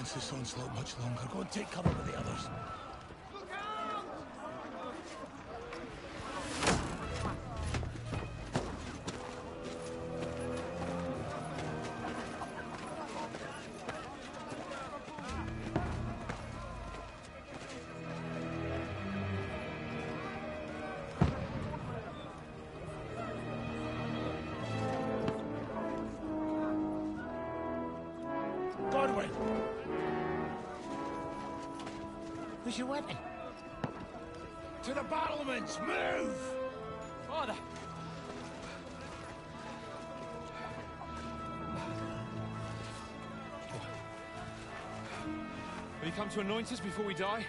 last this onslaught much longer. Go and take cover with the others. Where's your weapon? To the battlements! Move! Father! Will you come to anoint us before we die?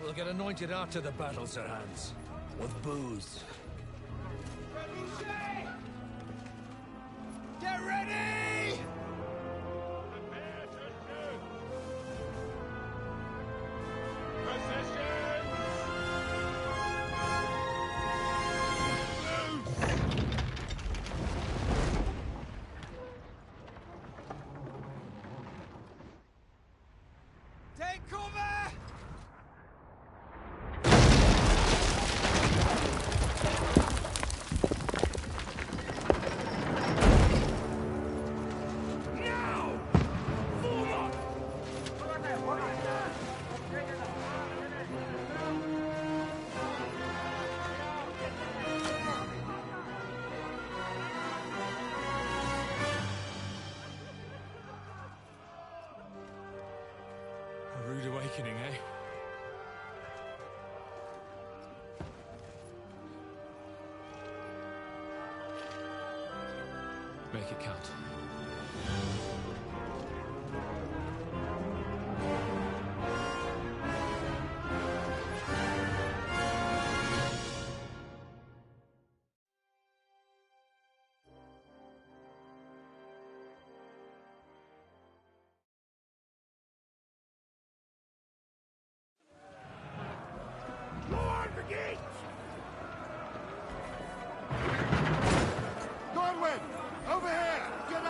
We'll get anointed after the battles are hands. With booze. Get ready! Take cover! A rude awakening, eh? Make it count. Godwin! Over here! Get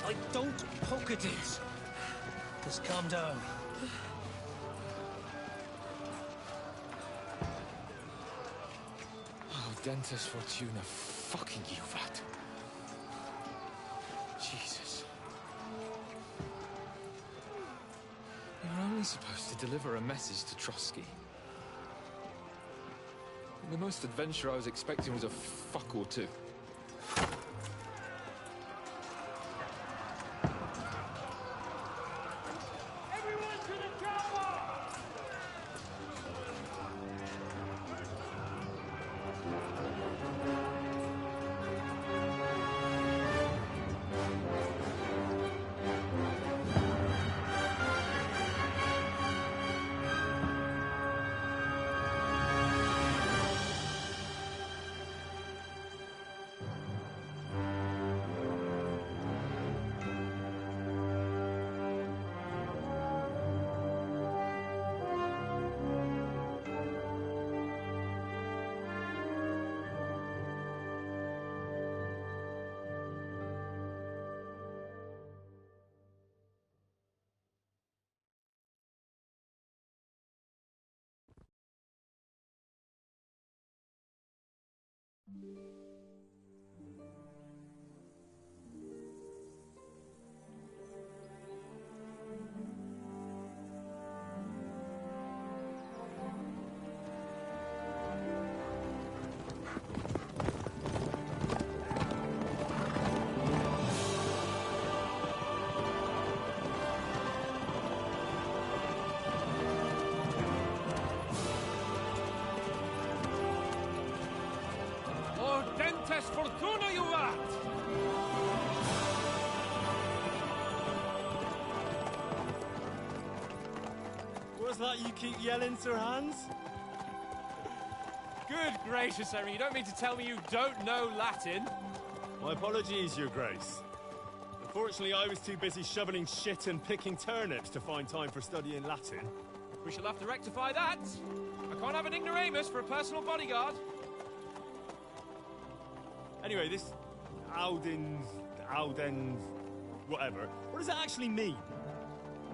I don't poke at it. Just calm down. Oh, Dentes Fortuna, fucking you, Vat. Jesus. You're only supposed to deliver a message to Trotsky. The most adventure I was expecting was a fuck or two. Everyone to the tower! Dentes Fortuna, you vat! What's that you keep yelling, Sir Hans? Good gracious, Henry, you don't mean to tell me you don't know Latin? My apologies, Your Grace. Unfortunately, I was too busy shoveling shit and picking turnips to find time for studying Latin. We shall have to rectify that. I can't have an ignoramus for a personal bodyguard. Anyway, this Auden, whatever. What does it actually mean?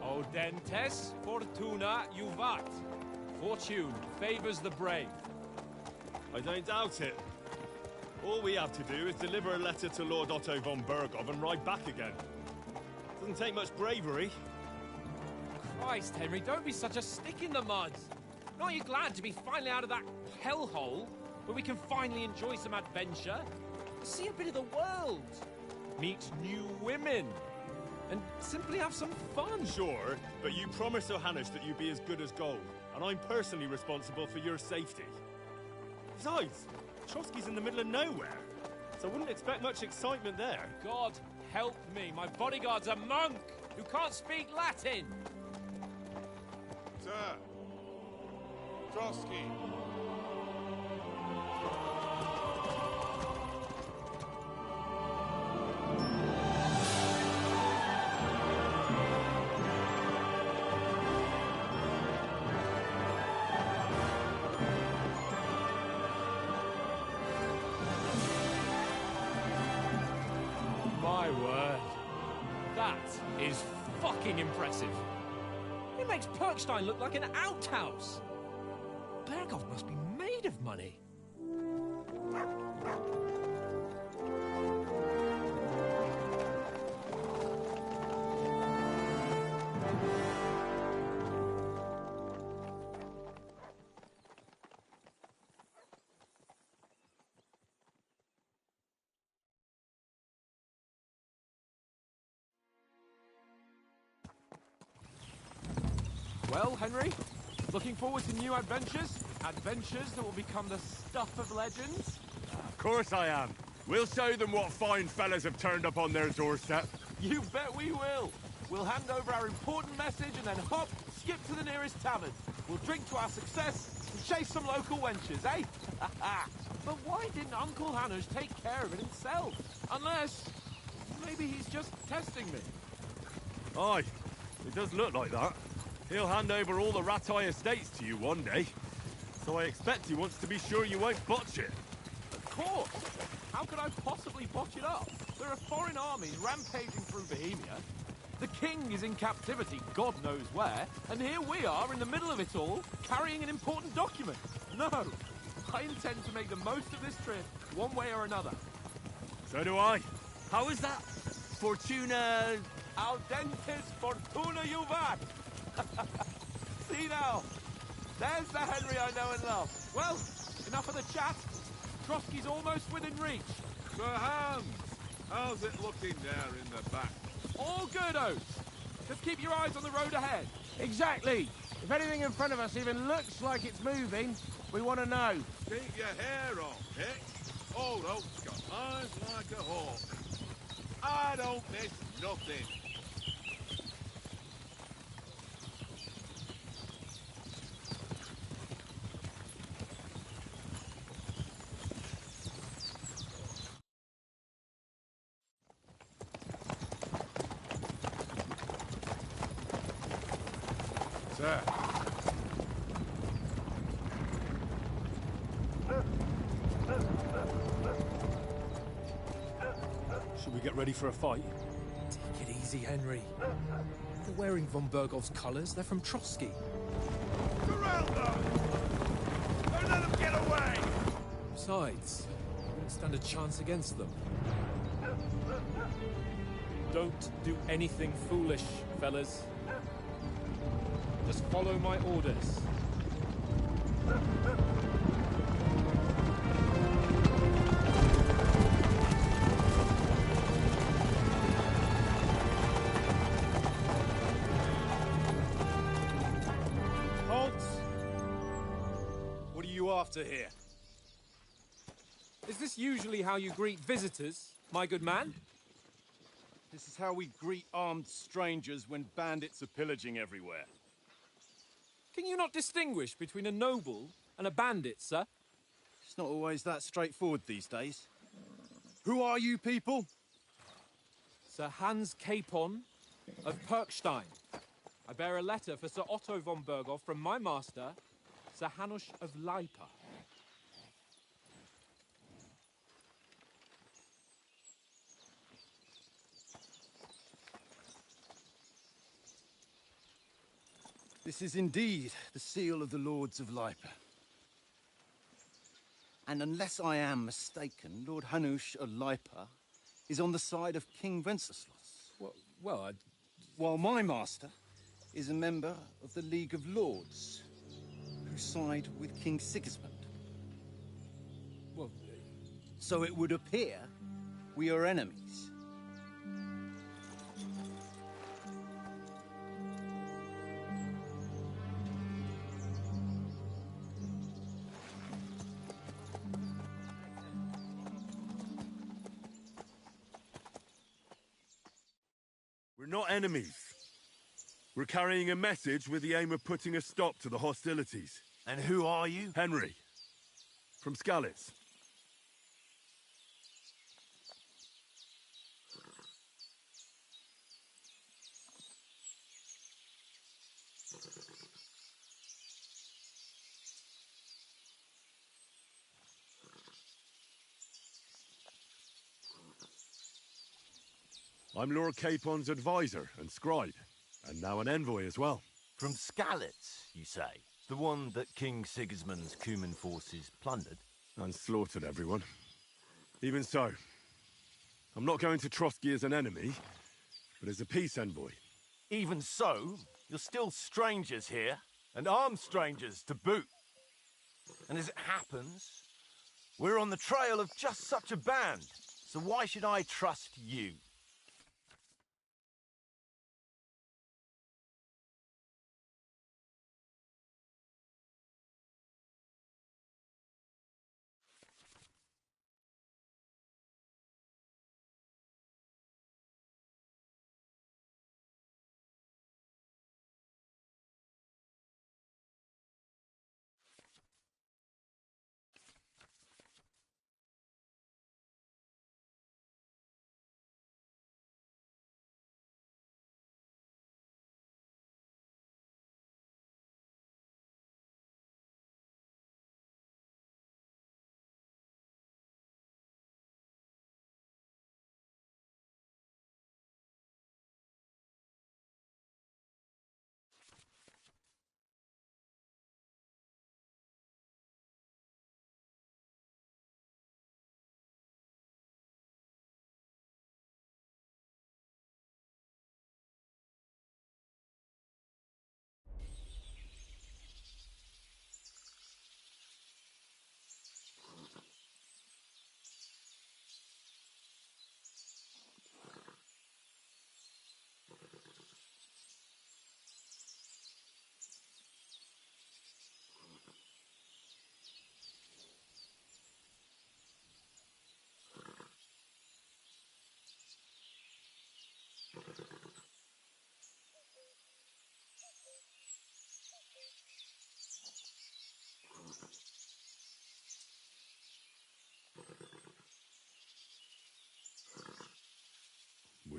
O Dentes Fortuna Juvat. Fortune favors the brave. I don't doubt it. All we have to do is deliver a letter to Lord Otto von Bergov and ride back again. Doesn't take much bravery. Christ, Henry, don't be such a stick in the mud. Aren't you glad to be finally out of that hellhole where we can finally enjoy some adventure? See a bit of the world, meet new women, and simply have some fun. Sure, but you promised Johannes that you'd be as good as gold, and I'm personally responsible for your safety. Besides, Trotsky's in the middle of nowhere, so I wouldn't expect much excitement there. God help me, my bodyguard's a monk who can't speak Latin. Sir, Trotsky. My word. That is fucking impressive. It makes Perkstein look like an outhouse. Bergov must be made of money. Well, Henry, looking forward to new adventures? Adventures that will become the stuff of legends? Of course I am. We'll show them what fine fellas have turned up on their doorstep. You bet we will. We'll hand over our important message and then hop, skip to the nearest tavern. We'll drink to our success and chase some local wenches, eh? But why didn't Uncle Hanush take care of it himself? Unless, maybe he's just testing me. Aye, it does look like that. He'll hand over all the Ratai estates to you one day. So I expect he wants to be sure you won't botch it. Of course. How could I possibly botch it up? There are foreign armies rampaging through Bohemia. The king is in captivity, God knows where, and here we are in the middle of it all, carrying an important document. No, I intend to make the most of this trip, one way or another. So do I. How is that? Fortuna... Audentes fortuna juvat! See now, there's the Henry I know and love. Well, enough of the chat. Trotsky's almost within reach. Sir Hans, how's it looking there in the back? All good, Oates. Just keep your eyes on the road ahead. Exactly. If anything in front of us even looks like it's moving, we want to know. Keep your hair on, Dick. Old Oak's got eyes like a hawk. I don't miss nothing. Sir. Should we get ready for a fight? Take it easy, Henry. They're wearing von Bergov's colours. They're from Trotsky. Corral them! Don't let them get away! Besides, we won't stand a chance against them. Don't do anything foolish, fellas. Just follow my orders. Halt! What are you after here? Is this usually how you greet visitors, my good man? This is how we greet armed strangers when bandits are pillaging everywhere. Can you not distinguish between a noble and a bandit, sir? It's not always that straightforward these days. Who are you people? Sir Hans Capon of Perkstein. I bear a letter for Sir Otto von Berghoff from my master, Sir Hanush of Lipa. This is indeed the seal of the Lords of Lipa. And unless I am mistaken, Lord Hanush of Lipa is on the side of King Wenceslas. Well, While my master is a member of the League of Lords, who side with King Sigismund. well, So it would appear we are enemies. We're not enemies. We're carrying a message with the aim of putting a stop to the hostilities. And who are you? Henry, from Skalitz. I'm Lord Capon's advisor and scribe, and now an envoy as well. From Skalitz, you say? The one that King Sigismund's Cuman forces plundered? And slaughtered everyone. Even so, I'm not going to Trotsky as an enemy, but as a peace envoy. Even so, you're still strangers here, and armed strangers to boot. And as it happens, we're on the trail of just such a band, so why should I trust you?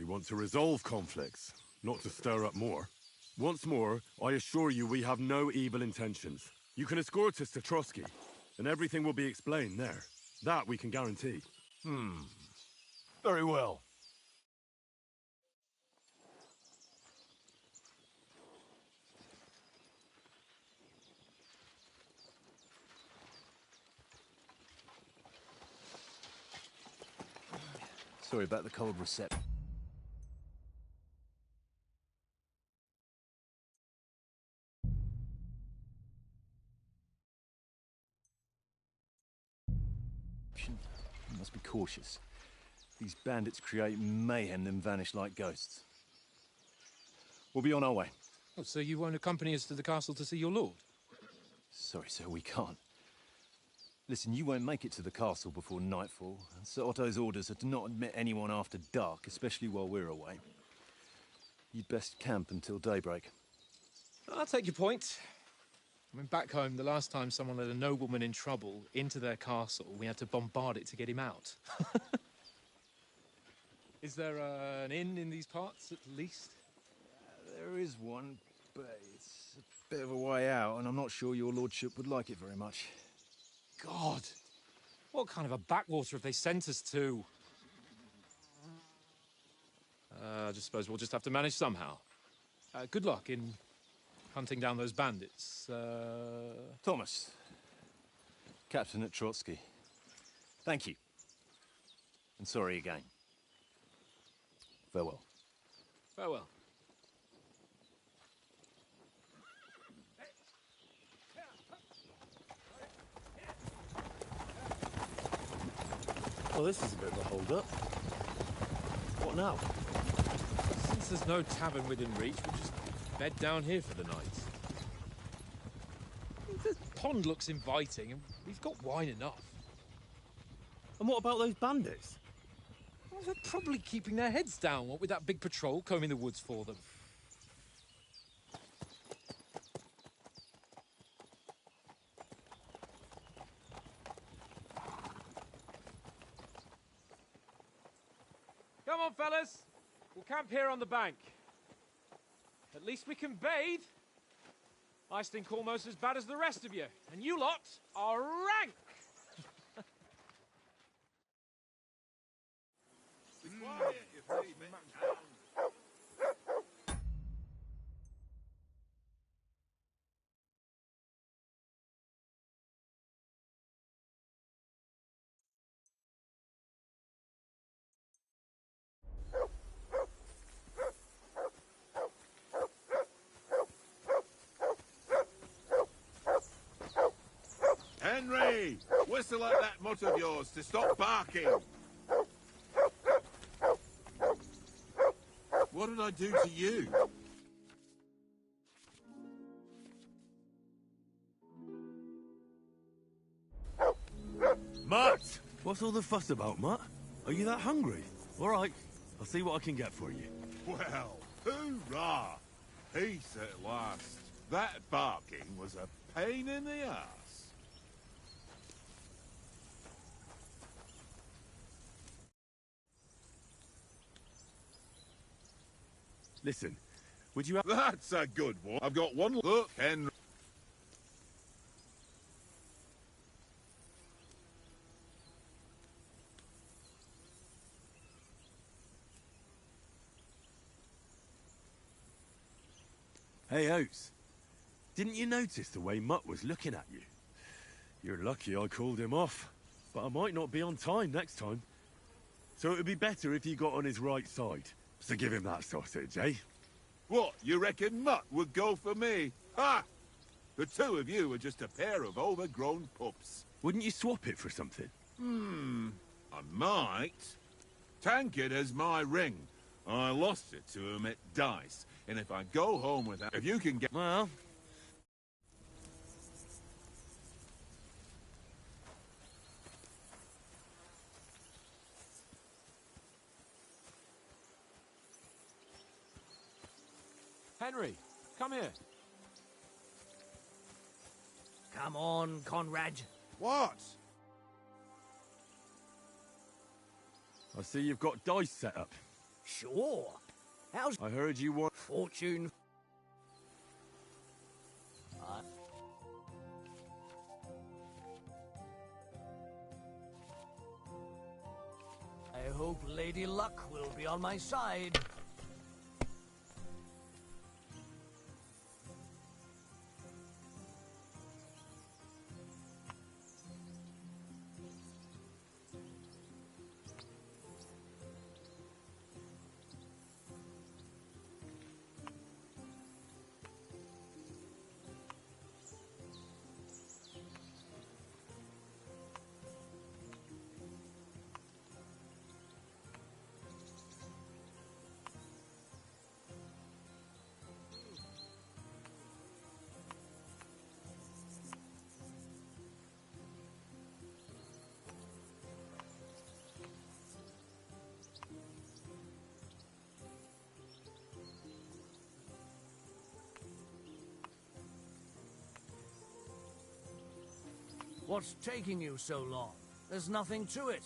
We want to resolve conflicts, not to stir up more. Once more, I assure you we have no evil intentions. You can escort us to Trotsky, and everything will be explained there. That we can guarantee. Very well. Sorry about the cold reception. You must be cautious. These bandits create mayhem then vanish like ghosts. We'll be on our way. Oh, so you won't accompany us to the castle to see your lord? Sorry, sir, we can't. Listen, you won't make it to the castle before nightfall. Sir Otto's orders are to not admit anyone after dark, especially while we're away. You'd best camp until daybreak. I'll take your point. I mean, back home, the last time someone let a nobleman in trouble into their castle, we had to bombard it to get him out. Is there an inn in these parts, at least? There is one, but it's a bit of a way out, and I'm not sure your lordship would like it very much. God! What kind of a backwater have they sent us to? I just suppose we'll just have to manage somehow. Good luck in hunting down those bandits. Thomas, captain at Trotsky. Thank you. And sorry again. Farewell. Farewell. Well, this is a bit of a hold-up. What now? Since there's no tavern within reach, we'll just bed down here for the night. The pond looks inviting, and we've got wine enough. And what about those bandits? Well, they're probably keeping their heads down, what with that big patrol combing the woods for them. Come on, fellas. We'll camp here on the bank. At least we can bathe. I stink almost as bad as the rest of you. And you lot are rank! Be quiet, you three bit town. Henry! Whistle at that mutt of yours to stop barking! What did I do to you? Mutt! What's all the fuss about, Mutt? Are you that hungry? All right, I'll see what I can get for you. Well, hoorah! Peace at last. That barking was a pain in the ass. Listen, would you have... That's a good one. I've got one look, Henry. Hey, Oates. Didn't you notice the way Mutt was looking at you? You're lucky I called him off, but I might not be on time next time. So it would be better if you got on his right side. So give him that sausage, eh? What, you reckon Mutt would go for me? Ha! The two of you are just a pair of overgrown pups. Wouldn't you swap it for something? I might. Tankard has my ring. I lost it to him at dice. And if I go home with that, if you can get... Well... Henry, come here. Come on, Conrad. What? I see you've got dice set up. Sure. How's I heard you want... fortune? I hope Lady Luck will be on my side. What's taking you so long? There's nothing to it.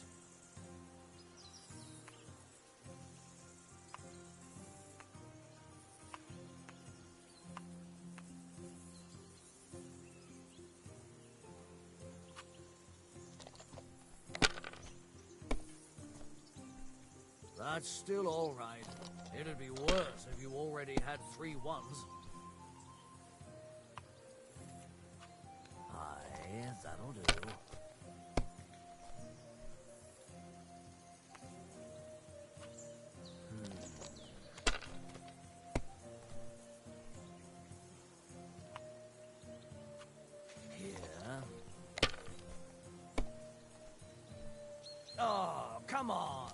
That's still all right. It'd be worse if you already had 3 ones. Aye, that'll do. Here. Oh, come on.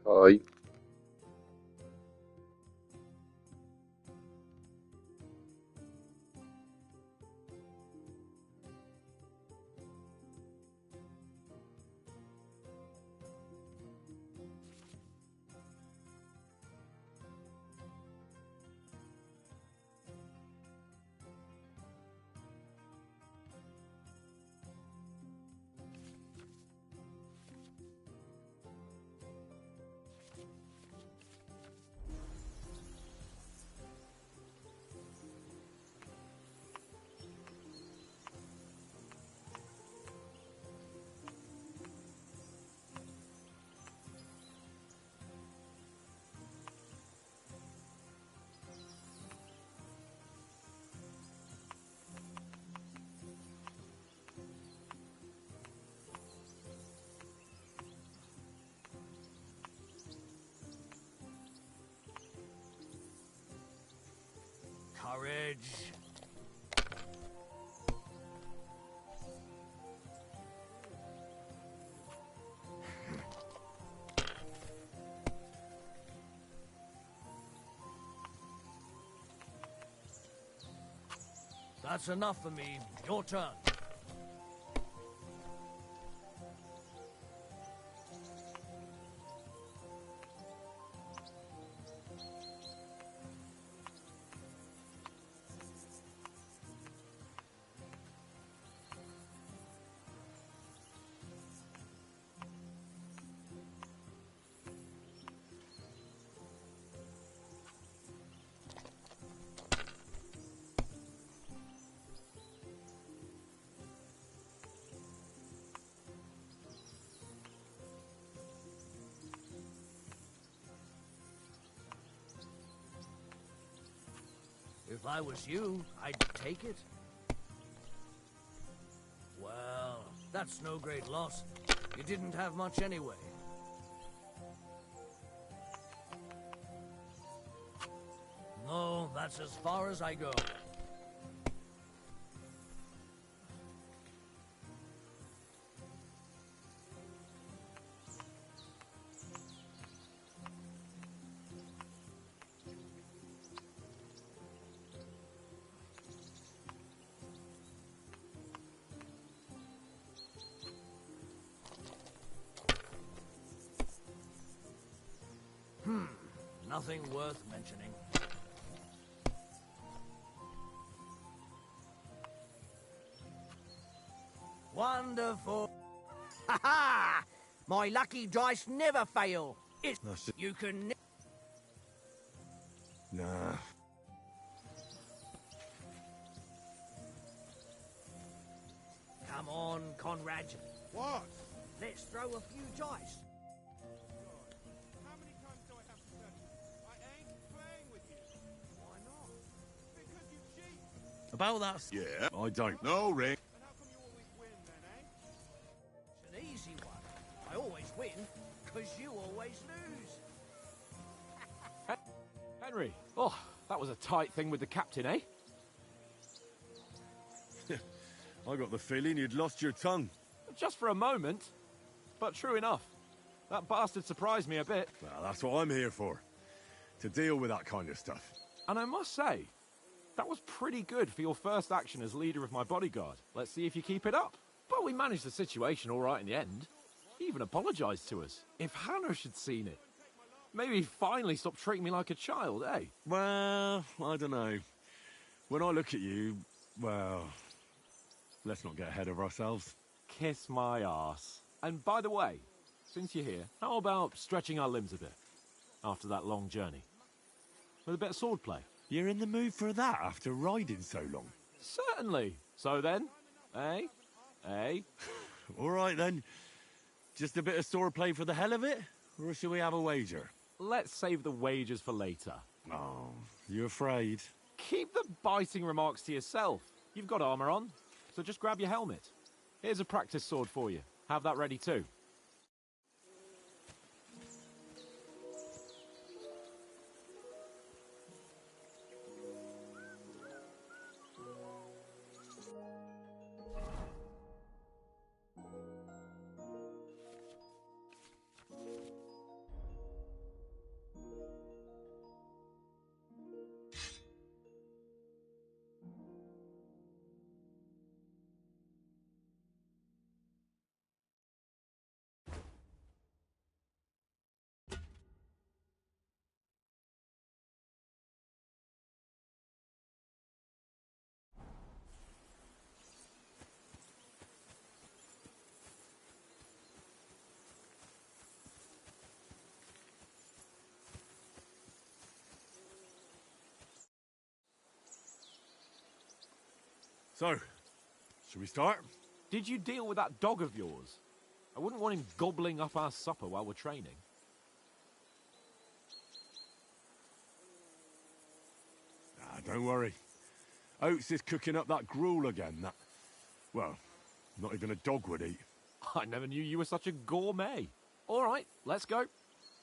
Hi. Courage. That's enough for me. Your turn. If I was you, I'd take it. Well, that's no great loss. You didn't have much anyway. No, that's as far as I go. Nothing worth mentioning. Wonderful. Ha ha! My lucky dice never fail. It's you can. Nah. Come on, Conrad. What? Let's throw a few dice. How many times do I have to tell you? I ain't playing with you. Why not? Because you cheat. About that... Yeah. I don't. No ring. And how come you always win then, eh? It's an easy one. I always win, because you always lose. Henry, oh, that was a tight thing with the captain, eh? I got the feeling you'd lost your tongue. Just for a moment. But true enough. That bastard surprised me a bit. Well, that's what I'm here for. To deal with that kind of stuff. And I must say, that was pretty good for your first action as leader of my bodyguard. Let's see if you keep it up. But we managed the situation all right in the end. He even apologized to us. If Hanush had seen it, maybe he'd finally stop treating me like a child, eh? Well, I don't know. When I look at you, well... Let's not get ahead of ourselves. Kiss my arse. And by the way, since you're here, how about stretching our limbs a bit after that long journey? With a bit of swordplay. You're in the mood for that after riding so long? Certainly. So then, eh? Eh? All right then. Just a bit of swordplay for the hell of it? Or shall we have a wager? Let's save the wagers for later. Oh, you afraid? Keep the biting remarks to yourself. You've got armor on, so just grab your helmet. Here's a practice sword for you. Have that ready too. So, should we start? Did you deal with that dog of yours? I wouldn't want him gobbling up our supper while we're training. Don't worry. Oates is cooking up that gruel again, that... Well, not even a dog would eat. I never knew you were such a gourmet. All right, let's go.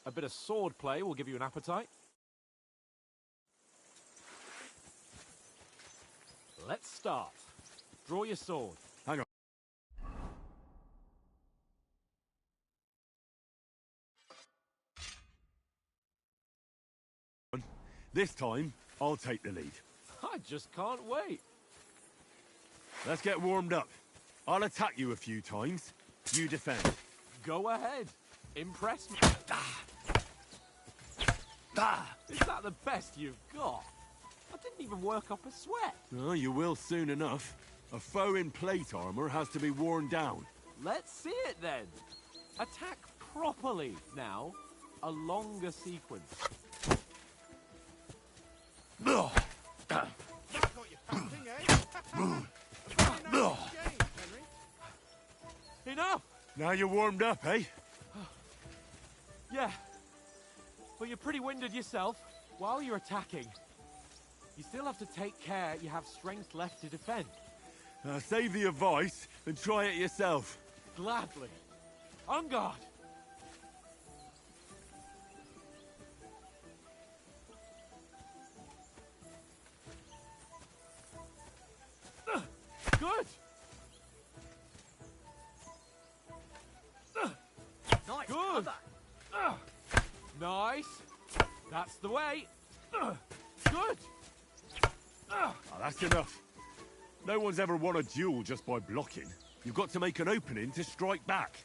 A bit of sword play will give you an appetite. Let's start. Draw your sword. Hang on. This time, I'll take the lead. I just can't wait. Let's get warmed up. I'll attack you a few times. You defend. Go ahead. Impress me. Is that the best you've got? I didn't even work up a sweat. Oh, you will soon enough. A foe in plate armor has to be worn down. Let's see it then. Attack properly now. A longer sequence. That got you panting, eh? A very nice exchange, Henry. Enough! Now you're warmed up, eh? Yeah. But you're pretty winded yourself. While you're attacking, you still have to take care you have strength left to defend. Save the advice and try it yourself. Gladly. On guard. Good. Nice. Good. Cover. Nice. That's the way. Good. Oh, that's enough. No one's ever won a duel just by blocking. You've got to make an opening to strike back.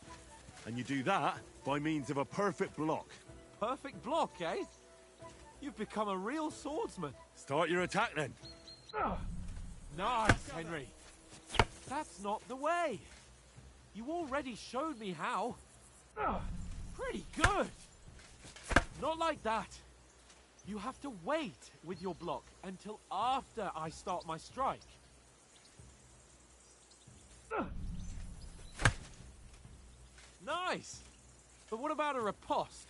And you do that by means of a perfect block. Perfect block, eh? You've become a real swordsman. Start your attack then. Nice, Henry. That's not the way. You already showed me how. Pretty good. Not like that. You have to wait with your block until after I start my strike. Nice. But what about a riposte?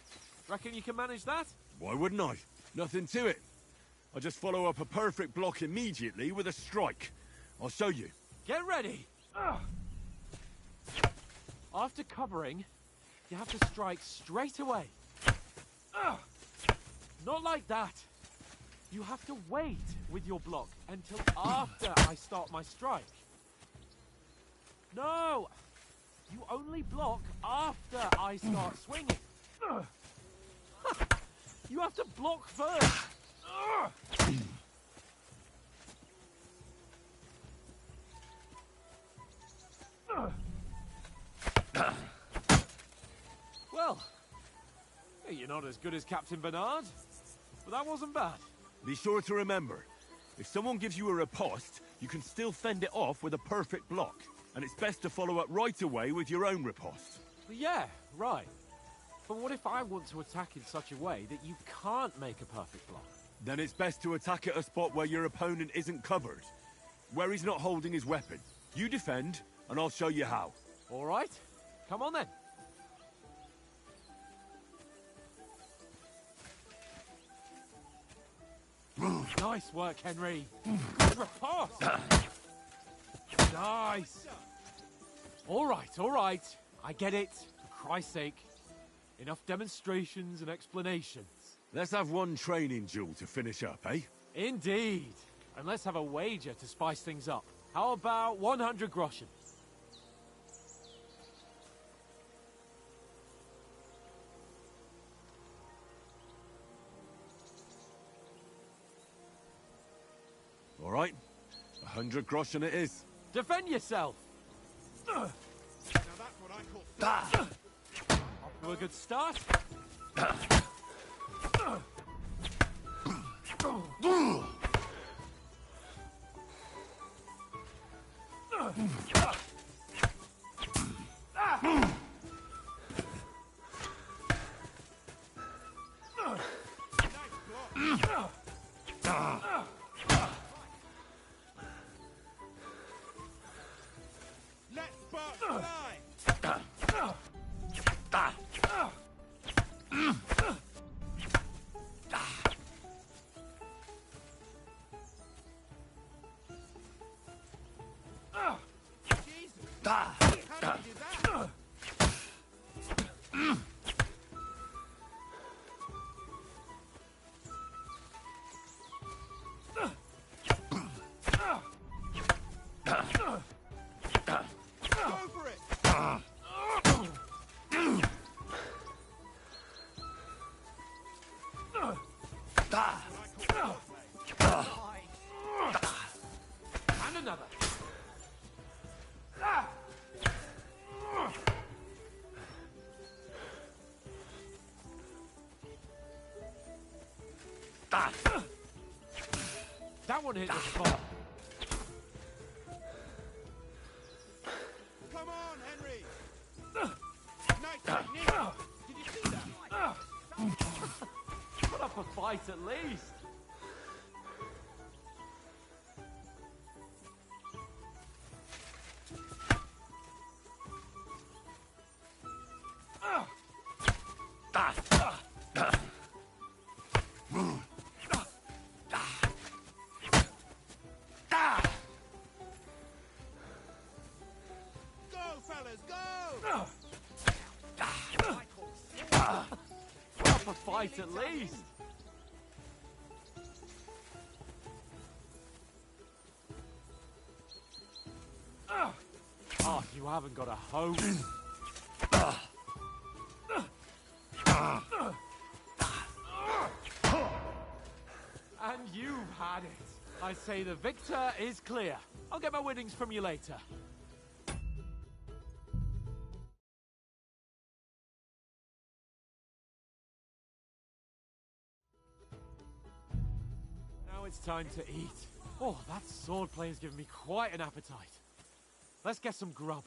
Reckon you can manage that? Why wouldn't I? Nothing to it. I just follow up a perfect block immediately with a strike. I'll show you. Get ready. After covering, you have to strike straight away. Not like that. You have to wait with your block until after I start my strike. No! You only block after I start swinging. You have to block first. Well, you're not as good as Captain Bernard, but that wasn't bad. Be sure to remember, if someone gives you a riposte, you can still fend it off with a perfect block. And it's best to follow up right away with your own riposte. Yeah, right. But what if I want to attack in such a way that you can't make a perfect block? Then it's best to attack at a spot where your opponent isn't covered. Where he's not holding his weapon. You defend, and I'll show you how. All right. Come on then. Nice work, Henry. Good riposte. Nice. All right. I get it. For Christ's sake. Enough demonstrations and explanations. Let's have one training duel to finish up, eh? Indeed. And let's have a wager to spice things up. How about 100 groschen? All right. 100 groschen it is. Defend yourself! Now that's what I call... Off to a good start. Let's spark the line! Jesus! How did you do that? Go for it! And another. That one hit the spot. Come on, Henry! Nice technique! Did you see that? Put up a fight at least. Go, fellas, go! Put up a fight at least. Oh, you haven't got a hose. And you've had it. I say the victor is clear. I'll get my winnings from you later. it's time to eat. Oh, that sword playing's given me quite an appetite. Let's get some grub.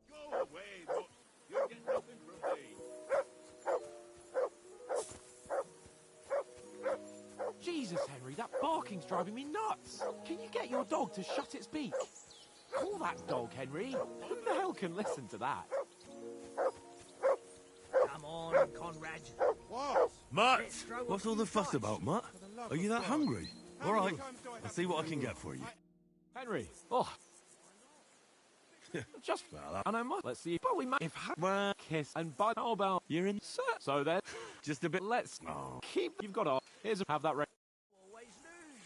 Go away, look. You'll get nothing from me. Jesus, Henry, that barking's driving me nuts. Can you get your dog to shut its beak? Call that dog, Henry. Who the hell can listen to that? Come on, Conrad. What? Mutt! Let's throw a What's all few the fuss dice. about, Mutt? For the love Are you of that God. hungry? How All many right, times do I have I'll to see what I tell can you? get for you. Henry, oh. Just, Well, and I must, let's see, but we might, if well, kiss and bite, how about, you're in. so then, Just a bit. let's Oh. keep, you've got to, here's a, have that ready. Always lose.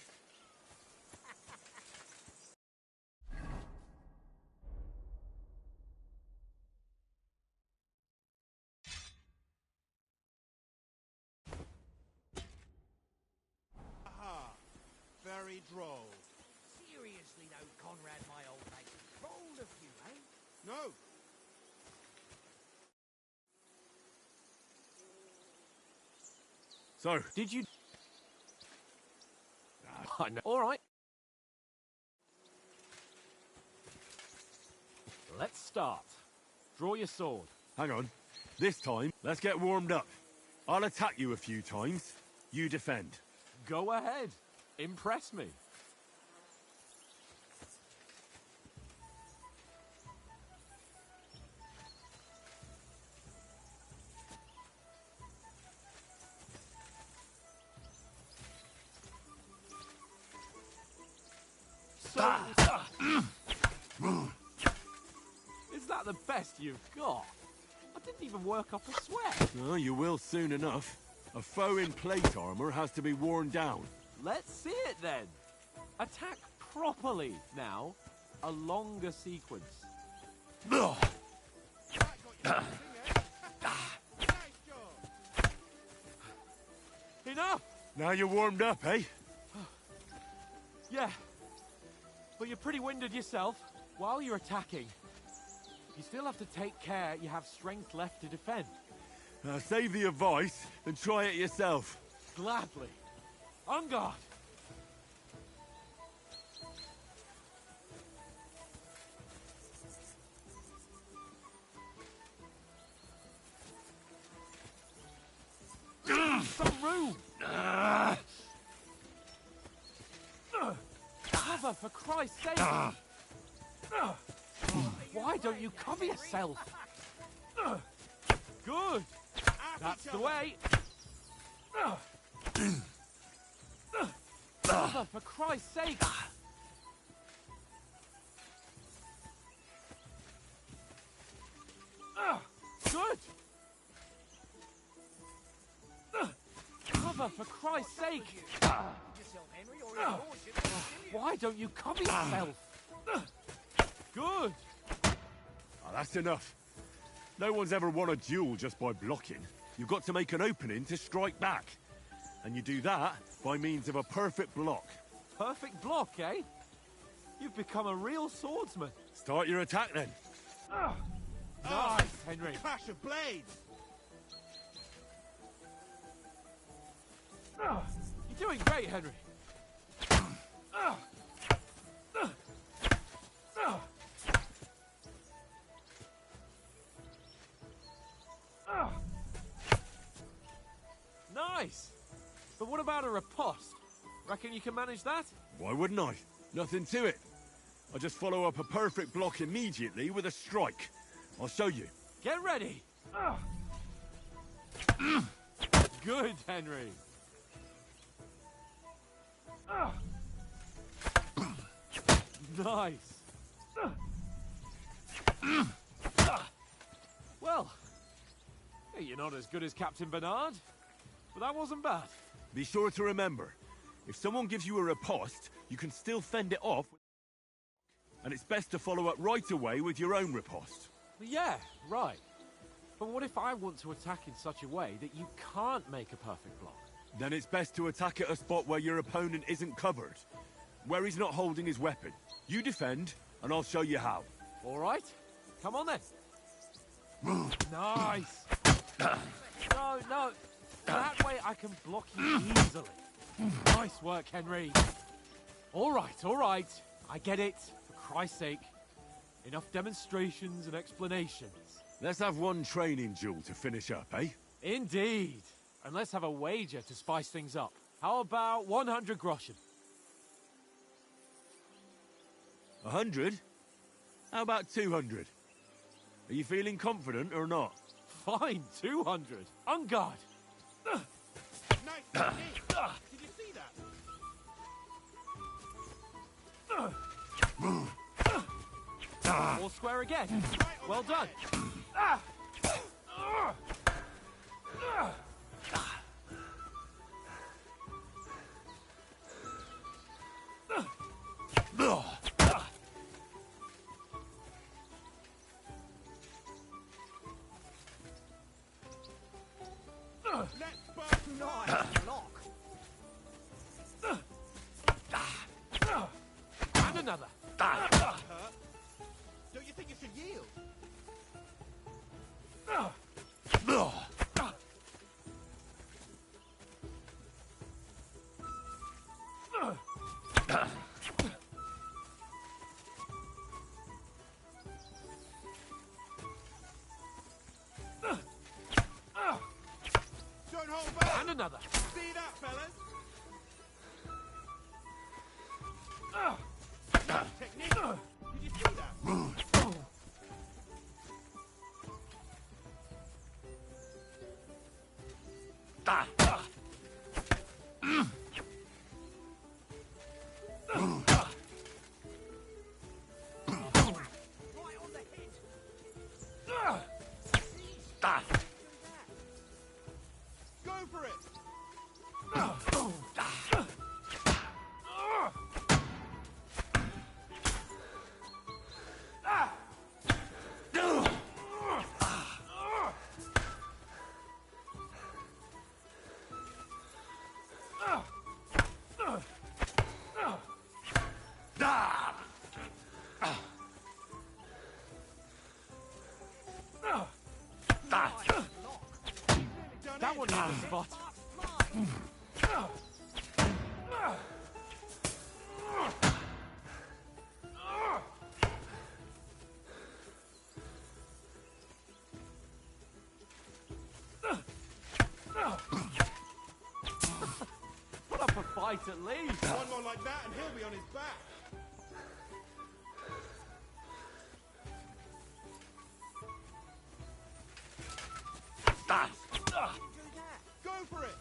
Aha. Very droll. Seriously though, Conrad, my old mate. Bold of you, eh? No. So, Did you? I know. All right. Let's start. Draw your sword. hang on. This time, let's get warmed up. I'll attack you a few times. You defend. Go ahead. Impress me. So, is that the best you've got? I didn't even work up a sweat. Oh, you will soon enough. A foe in plate armor has to be worn down. Let's see it then. Attack properly now. A longer sequence. Ugh. Nice job. Enough! Now you're warmed up, eh? Yeah. But you're pretty winded yourself. While you're attacking, you still have to take care you have strength left to defend. Save the advice and try it yourself. Gladly. On guard. Some room. Cover, for Christ's sake. Why don't you cover yourself? Good. That's the way. Cover, for Christ's sake. Good. Cover, for Christ's sake. Yourself, Henry, or your lordship will kill you. Why don't you cover yourself? Good. Oh, that's enough. No one's ever won a duel just by blocking. You've got to make an opening to strike back. And you do that by means of a perfect block. Perfect block, eh? You've become a real swordsman. Start your attack then. Nice, Henry. Clash of blades. You're doing great, Henry. Nice. But what about a riposte? Reckon you can manage that? Why wouldn't I? Nothing to it. I just follow up a perfect block immediately with a strike. I'll show you. Get ready. Good, Henry. Nice. Well, hey, you're not as good as Captain Bernard, but that wasn't bad. Be sure to remember, if someone gives you a riposte, you can still fend it off. And it's best to follow up right away with your own riposte. Yeah, right. But what if I want to attack in such a way that you can't make a perfect block? Then it's best to attack at a spot where your opponent isn't covered. Where he's not holding his weapon. You defend, and I'll show you how. All right. Come on then. Nice. No. That way I can block you easily. Nice work, Henry. All right. I get it. For Christ's sake. Enough demonstrations and explanations. Let's have one training duel to finish up, eh? Indeed. And let's have a wager to spice things up. How about 100 groschen? 100? How about 200? Are you feeling confident or not? Fine, 200. On guard. Nice technique. Did you see that? All square again. Well done. Let's burst Nice block. And another. hurt. Don't you think you should yield? Don't hold back. And another. See that, fellas? Technique. Did you see that? Right on the head. Go for it. That one needs a spot. Put up a fight at least. One more like that and he'll be on his back. Go for it.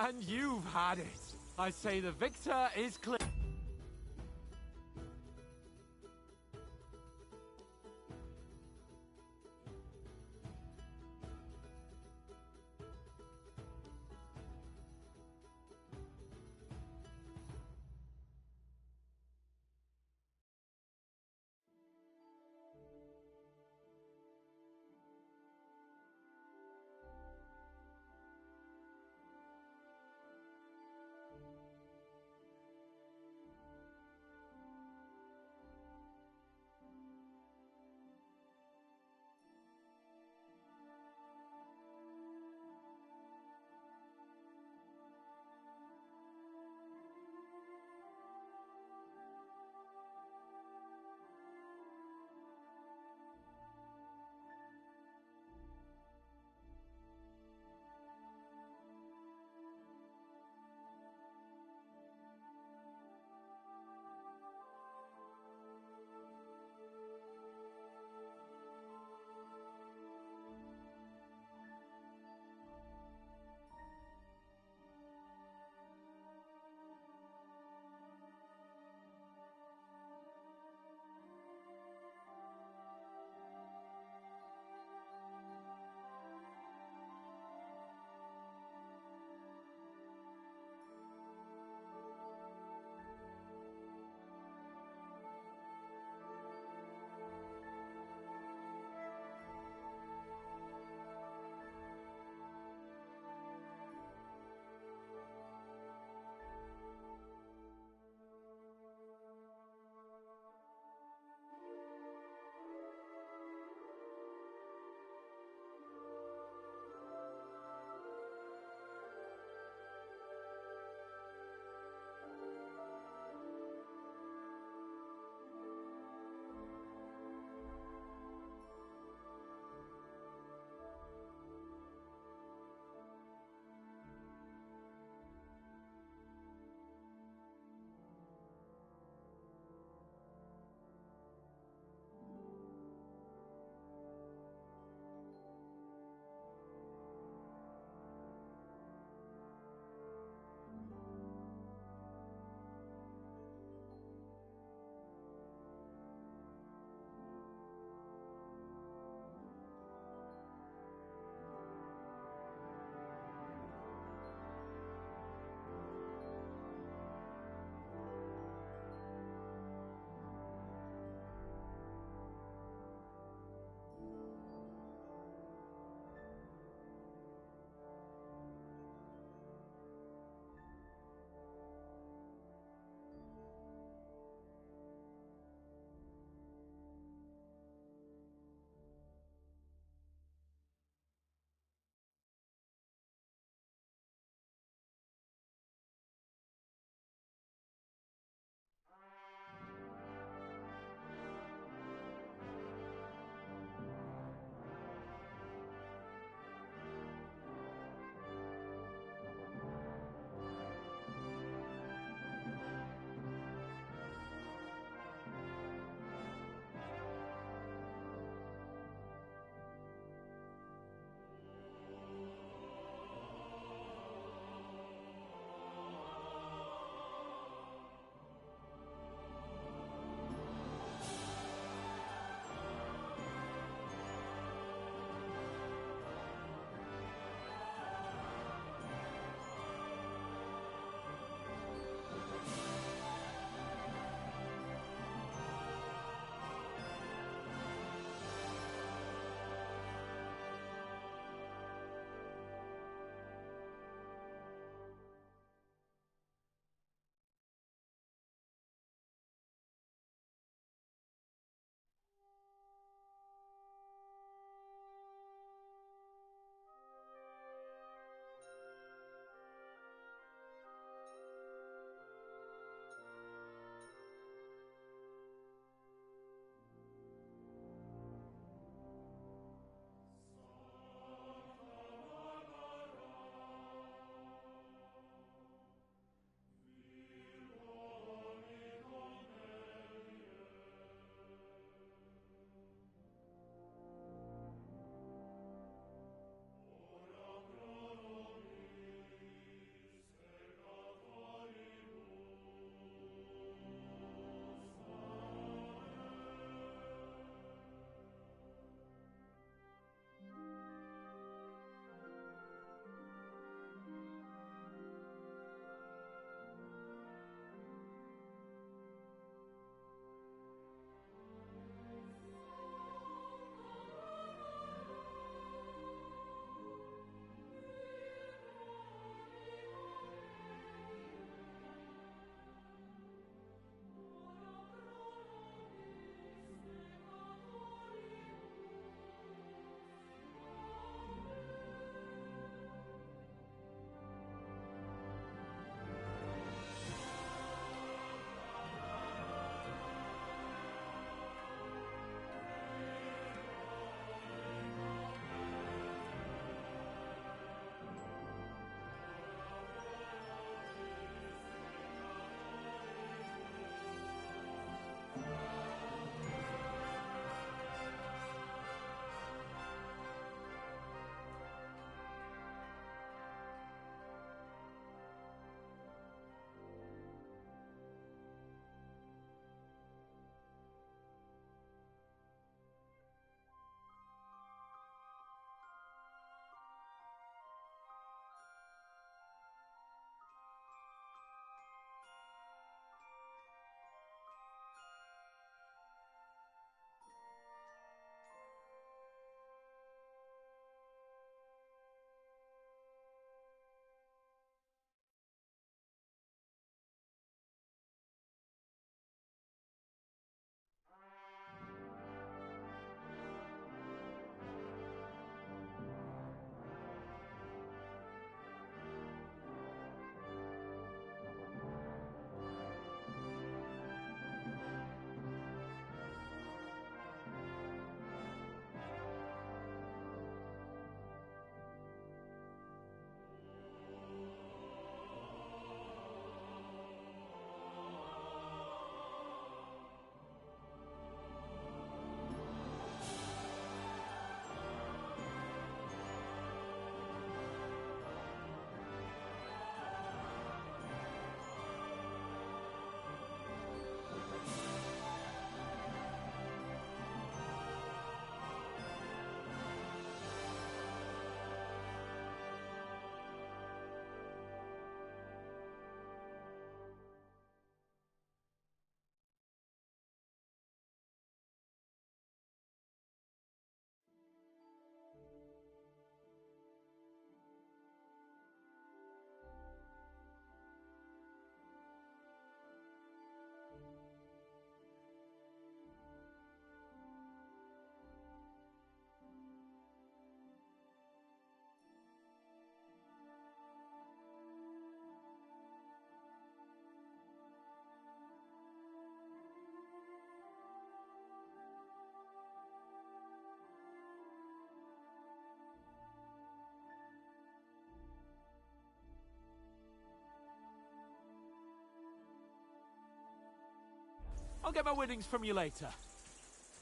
And you've had it. I say the victor is clear. I'll get my winnings from you later.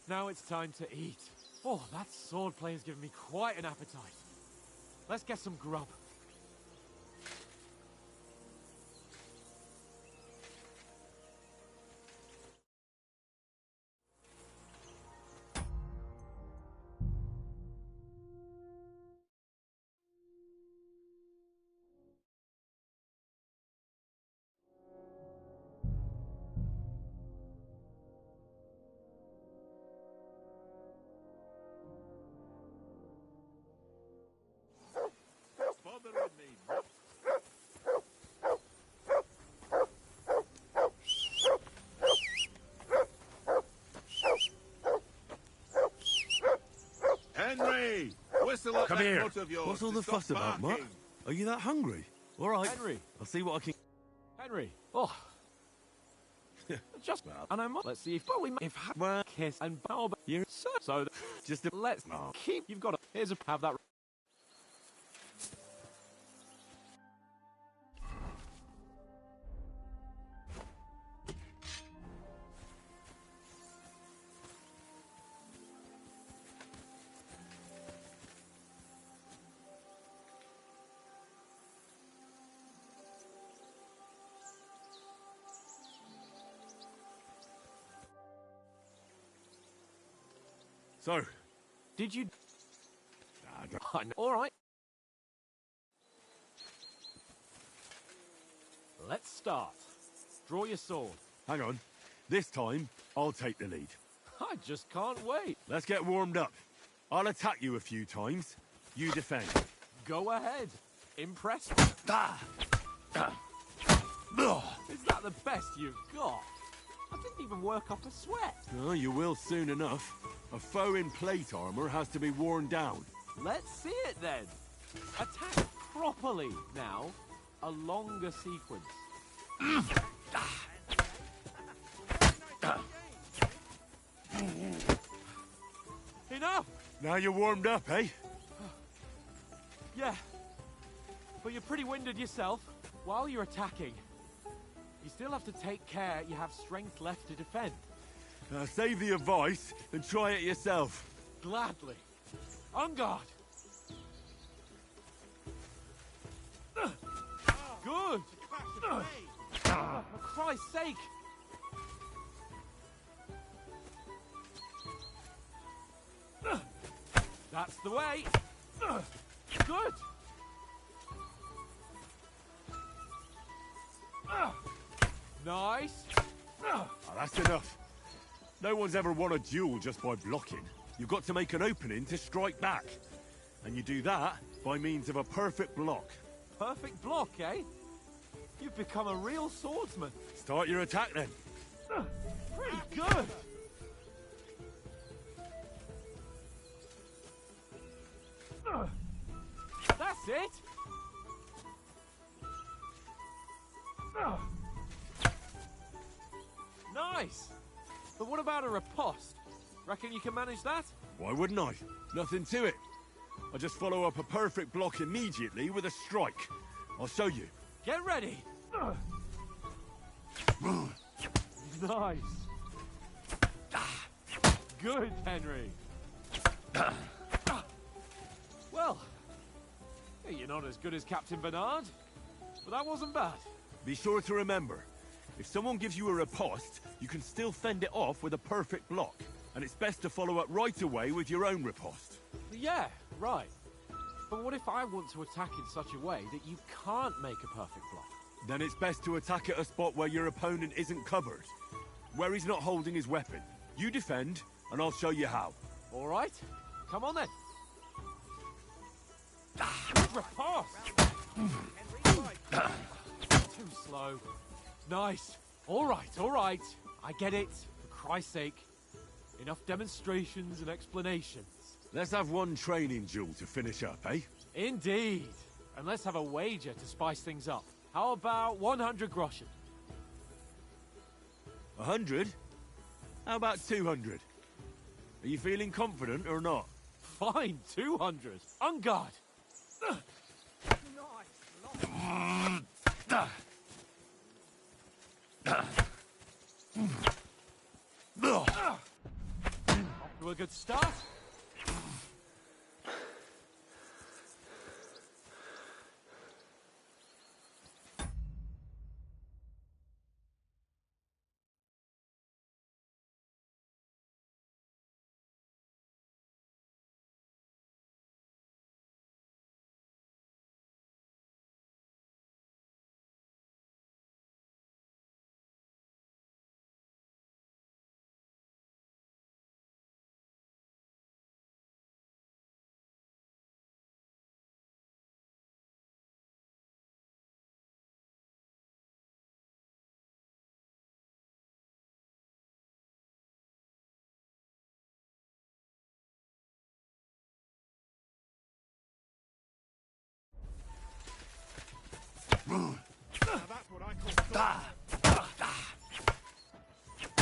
Now it's time to eat. Oh, that swordplay has given me quite an appetite. Let's get some grub. Bothering me, Mutt. Henry! Whistle at Come that here. mutt of yours What's all to the stop fuss about, Mutt? barking. Are you that hungry? All right. Henry. I'll see what I can... Henry. Oh. Just and I'm let's see if we if Well, kiss and bow you're... so Just a... let's keep you've got to here's a have that So, did you all right. Let's start. Draw your sword. hang on. This time, I'll take the lead. I just can't wait. Let's get warmed up. I'll attack you a few times. You defend. Go ahead. Impress me. Is that the best you've got? I didn't even work up a sweat. Oh, you will soon enough. A foe in plate armor has to be worn down. Let's see it then. Attack properly now. A longer sequence. Enough! Now you're warmed up, eh? Yeah. But you're pretty winded yourself. While you're attacking, you still have to take care you have strength left to defend. Save the advice and try it yourself. Gladly. On guard. Good. For Christ's sake. That's the way. Good. Nice. Oh, that's enough. No one's ever won a duel just by blocking. You've got to make an opening to strike back. And you do that by means of a perfect block. Perfect block, eh? You've become a real swordsman. Start your attack then. Pretty good. That's it. Nice. But what about a riposte? Reckon you can manage that? Why wouldn't I? Nothing to it. I just follow up a perfect block immediately with a strike. I'll show you. Get ready. Nice. Good, Henry. Well, you're not as good as Captain Bernard, but that wasn't bad. Be sure to remember, if someone gives you a riposte, you can still fend it off with a perfect block. And it's best to follow up right away with your own riposte. Yeah, right. But what if I want to attack in such a way that you can't make a perfect block? Then it's best to attack at a spot where your opponent isn't covered. Where he's not holding his weapon. You defend, and I'll show you how. All right. Come on then. Good riposte. Too slow. Nice. All right. I get it. For Christ's sake. Enough demonstrations and explanations. Let's have one training duel to finish up, eh? Indeed. And let's have a wager to spice things up. How about 100 groschen? 100? How about 200? Are you feeling confident or not? Fine, 200. On guard. to a good start. That's what I call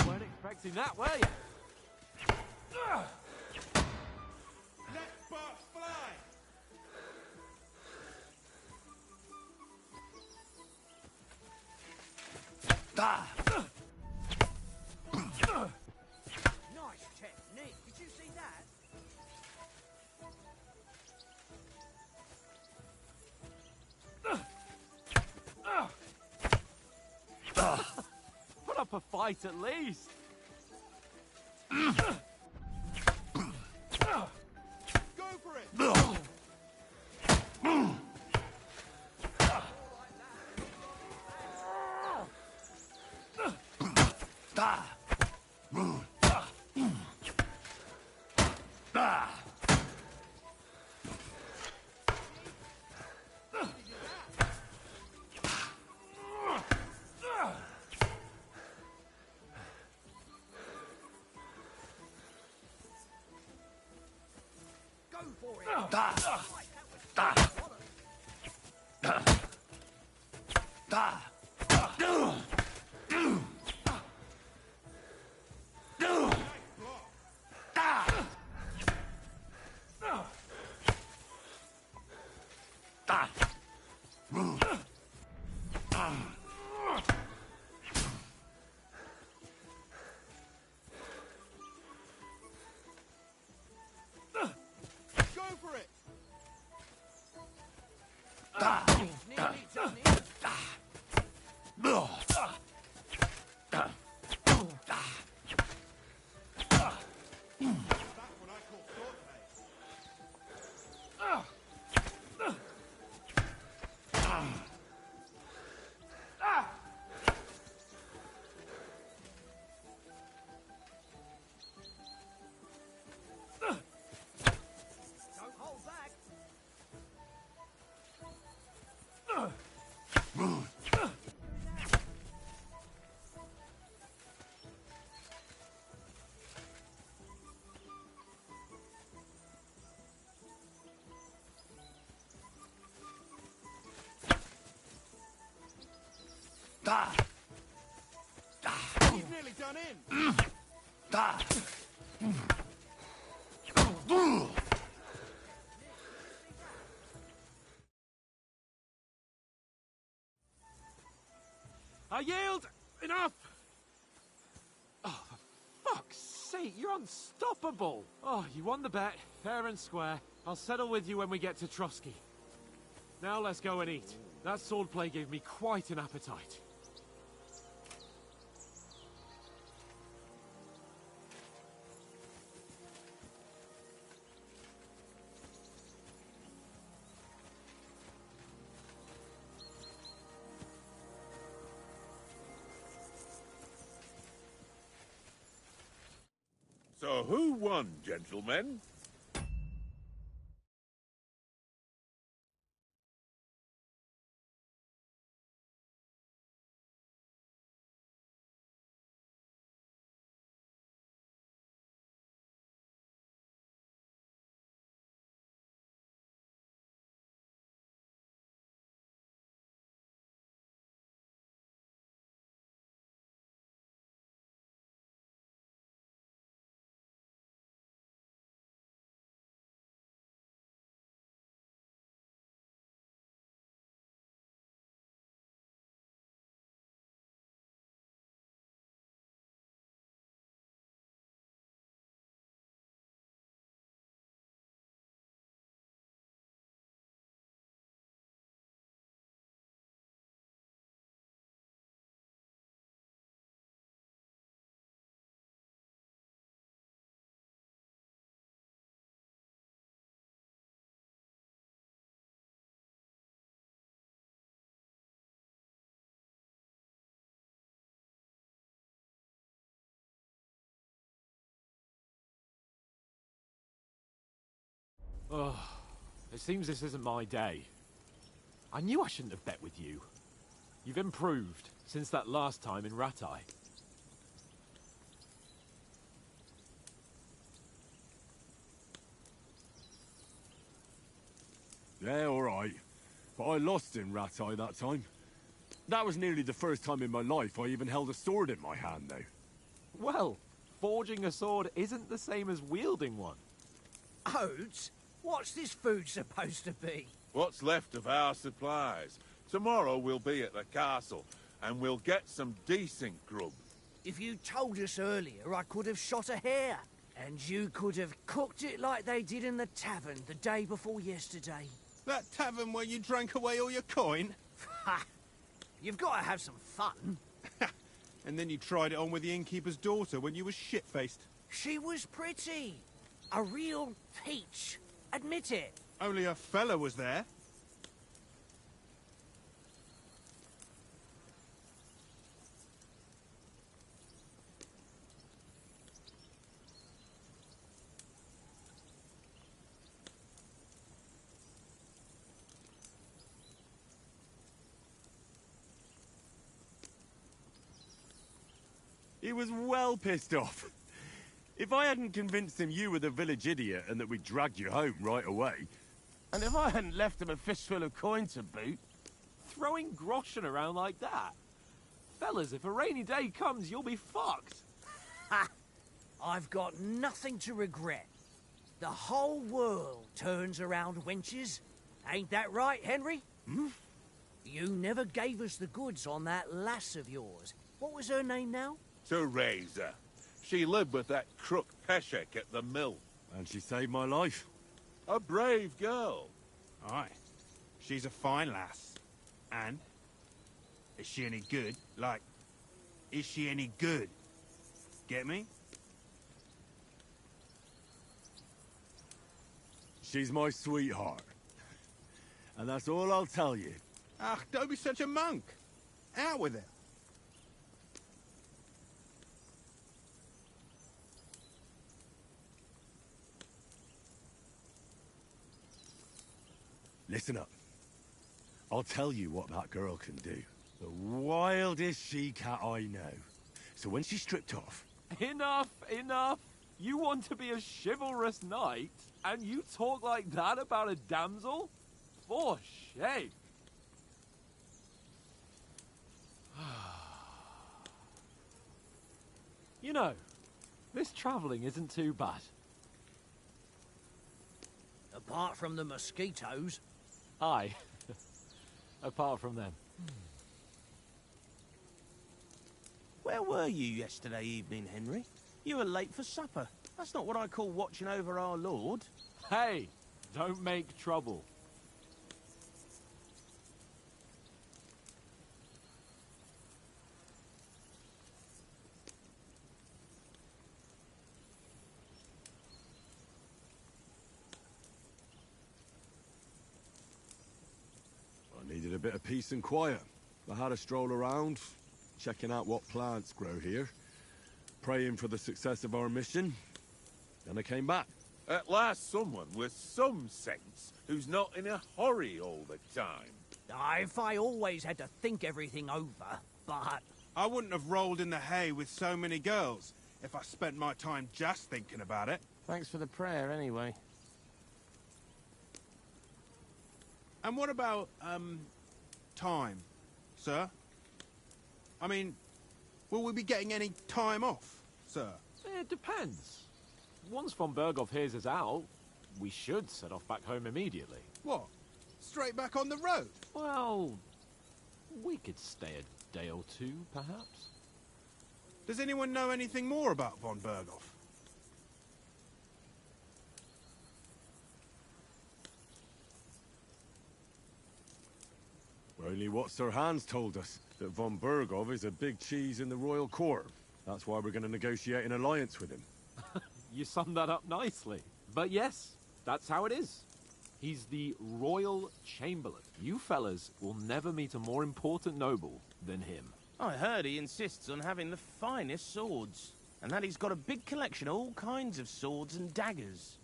Weren't expecting that, were you? Let sparks fly! Nice technique. Did you see that? Put up a fight at least. Go for it! Go for it. Go for it! Nearly done it. That's what I call sword Don't hold back. He's nearly done in! I yield! Enough! Oh, for fuck's sake, you're unstoppable! Oh, you won the bet, fair and square. I'll settle with you when we get to Trotsky. Now let's go and eat. That swordplay gave me quite an appetite. So who won, gentlemen? Oh, it seems this isn't my day. I knew I shouldn't have bet with you. You've improved since that last time in Ratai. Yeah, all right. But I lost in Ratai that time. That was nearly the first time in my life I even held a sword in my hand, though. Well, forging a sword isn't the same as wielding one. Oats? What's this food supposed to be? What's left of our supplies. Tomorrow we'll be at the castle, and we'll get some decent grub. If you told us earlier, I could have shot a hare. And you could have cooked it like they did in the tavern the day before yesterday. That tavern where you drank away all your coin? Ha! You've got to have some fun. And then you tried it on with the innkeeper's daughter when you were shit-faced. She was pretty. A real peach. Admit it. Only a fella was there. He was well pissed off. If I hadn't convinced him you were the village idiot and that we dragged you home right away... And if I hadn't left him a fistful of coin to boot... Throwing groschen around like that? Fellas, if a rainy day comes, you'll be fucked. Ha! I've got nothing to regret. The whole world turns around wenches. Ain't that right, Henry? Hmm? You never gave us the goods on that lass of yours. What was her name now? Teresa. She lived with that crook Peshek at the mill. And she saved my life. A brave girl. Aye. She's a fine lass. And? Is she any good? Like, is she any good? Get me? She's my sweetheart. And that's all I'll tell you. Ach, don't be such a monk. Out with it. Listen up. I'll tell you what that girl can do. The wildest she-cat I know. So when she's stripped off... Enough, enough. You want to be a chivalrous knight, and you talk like that about a damsel? For shame. You know, this travelling isn't too bad. Apart from the mosquitoes. Aye. Apart from them. Where were you yesterday evening, Henry? You were late for supper. That's not what I call watching over our lord. Hey, don't make trouble. I needed a bit of peace and quiet. I had a stroll around, checking out what plants grow here, praying for the success of our mission. Then I came back. At last someone with some sense who's not in a hurry all the time. If I always had to think everything over, but... I wouldn't have rolled in the hay with so many girls if I spent my time just thinking about it. Thanks for the prayer, anyway. And what about, time, sir? I mean, will we be getting any time off, sir? It depends. Once von Berghoff hears us out, we should set off back home immediately. What? Straight back on the road? Well, we could stay a day or two, perhaps. Does anyone know anything more about von Berghoff? Only what Sir Hans told us, that von Berghoff is a big cheese in the royal court. That's why we're going to negotiate an alliance with him. You summed that up nicely. But yes, that's how it is. He's the Royal Chamberlain. You fellas will never meet a more important noble than him. I heard he insists on having the finest swords, and that he's got a big collection of all kinds of swords and daggers.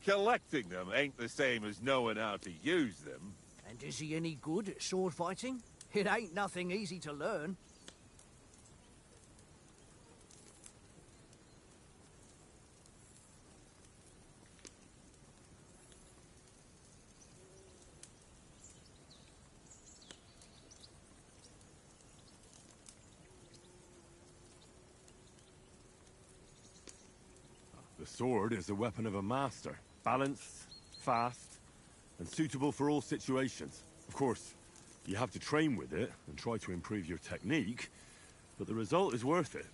Collecting them ain't the same as knowing how to use them. And is he any good at sword fighting? It ain't nothing easy to learn. The sword is the weapon of a master. Balanced, fast, and suitable for all situations. Of course, you have to train with it and try to improve your technique, but the result is worth it.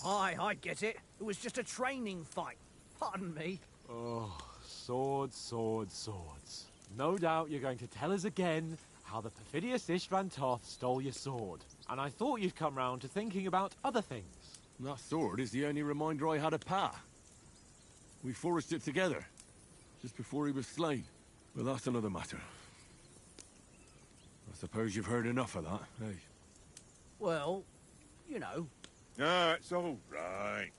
Aye, I get it. It was just a training fight. Pardon me. Oh, swords, swords, swords. No doubt you're going to tell us again how the perfidious Istvan Toth stole your sword. And I thought you'd come round to thinking about other things. That sword is the only reminder I had of Pa. We forged it together, just before he was slain. But that's another matter. I suppose you've heard enough of that, eh? Well, you know. Ah, it's all right.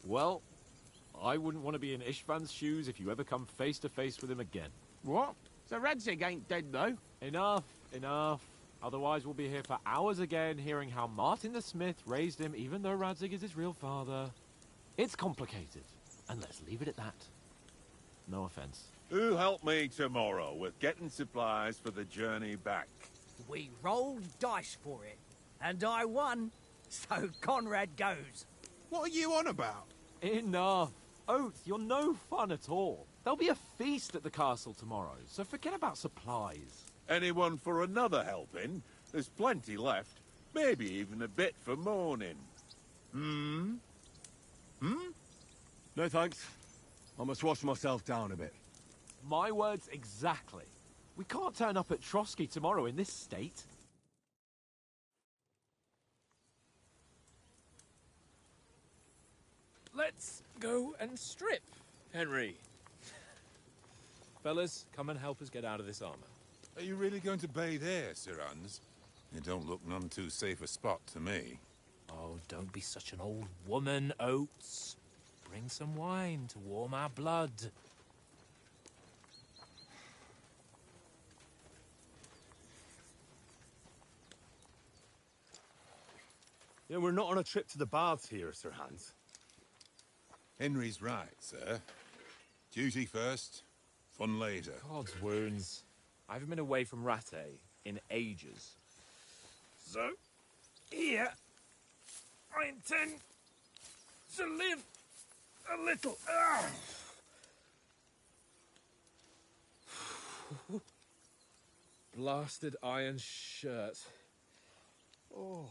Well, I wouldn't want to be in Istvan's shoes if you ever come face to face with him again. What? So Radzig ain't dead, though? Enough, enough. Otherwise we'll be here for hours again, hearing how Martin the Smith raised him, even though Radzig is his real father. It's complicated, and let's leave it at that. No offense. Who'll help me tomorrow with getting supplies for the journey back? We rolled dice for it, and I won, so Conrad goes. What are you on about? Enough. Oath, you're no fun at all. There'll be a feast at the castle tomorrow, so forget about supplies. Anyone for another helping? There's plenty left. Maybe even a bit for morning. No thanks. I must wash myself down a bit. My words exactly. We can't turn up at Trotsky tomorrow in this state. Let's go and strip, Henry. Fellas, come and help us get out of this armor. Are you really going to bathe here, Sir Hans? It don't look none too safe a spot to me. Oh, don't be such an old woman, Oates. Bring some wine to warm our blood. Yeah, we're not on a trip to the baths here, Sir Hans. Henry's right, sir. Duty first, fun later. God's wounds. I haven't been away from Rattay in ages. So, here, I intend to live a little. Blasted iron shirt. Oh,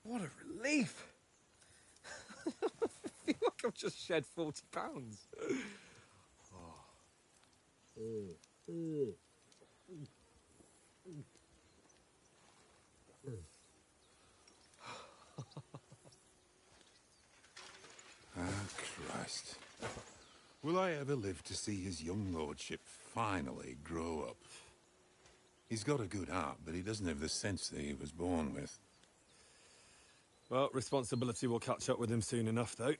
what a relief. I feel like I've just shed 40 pounds. Ah, Christ. Will I ever live to see his young lordship finally grow up? He's got a good heart, but he doesn't have the sense that he was born with. Well, responsibility will catch up with him soon enough, though.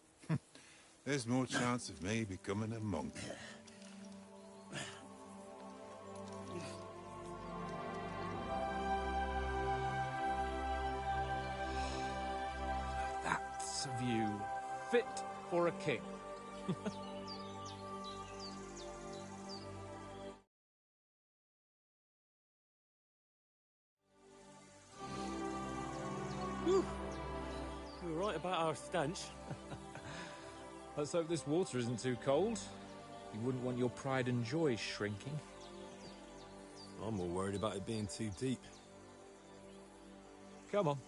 There's more chance of me becoming a monk. That's a view fit for a king. Whew. You were right about our stench. Let's hope this water isn't too cold. You wouldn't want your pride and joy shrinking. I'm more worried about it being too deep. Come on.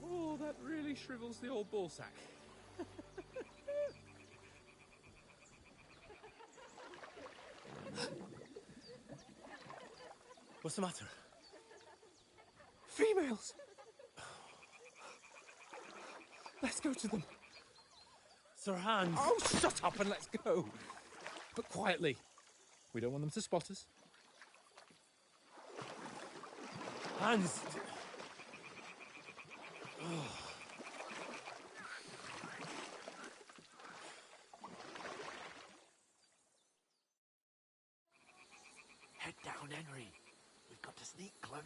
Oh, that really shrivels the old ball sack. What's the matter? Females! Let's go to them. Sir Hans! Oh, shut up and let's go. But quietly. We don't want them to spot us. Hans!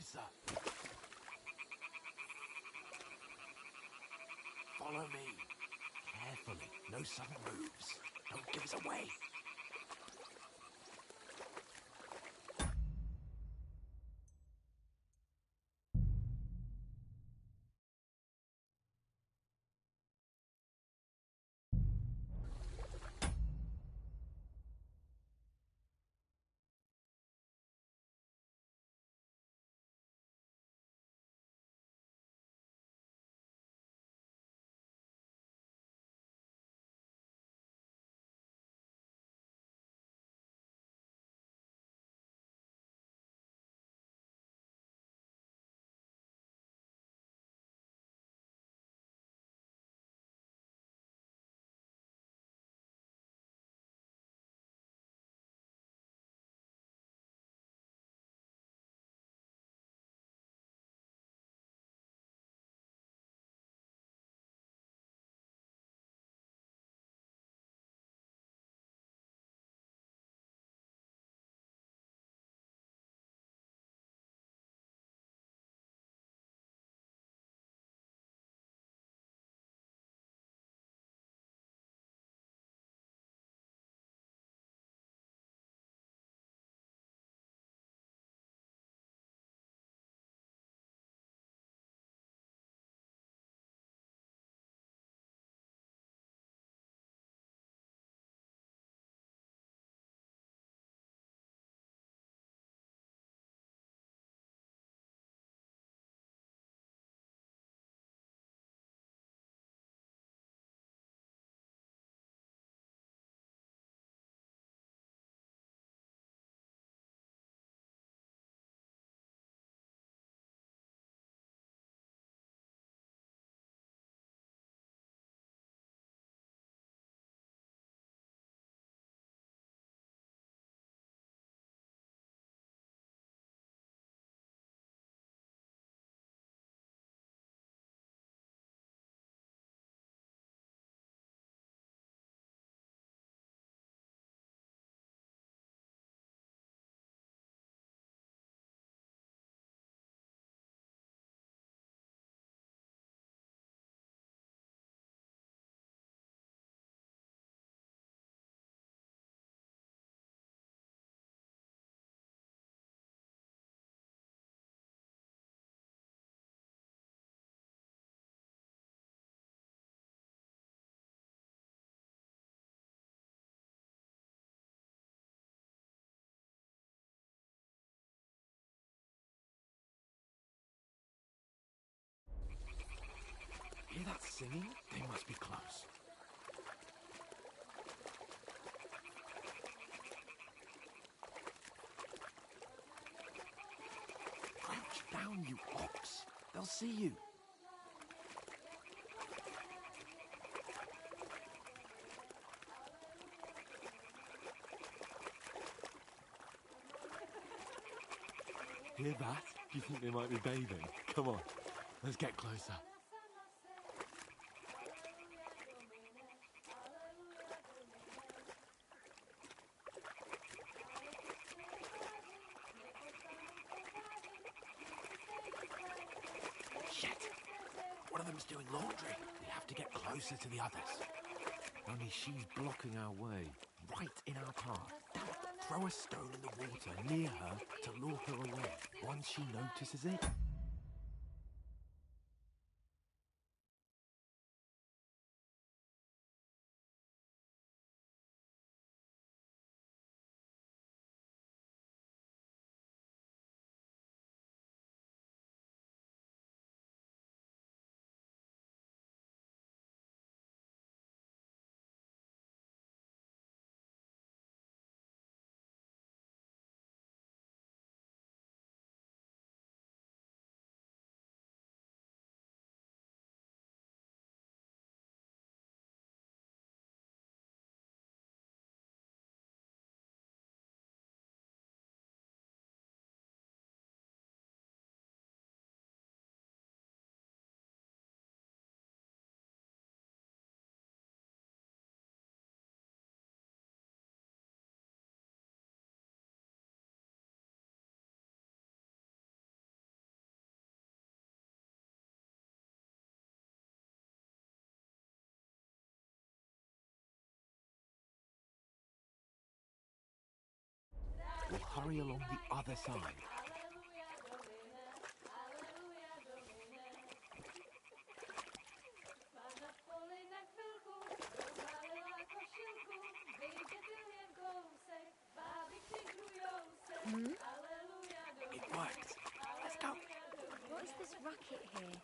closer. Follow me. Carefully. No sudden moves. Don't give us away. Hear that singing? They must be close. Crouch down, you ox. They'll see you. Hear that? Do you think they might be bathing? Come on, let's get closer. Shit! One of them's doing laundry. We have to get closer to the others. Only she's blocking our way, right in our path. Damn it. Throw a stone in the water near her to lure her away. Once she notices it, hurry along the other side. It worked. Let's go. What is this racket here?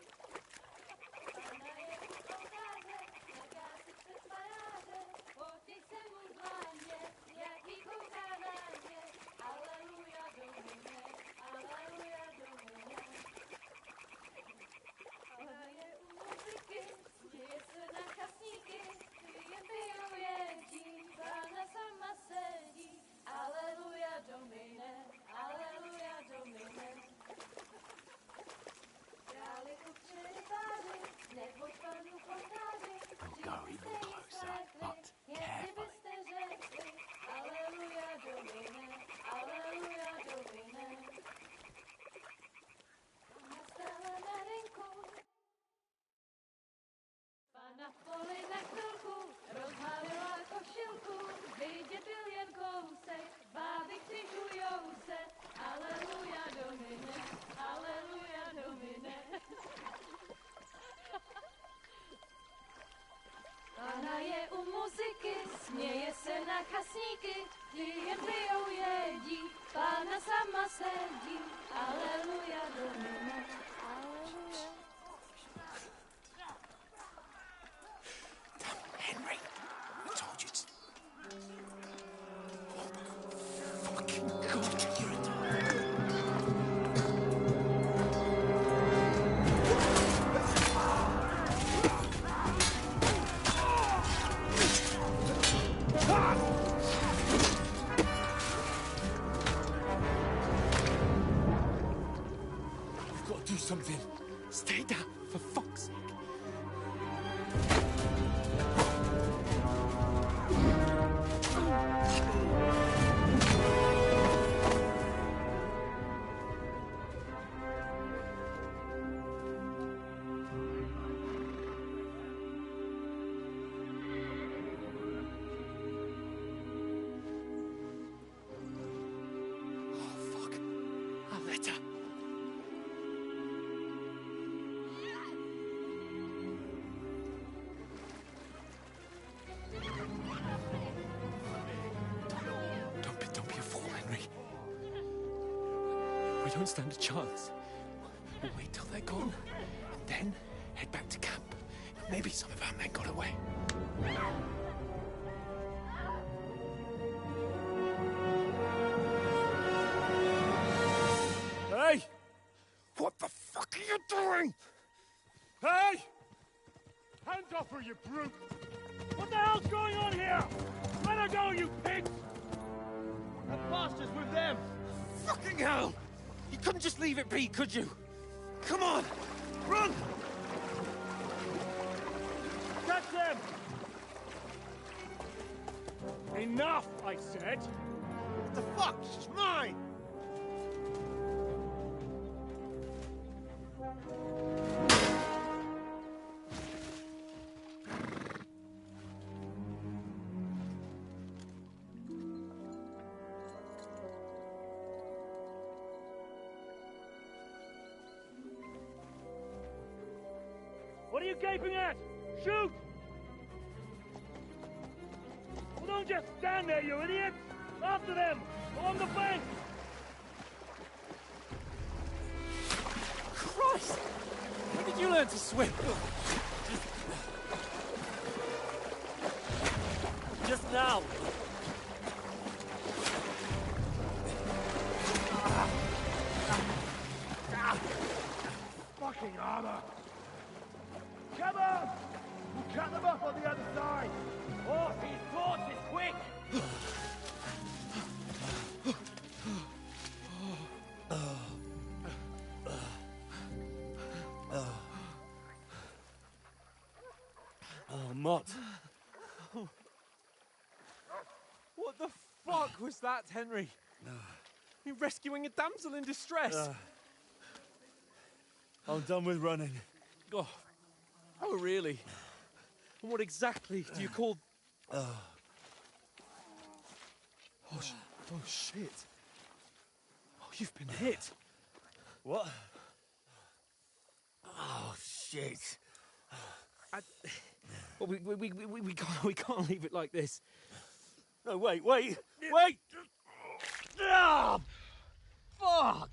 We'll go even closer, but carefully. Pána je u muziky, směje se na kasníky, jen pijou jedí, Pána sama sedí, aleluja, domine, aleluja. Henry, I told you to... Oh, fucking God, you're a... We've got to do something. Stay down, for fuck's sake. Don't be a fool, Henry. We don't stand a chance. We'll wait till they're gone, and then head back to camp. Maybe some of our men got away. Hey! What the fuck are you doing? Hey! Hands off her, you brute! What the hell's going on here? Let her go, you pigs! The bastards with them! Fucking hell! You couldn't just leave it be, could you? Come on! Run! Catch them! Enough, I said! What the fuck? She's mine! What are you gaping at? Shoot! Well, don't just stand there, you idiot! After them! Along the bank! Christ! When did you learn to swim? Just now! Fucking armor! Come on! We'll cut them off on the other side! Oh, these torches, quick! Oh, Mott. What the fuck was that, Henry? You're rescuing a damsel in distress. I'm done with running. Oh, really? And what exactly do you call... Oh, shit. You've been hit. What? Oh, shit. Well, we can't leave it like this. No, wait! Ah, fuck!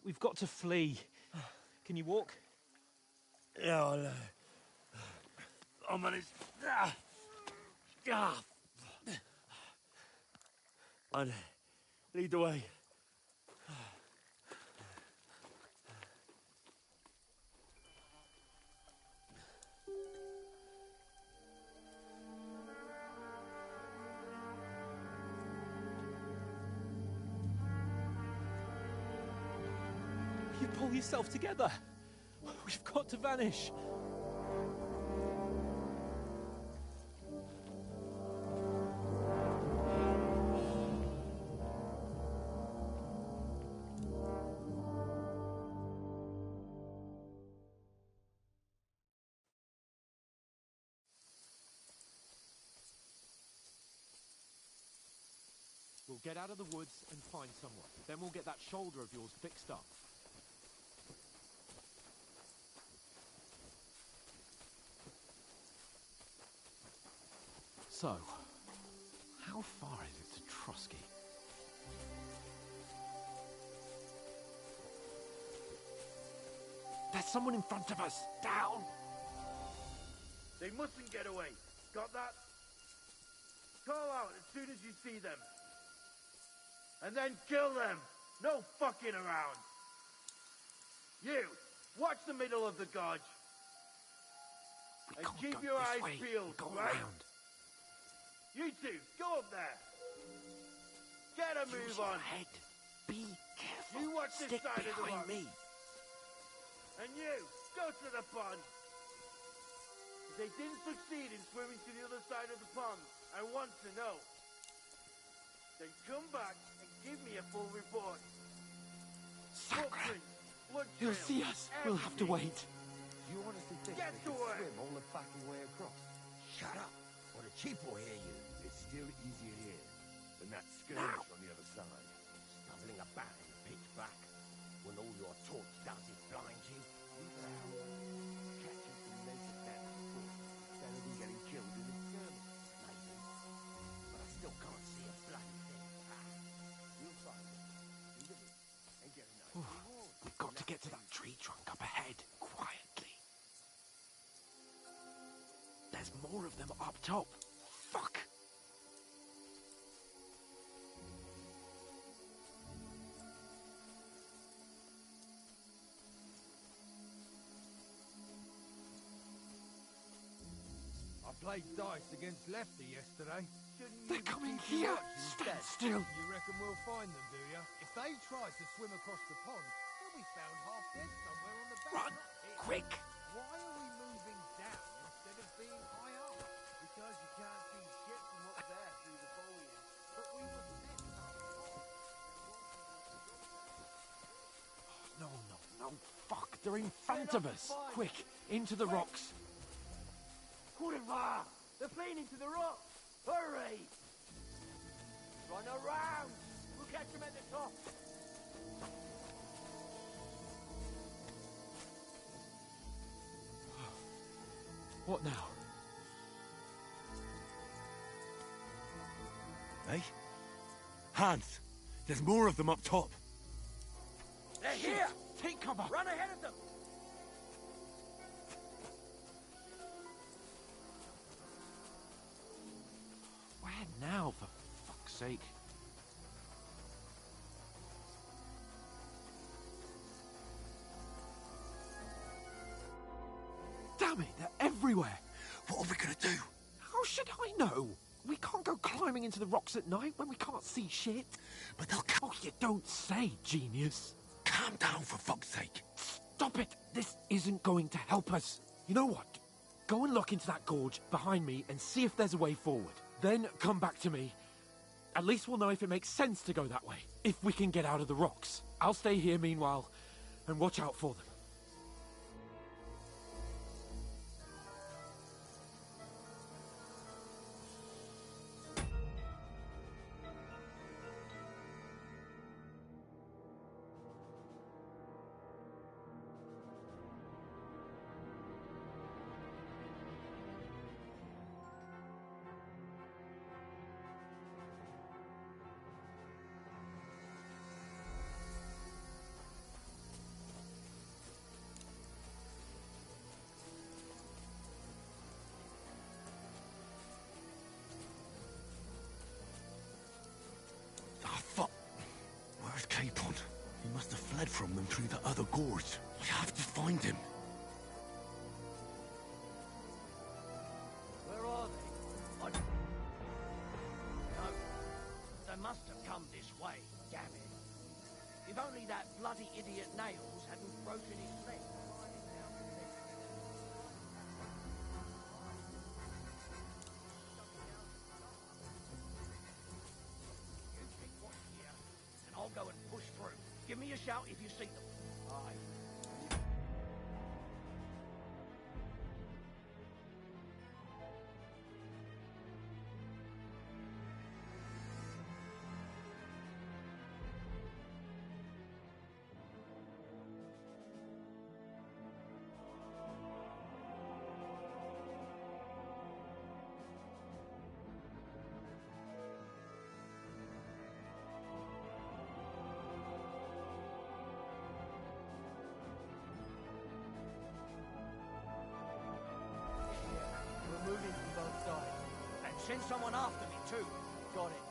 We've got to flee. Can you walk? Yeah, I'll manage. I'd lead the way. You pull yourself together. We've got to vanish. We'll get out of the woods and find someone. Then we'll get that shoulder of yours fixed up. So, how far is it to Trusky? There's someone in front of us! Down! They mustn't get away. Got that? Call out as soon as you see them. And then kill them. No fucking around. You, watch the middle of the gorge. And keep your eyes peeled, right? Around. You two, go up there. Get a move on. Head. Be careful. You watch this Stick side of the behind rock. me. And you, go to the pond. If they didn't succeed in swimming to the other side of the pond, I want to know. Then come back and give me a full report. Sacre! Blood He'll trail, see us. We'll have to everything. wait. You honestly think Get they to can work. swim all the fucking way across? Shut up, or the chief will hear you. It's still easier here than that skirmish on the other side. Stumbling about in the pitch black, when all your torch does is blind you. We could help catching some native down before instead of them getting killed in the skirmish. Maybe. But I still can't see a bloody thing. We'll find them. See them and get a nice reward. We've got to get to that tree trunk up ahead, quietly. There's more of them up top. Fuck! I played dice against Lefty yesterday. They're coming here! Stand still! You reckon we'll find them, do you? If they try to swim across the pond, they'll be found half dead somewhere on the bank. Run! Quick! Why are we moving down instead of being high up? Because you can't see shit from up there through the foliage. But we were set up. No. Fuck, they're in front of us. Quick, into the rocks. Kurva! They're fleeing into the rock! Hurry! Run around! We'll catch them at the top! What now? Hey? Hans! There's more of them up top. They're here! Take cover! Run ahead of them! Where now, for fuck's sake? Damn it, they're everywhere! What are we gonna do? How should I know? We can't go climbing into the rocks at night when we can't see shit. But they'll Oh, you don't say, genius. calm down for fuck's sake. Stop it! This isn't going to help us. You know what? Go and look into that gorge behind me and see if there's a way forward. Then come back to me. At least we'll know if it makes sense to go that way. If we can get out of the rocks. I'll stay here meanwhile and watch out for them. fled from them through the other gorge. I have to find him. Where are they? No. They must have come this way, damn it. If only that bloody idiot Nails hadn't broken his leg. You keep watch here, and I'll go and push through. Give me a shout if you see them. Aye. We're moving from both sides. And send someone after me, too. Got it.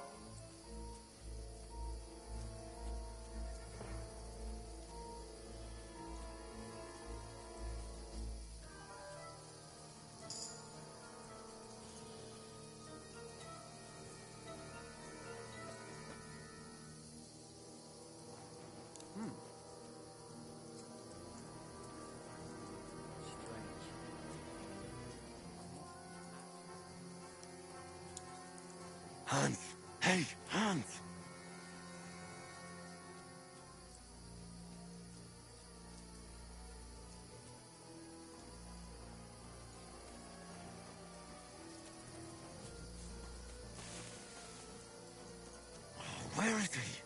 Hans! Hey, Hans! Where is he?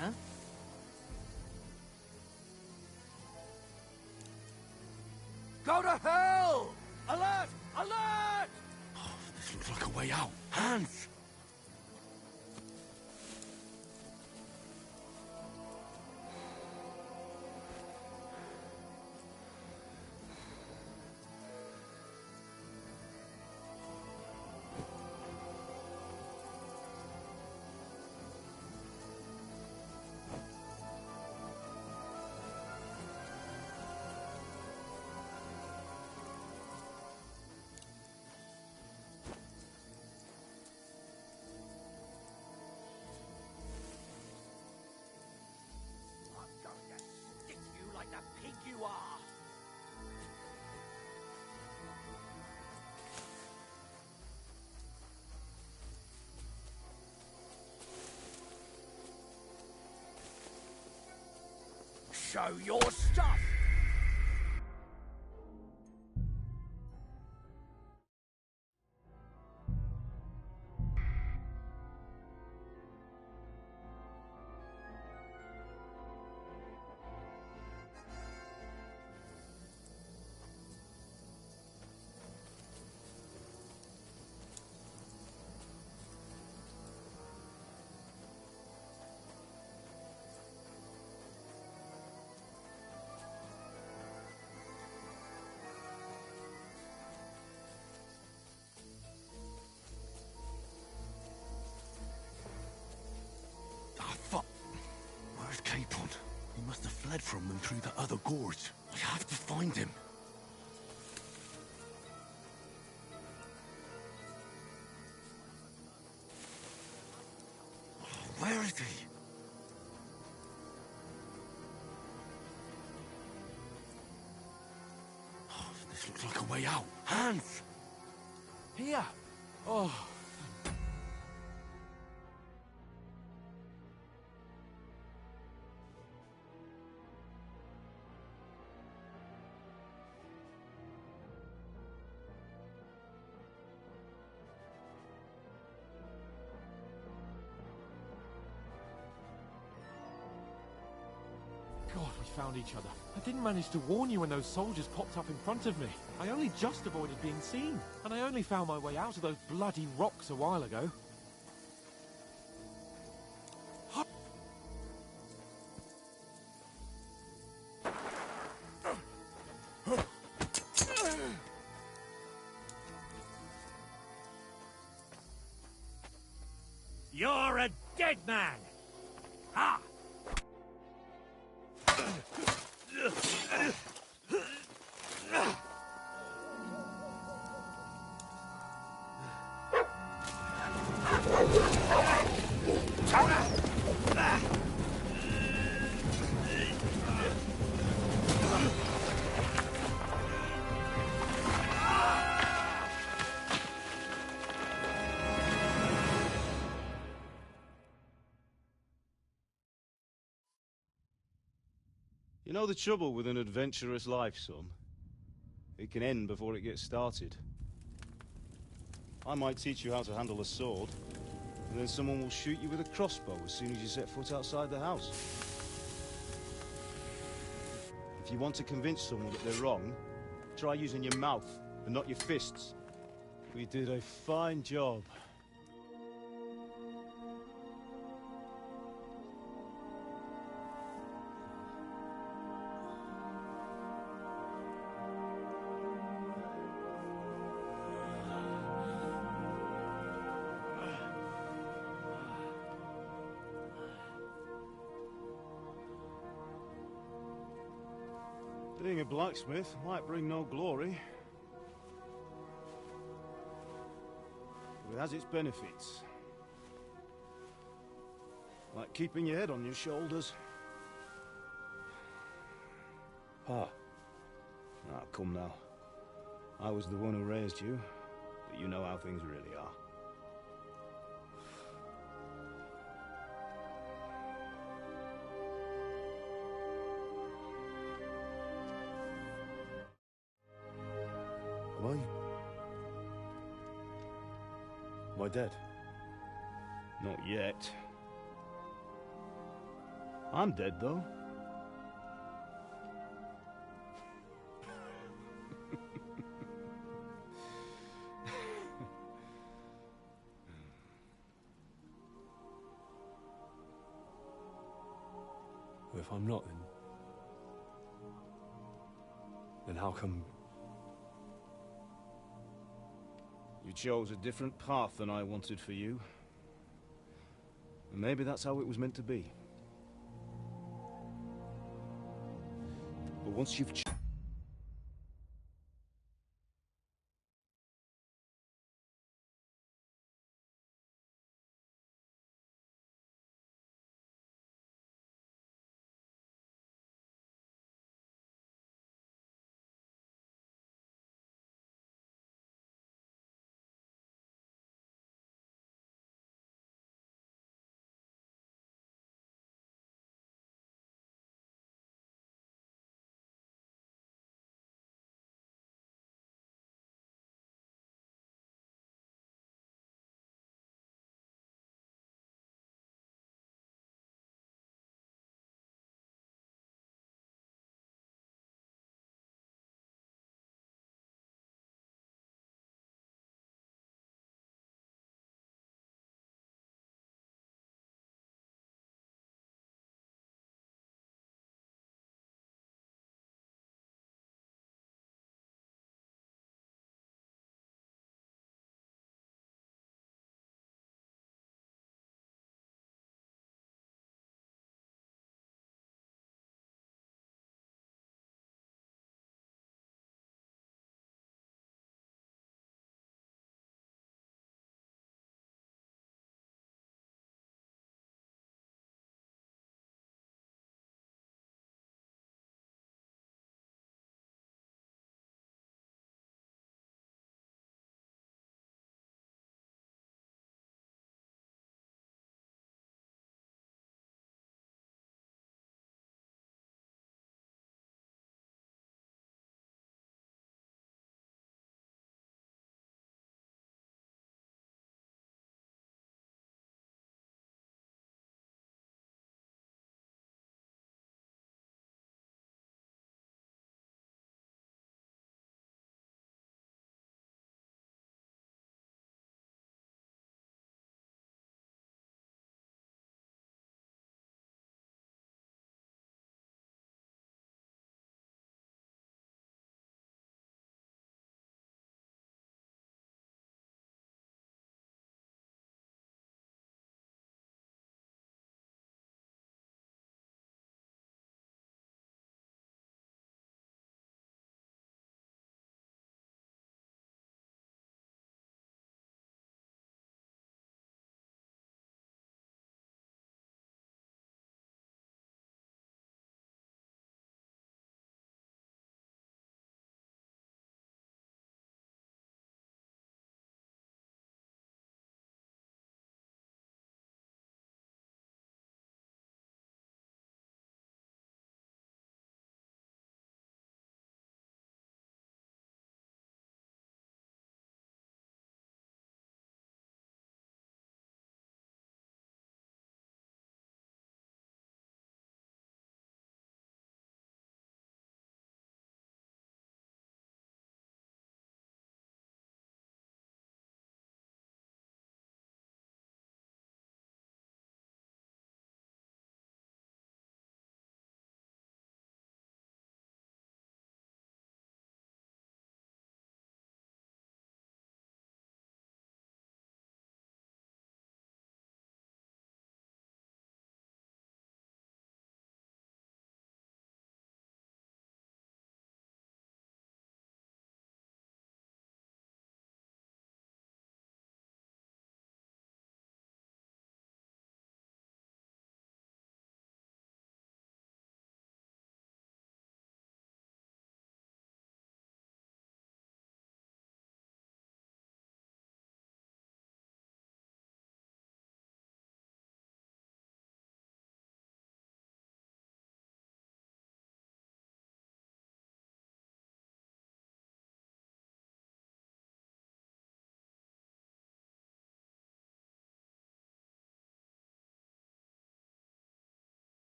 Huh? Go to hell! Alert! Alert! This looks like a way out. Hans! I'm going to stick you like the pig you are. Show your stuff! Ah, fuck. Where's Capon? He must have fled from them through the other gorge. I have to find him. Where is he? This looks like a way out. Hans! Here! Oh. God, we found each other. I didn't manage to warn you when those soldiers popped up in front of me. I only just avoided being seen. And I only found my way out of those bloody rocks a while ago. You're a dead man! Ha! You know the trouble with an adventurous life, son? It can end before it gets started. I might teach you how to handle a sword, and then someone will shoot you with a crossbow as soon as you set foot outside the house. If you want to convince someone that they're wrong, try using your mouth and not your fists. We did a fine job. Being a blacksmith might bring no glory, but it has its benefits. Like keeping your head on your shoulders. Pa. Ah, come now. I was the one who raised you, but you know how things really are. Am I dead? Not yet. I'm dead, though. Well, if I'm not, then how come... You chose a different path than I wanted for you. And maybe that's how it was meant to be. But once you've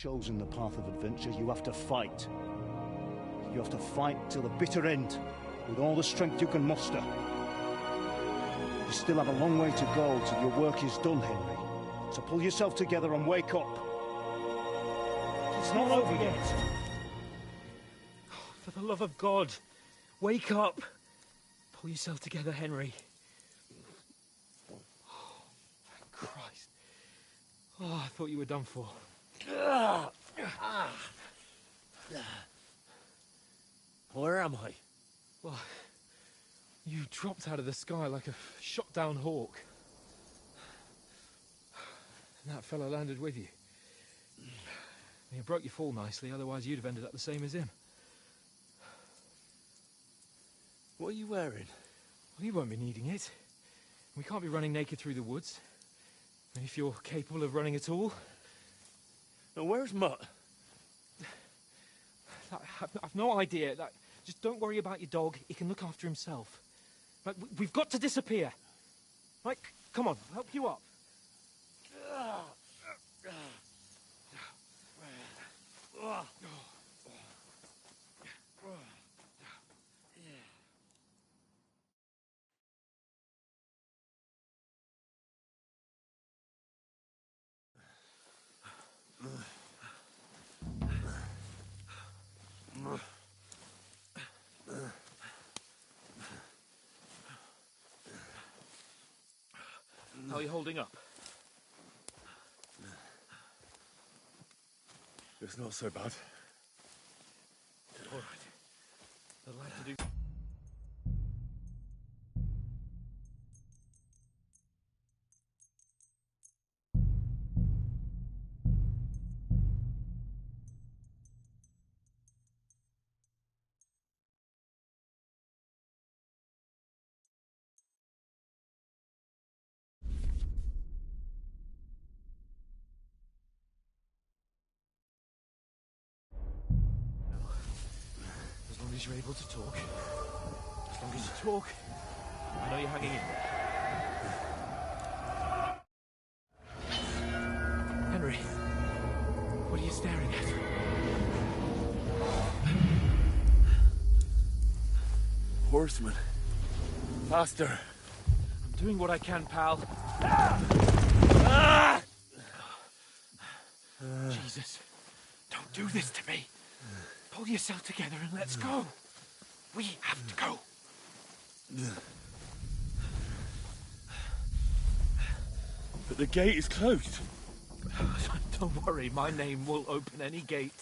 Chosen the path of adventure, you have to fight. You have to fight till the bitter end, with all the strength you can muster. You still have a long way to go till your work is done, Henry. So pull yourself together and wake up. It's not over yet. For the love of God, wake up. Pull yourself together, Henry. Oh, thank Christ. Oh, I thought you were done for. Where am I? Well, you dropped out of the sky like a shot-down hawk. And that fella landed with you. You broke your fall nicely, otherwise you'd have ended up the same as him. What are you wearing? Well, you won't be needing it. We can't be running naked through the woods. And if you're capable of running at all. Now, where's Mutt? I've no idea. Just don't worry about your dog. He can look after himself. Right, we've got to disappear. Right, come on, I'll help you up. How are you holding up? It's not so bad. All right. I'd like to do... As long as you're able to talk. As long as you talk, I know you're hanging in there. Henry, what are you staring at? Horseman. Faster. I'm doing what I can, pal. Jesus, don't do this to me. Pull yourself together and let's go. We have to go. But the gate is closed. Don't worry, my name will open any gate.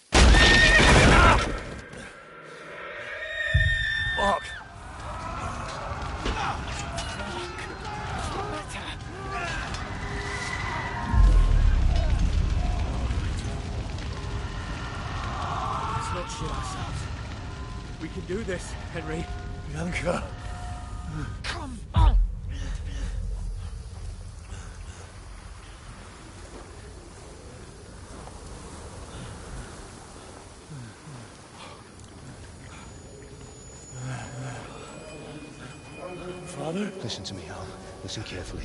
Fuck! Let's not shit ourselves. We can do this, Henry. Bianca. Come on! Father? Listen to me, Al. Listen carefully.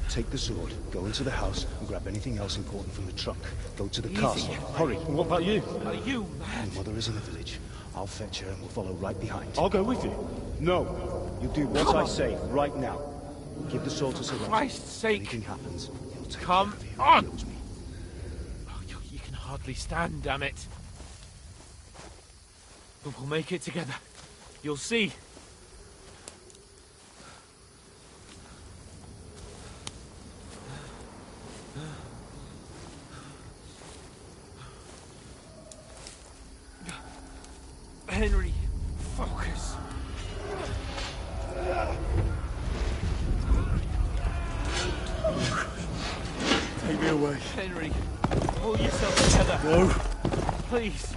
Take the sword, go into the house, and grab anything else important from the trunk. Go to the castle. Hurry. What about you? You, lad. Your mother is in the village. I'll fetch her and we'll follow right behind. I'll go with you. No. You do what I say right now. Give the sword to Sir Roger. Christ's sake. Anything happens, he'll take Come care of you. on. He knows me. Oh, you can hardly stand, damn it. But we'll make it together. You'll see. Henry, focus. Take me away. Henry, pull yourself together. No. Please.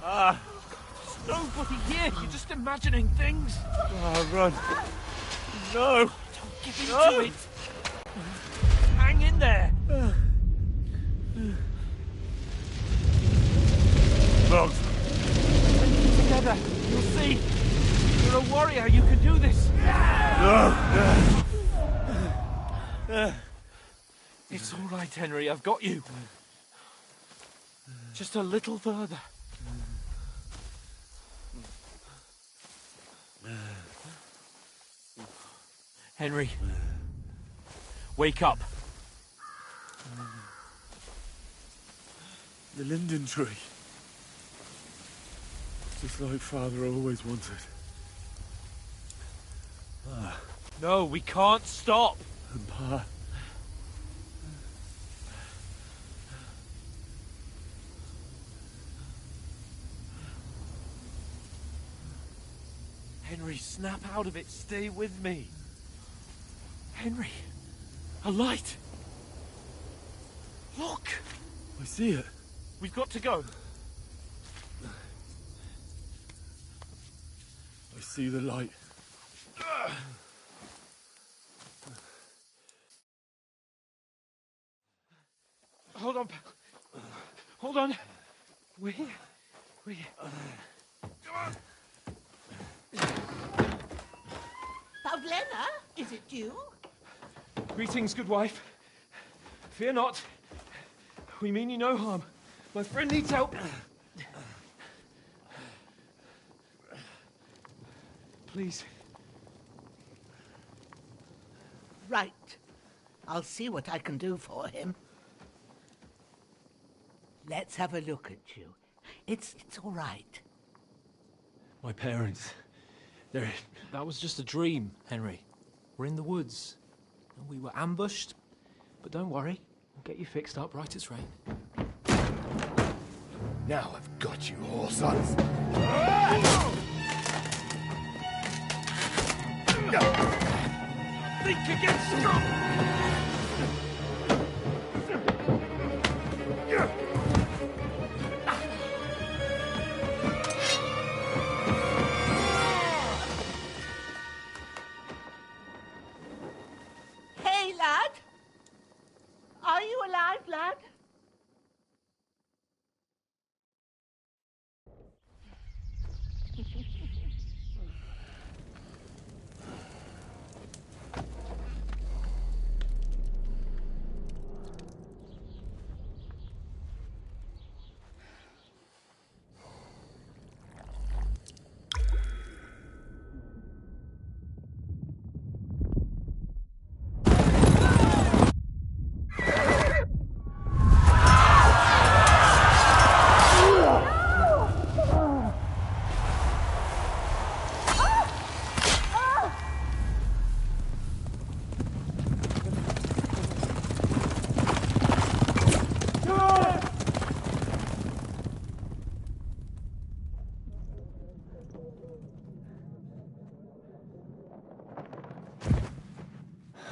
There's nobody here. You're just imagining things. Run. No. Don't give in to it. Hang in there. Bugs. Together. You'll see. You're a warrior. You can do this. No. It's all right, Henry. I've got you. Just a little further. Henry. Wake up. The linden tree. Just like Father always wanted. No, we can't stop. And Pa. Henry, snap out of it. Stay with me. Henry, a light. Look. I see it. We've got to go. I see the light. Hold on, pal. Hold on. We're here. We're here. Come on. Pavlena, is it you? Greetings, good wife. Fear not. We mean you no harm. My friend needs help. Please. Right. I'll see what I can do for him. Let's have a look at you. It's all right. My parents. They're... That was just a dream, Henry. We're in the woods. And we were ambushed. But don't worry. We'll get you fixed up right as rain. Now I've got you, whoresons. Think again, strong! Hey, lad! Are you alive, lad?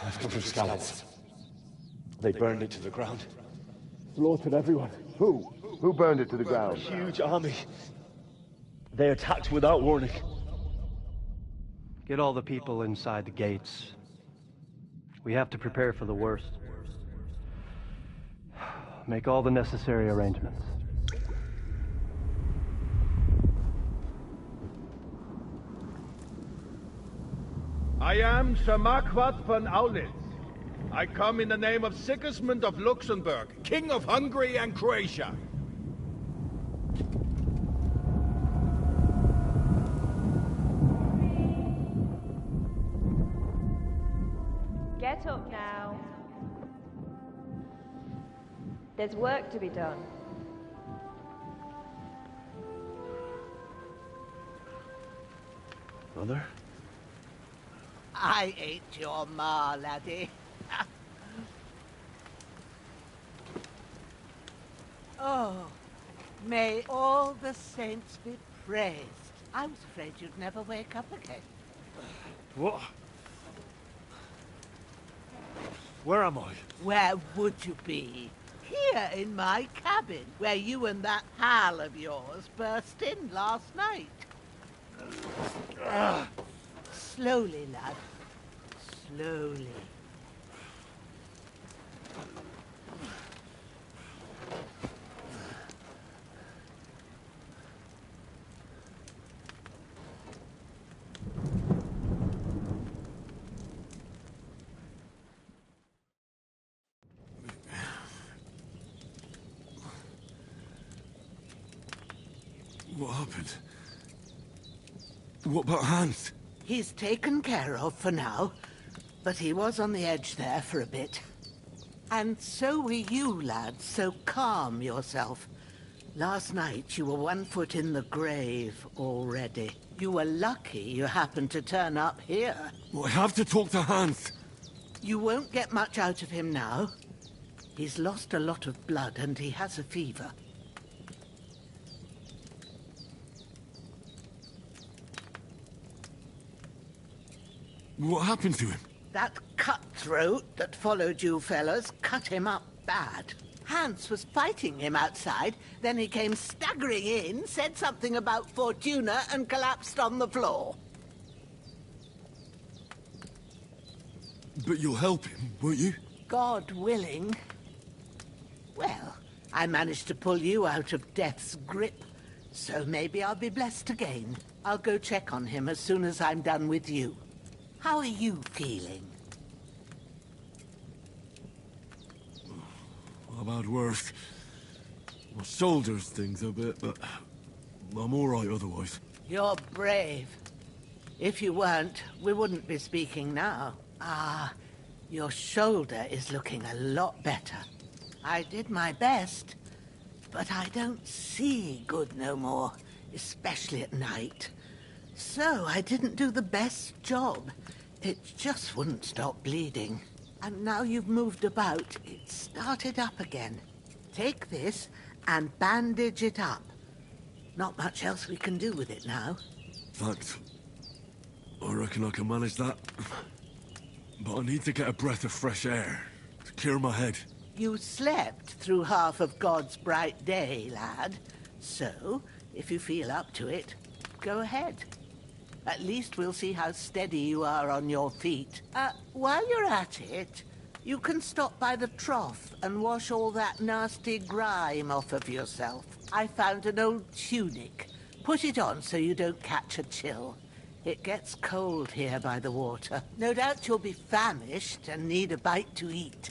I've come from Scallops. They burned it to the ground. Slaughtered everyone. Who? Who burned it to the A ground? huge army. They attacked without warning. Get all the people inside the gates. We have to prepare for the worst. Make all the necessary arrangements. I am Sir Marquardt von Aulitz. I come in the name of Sigismund of Luxembourg, King of Hungary and Croatia. Get up now. There's work to be done. Mother? I ain't your ma, laddie. Oh, may all the saints be praised. I was afraid you'd never wake up again. What? Where am I? Where would you be? Here in my cabin, where you and that pal of yours burst in last night. Slowly, lad. Slowly. What happened? What about Hans? He's taken care of for now, but he was on the edge there for a bit. And so were you, lad, so calm yourself. Last night you were 1 foot in the grave already. You were lucky you happened to turn up here. Well, I have to talk to Hans. You won't get much out of him now. He's lost a lot of blood and he has a fever. What happened to him? That cutthroat that followed you fellas cut him up bad. Hans was fighting him outside, then he came staggering in, said something about Fortuna and collapsed on the floor. But you'll help him, won't you? God willing. Well, I managed to pull you out of death's grip, so maybe I'll be blessed again. I'll go check on him as soon as I'm done with you. How are you feeling? I've had worse. My shoulder stings a bit, but I'm all right otherwise. You're brave. If you weren't, we wouldn't be speaking now. Ah, your shoulder is looking a lot better. I did my best, but I don't see good no more, especially at night. So I didn't do the best job. It just wouldn't stop bleeding. And now you've moved about, it started up again. Take this and bandage it up. Not much else we can do with it now. Thanks. I reckon I can manage that. But I need to get a breath of fresh air to clear my head. You slept through half of God's bright day, lad. So, if you feel up to it, go ahead. At least we'll see how steady you are on your feet. While you're at it, you can stop by the trough and wash all that nasty grime off of yourself. I found an old tunic. Put it on so you don't catch a chill. It gets cold here by the water. No doubt you'll be famished and need a bite to eat.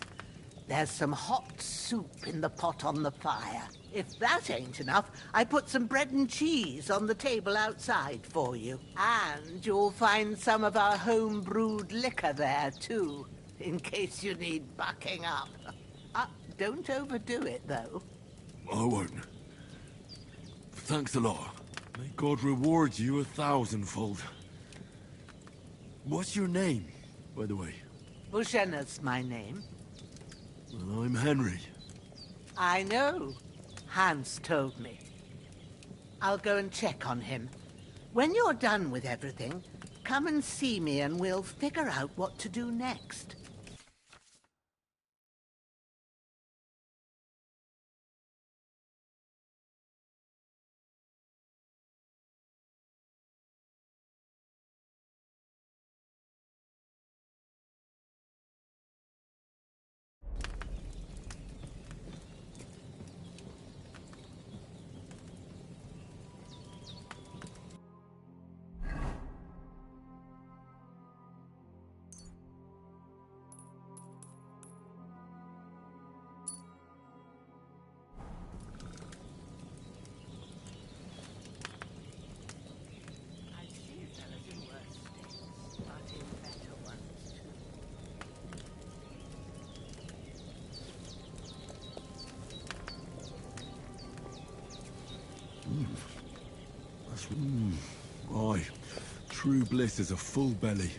There's some hot soup in the pot on the fire. If that ain't enough, I put some bread and cheese on the table outside for you. And you'll find some of our home-brewed liquor there, too, in case you need bucking up. Don't overdo it, though. I won't. Thanks a lot. May God reward you 1,000-fold. What's your name, by the way? Bushenna's my name. Well, I'm Henry. I know. Hans told me. I'll go and check on him. When you're done with everything, come and see me and we'll figure out what to do next. Aye. True bliss is a full belly.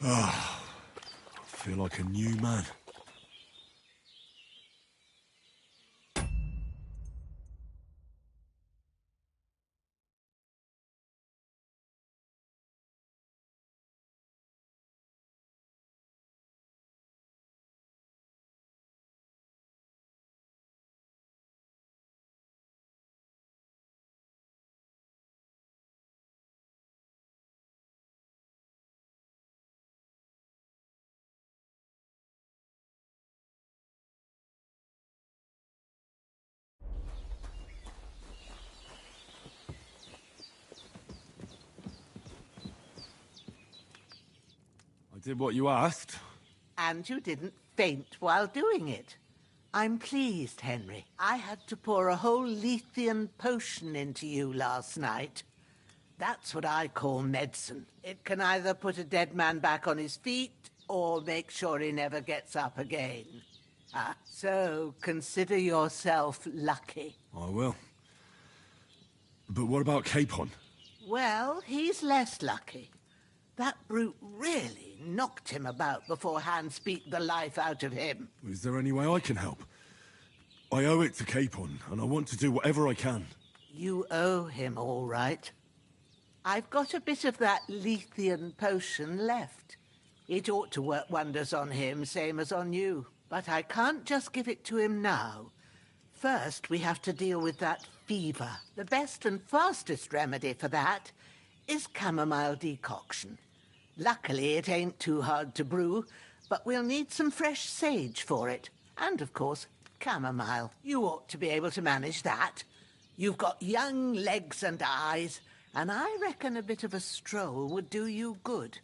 Ah, I feel like a new man. did what you asked. And you didn't faint while doing it. I'm pleased, Henry. I had to pour a whole Lethean potion into you last night. That's what I call medicine. It can either put a dead man back on his feet or make sure he never gets up again. So consider yourself lucky. I will. But what about Capon? Well, he's less lucky. That brute really knocked him about before Hans beat the life out of him. Is there any way I can help? I owe it to Capon, and I want to do whatever I can. You owe him, all right. I've got a bit of that Lethean potion left. It ought to work wonders on him, same as on you. But I can't just give it to him now. First, we have to deal with that fever. The best and fastest remedy for that is chamomile decoction. Luckily, it ain't too hard to brew, but we'll need some fresh sage for it. And, of course, chamomile. You ought to be able to manage that. You've got young legs and eyes, and I reckon a bit of a stroll would do you good.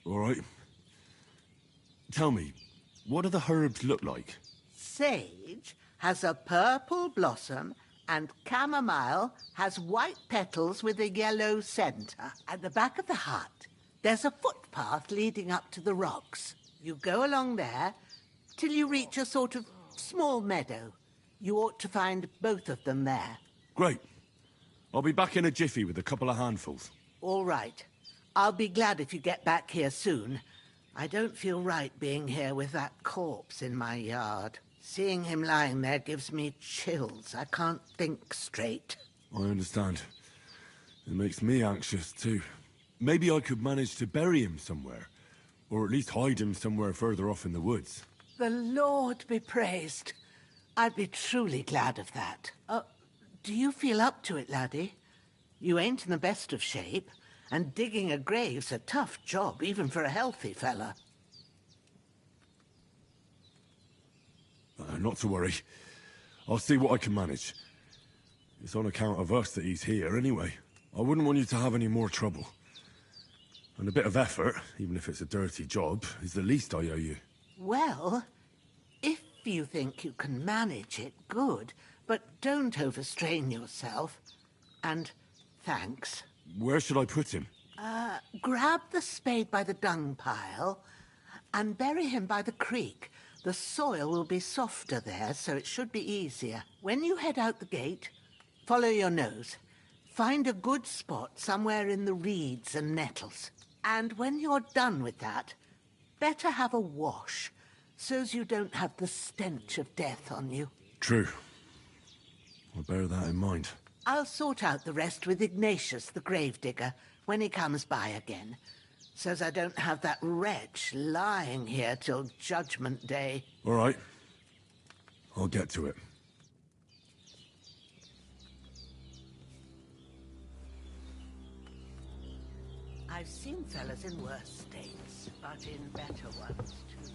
All right. Tell me, what do the herbs look like? Sage has a purple blossom and chamomile has white petals with a yellow centre. At the back of the hut, there's a footpath leading up to the rocks. You go along there till you reach a sort of small meadow. You ought to find both of them there. Great. I'll be back in a jiffy with a couple of handfuls. All right. I'll be glad if you get back here soon. I don't feel right being here with that corpse in my yard. Seeing him lying there gives me chills. I can't think straight. I understand. It makes me anxious, too. Maybe I could manage to bury him somewhere. Or at least hide him somewhere further off in the woods. The Lord be praised. I'd be truly glad of that. Do you feel up to it, laddie? You ain't in the best of shape. And digging a grave's a tough job, even for a healthy fella. Not to worry. I'll see what I can manage. It's on account of us that he's here, anyway. I wouldn't want you to have any more trouble. And a bit of effort, even if it's a dirty job, is the least I owe you. Well, if you think you can manage it, good. But don't overstrain yourself. And thanks. Where should I put him? Grab the spade by the dung pile and bury him by the creek. The soil will be softer there, so it should be easier. When you head out the gate, follow your nose. Find a good spot somewhere in the reeds and nettles. And when you're done with that, better have a wash, so's you don't have the stench of death on you. True. I'll bear that in mind. I'll sort out the rest with Ignatius, the gravedigger, when he comes by again, so's I don't have that wretch lying here till Judgment Day. All right. I'll get to it. I've seen fellas in worse states, but in better ones, too.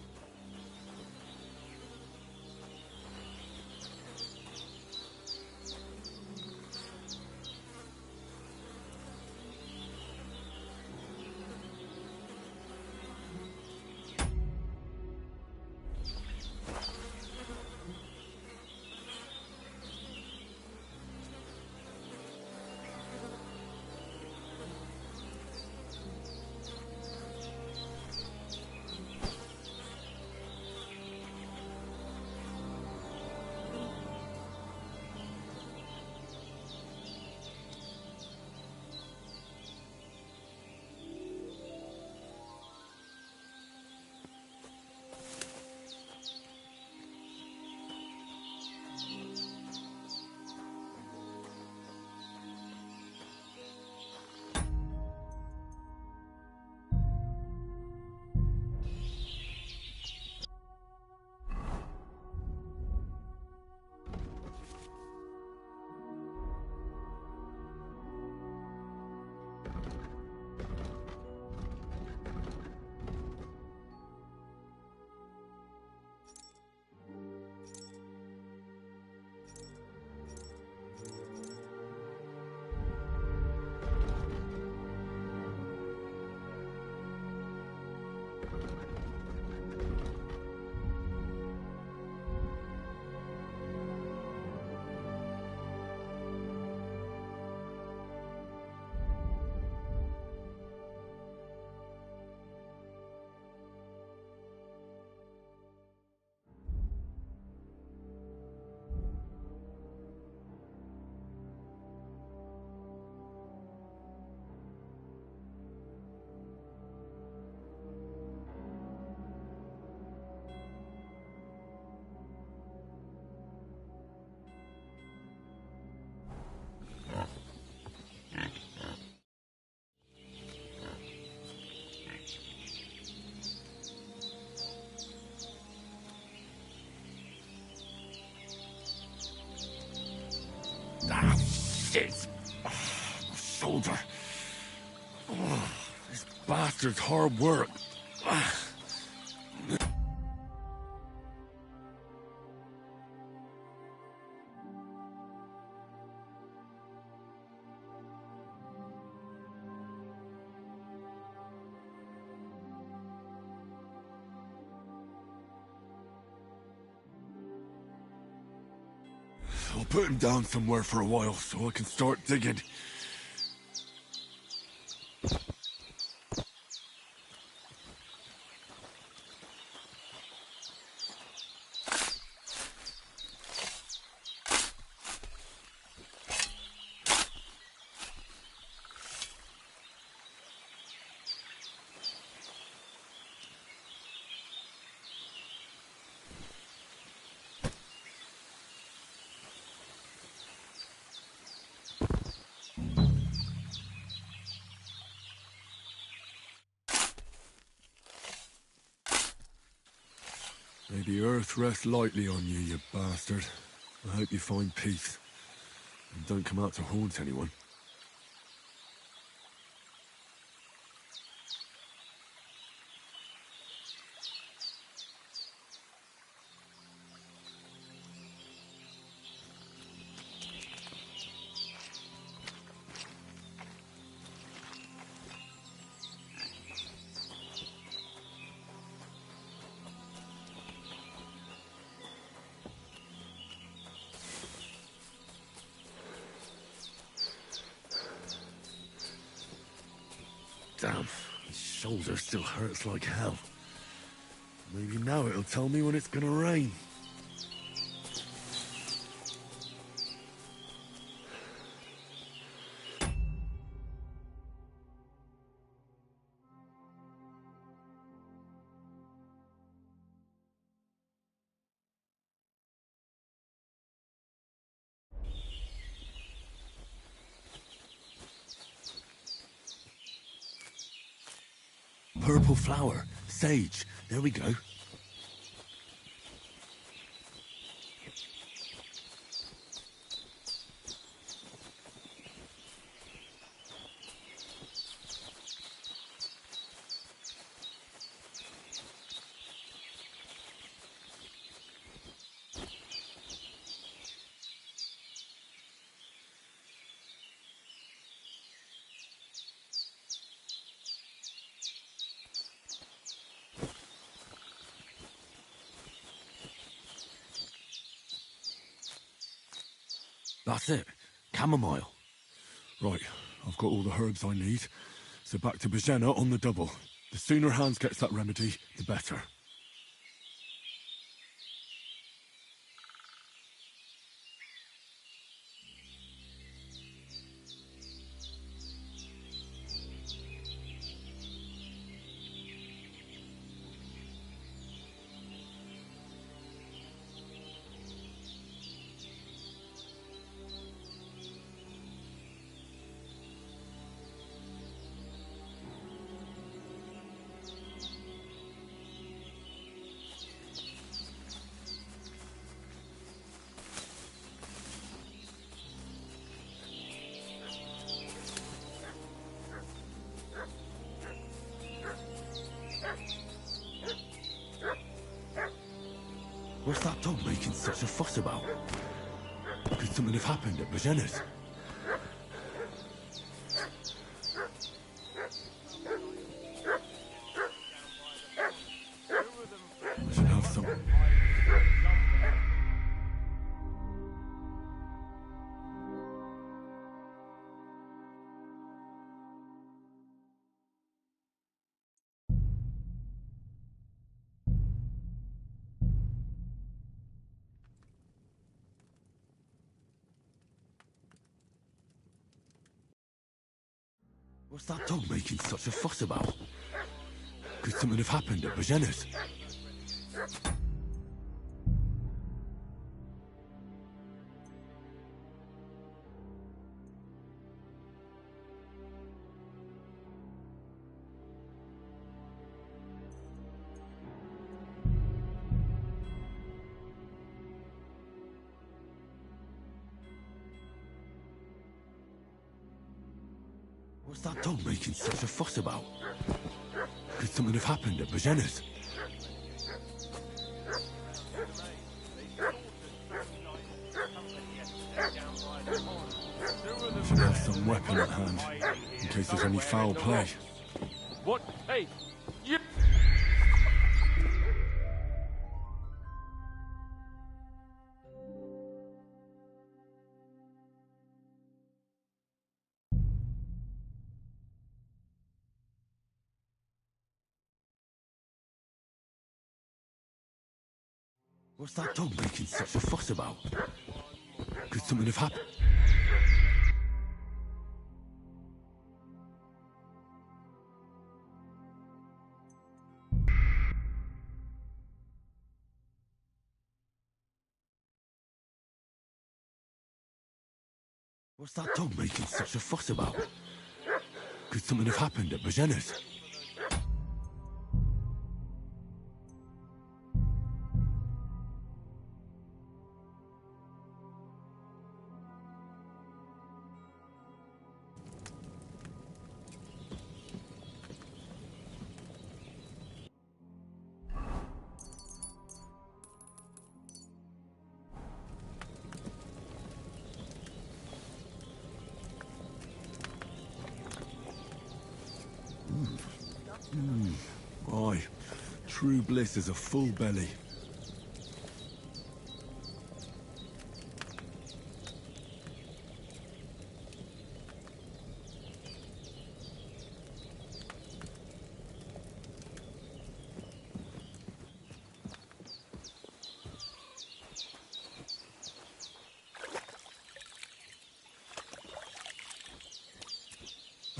bastard's hard work. I'll put him down somewhere for a while so I can start digging. May the earth rest lightly on you, you bastard. I hope you find peace. And don't come out to haunt anyone. Damn, his shoulder still hurts like hell. Maybe now it'll tell me when it's gonna rain. Purple flower, sage, there we go. That's it. Chamomile. Right, I've got all the herbs I need. So back to Bajena on the double. The sooner Hans gets that remedy, the better. What's that dog making such a fuss about? Could something have happened at Bajena's? I should have some... What's that dog making such a fuss about? Could something have happened at Bajena's? What's that dog making such a fuss about? Could something have happened at Bajena's? Should have some weapon at hand, in case there's any foul play. What? Hey, you... What's that dog making such a fuss about? Could something have happened? What's that dog making such a fuss about? Could something have happened at Bajena's? Aye, true bliss is a full belly.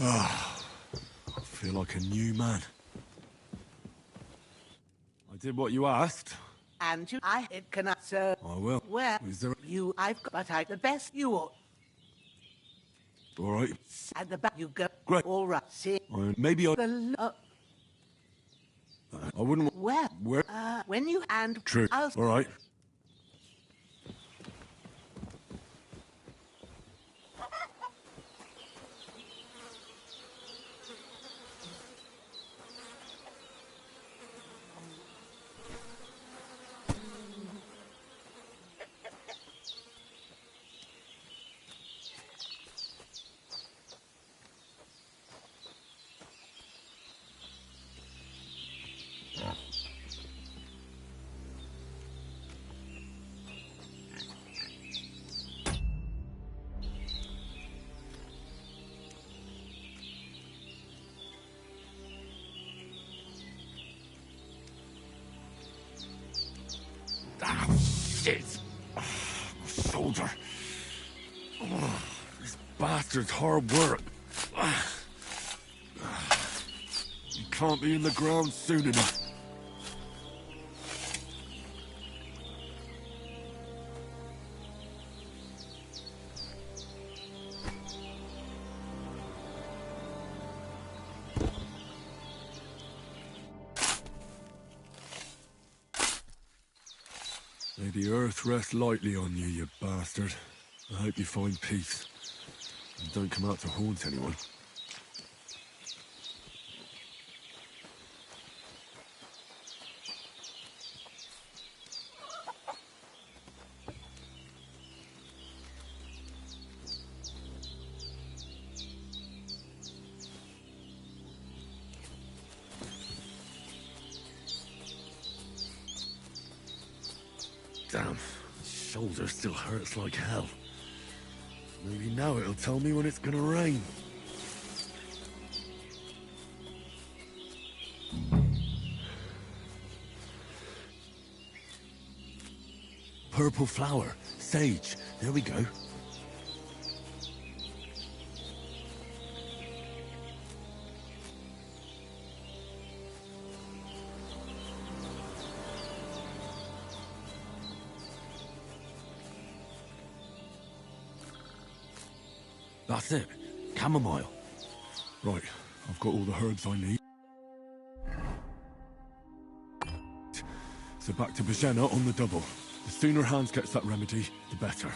Ah, I feel like a new man. I did what you asked. And it cannot serve. I will. Where Is there... I've got, but the best you ought. All right. At the back you go. Great. All right. See. Maybe I... I wouldn't... Where? Where? When you and... True. All right. Ah, shit! My shoulder. This bastard's hard work. You can't be in the ground soon enough. May the earth rest lightly on you, you bastard. I hope you find peace. And don't come out to haunt anyone. Damn, my shoulder still hurts like hell. Maybe now it'll tell me when it's gonna rain. Purple flower, sage, there we go. That's it. Chamomile. Right, I've got all the herbs I need. So back to Bajena on the double. The sooner Hans gets that remedy, the better.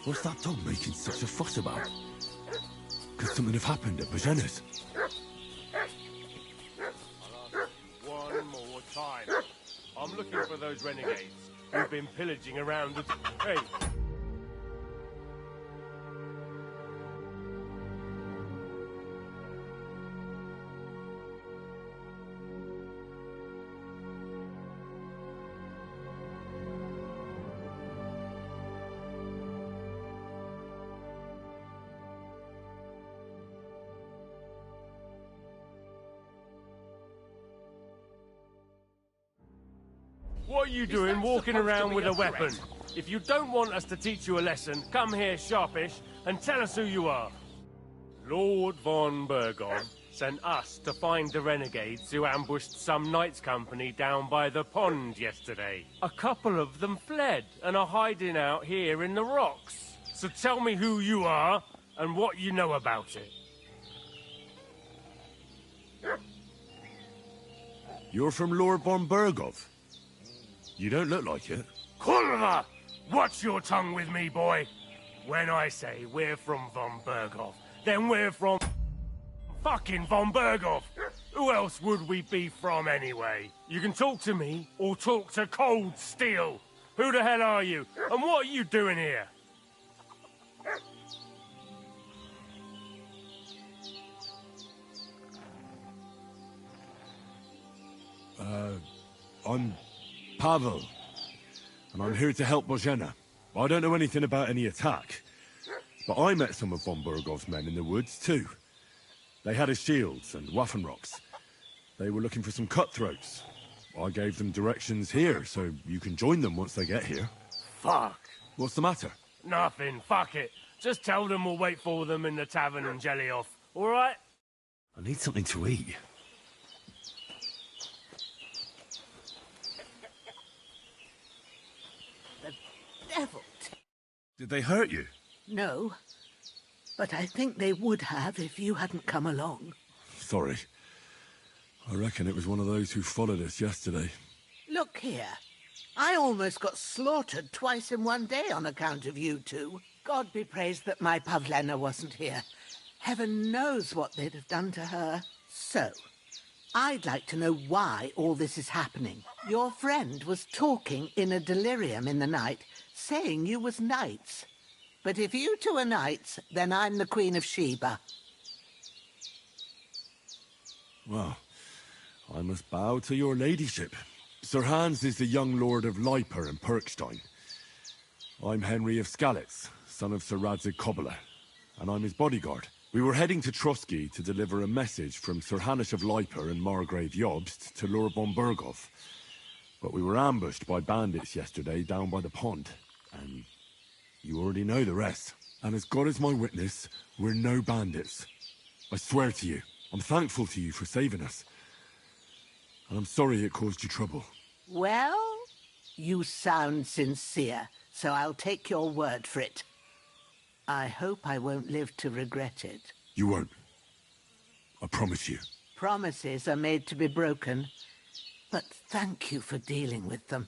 What's that dog making such a fuss about? Could something have happened at Bajena's? One more time. I'm looking for those renegades who've been pillaging around the... Hey! What are you doing walking around with a weapon? If you don't want us to teach you a lesson, come here, sharpish, and tell us who you are. Lord von Burgon sent us to find the renegades who ambushed some knights' company down by the pond yesterday. A couple of them fled and are hiding out here in the rocks. So tell me who you are and what you know about it. You're from Lord von Burgov. You don't look like it. Kulva! Watch your tongue with me, boy. When I say we're from von Burgov, then we're from fucking von Burgov. Who else would we be from anyway? You can talk to me or talk to Cold Steel. Who the hell are you? And what are you doing here? I'm Pavel, and I'm here to help Bojena. I don't know anything about any attack, but I met some of von Burgov's men in the woods too. They had his shields and Waffenrocks. They were looking for some cutthroats. I gave them directions here, so you can join them once they get here. Fuck. What's the matter? Nothing, fuck it. Just tell them we'll wait for them in the tavern in Jelly-Off, alright? I need something to eat. Devil. Did they hurt you? No, but I think they would have if you hadn't come along. Sorry. I reckon it was one of those who followed us yesterday. Look here. I almost got slaughtered twice in one day on account of you two. God be praised that my Pavlena wasn't here. Heaven knows what they'd have done to her. So, I'd like to know why all this is happening. Your friend was talking in a delirium in the night, saying you was knights. But if you two are knights, then I'm the Queen of Sheba. Well, I must bow to your ladyship. Sir Hans is the young lord of Leiper and Perkstein. I'm Henry of Skalitz, son of Sir Radzig Kobyla, and I'm his bodyguard. We were heading to Trotsky to deliver a message from Sir Hanish of Leiper and Margrave Jobst to Lord von Burgov. But we were ambushed by bandits yesterday down by the pond, and you already know the rest. And as God is my witness, we're no bandits. I swear to you, I'm thankful to you for saving us. And I'm sorry it caused you trouble. Well, you sound sincere, so I'll take your word for it. I hope I won't live to regret it. You won't. I promise you. Promises are made to be broken. But thank you for dealing with them.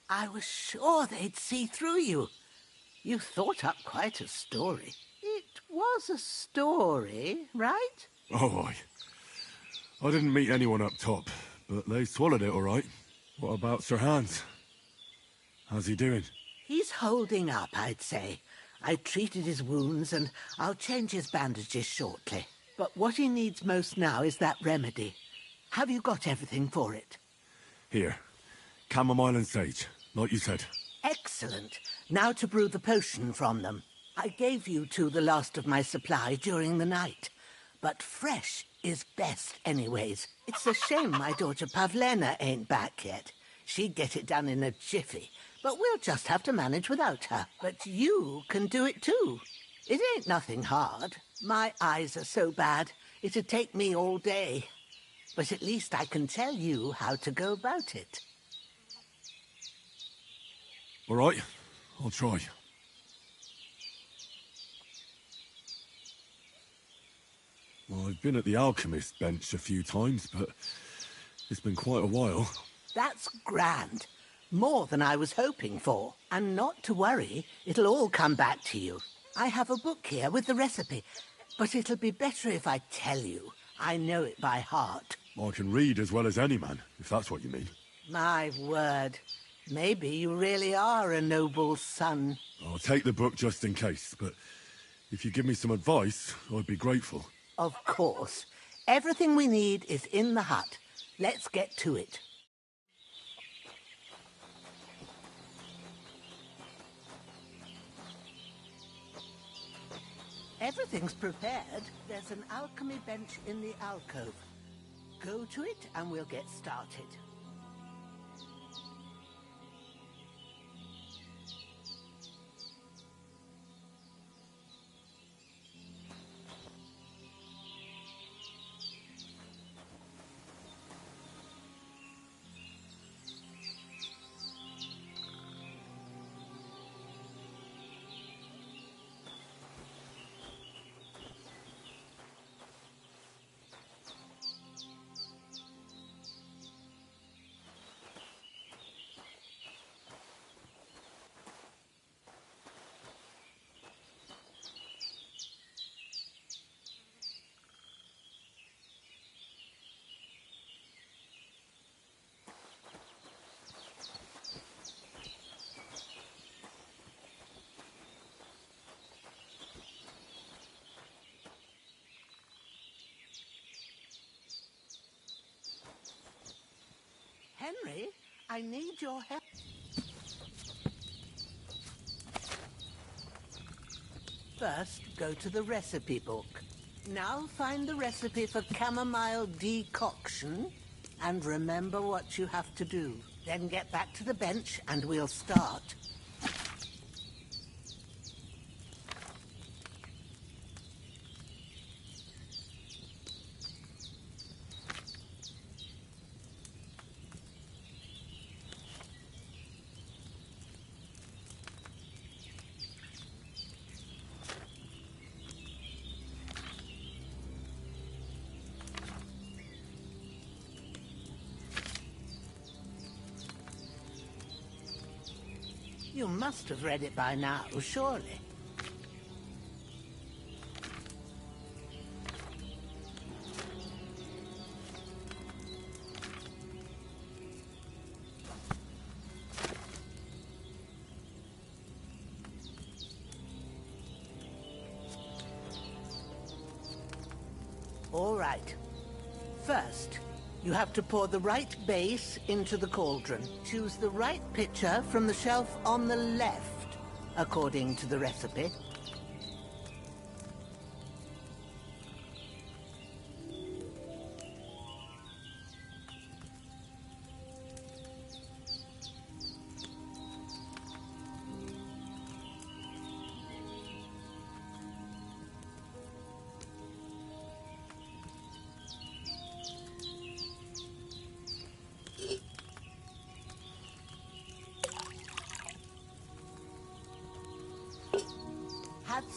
I was sure they'd see through you. You thought up quite a story. It was a story, right? Oh, I didn't meet anyone up top, but they swallowed it all right. What about Sir Hans? How's he doing? He's holding up, I'd say. I treated his wounds, and I'll change his bandages shortly. But what he needs most now is that remedy. Have you got everything for it? Here. Chamomile and sage, like you said. Excellent. Now to brew the potion from them. I gave you two the last of my supply during the night. But fresh is best anyways. It's a shame my daughter Pavlena ain't back yet. She'd get it done in a jiffy. But we'll just have to manage without her. But you can do it too. It ain't nothing hard. My eyes are so bad, it'd take me all day. But at least I can tell you how to go about it. All right, I'll try. Well, I've been at the alchemist's bench a few times, but it's been quite a while. That's grand. More than I was hoping for. And not to worry, it'll all come back to you. I have a book here with the recipe, but it'll be better if I tell you. I know it by heart. I can read as well as any man, if that's what you mean. My word. Maybe you really are a noble son. I'll take the book just in case, but if you give me some advice, I'd be grateful. Of course. Everything we need is in the hut. Let's get to it. Everything's prepared. There's an alchemy bench in the alcove. Go to it and we'll get started. Henry, I need your help. First, go to the recipe book. Now find the recipe for chamomile decoction and remember what you have to do. Then get back to the bench and we'll start. You must have read it by now, surely. All right. First, you have to pour the right base into the cauldron. Choose the right pitcher from the shelf on the left, according to the recipe.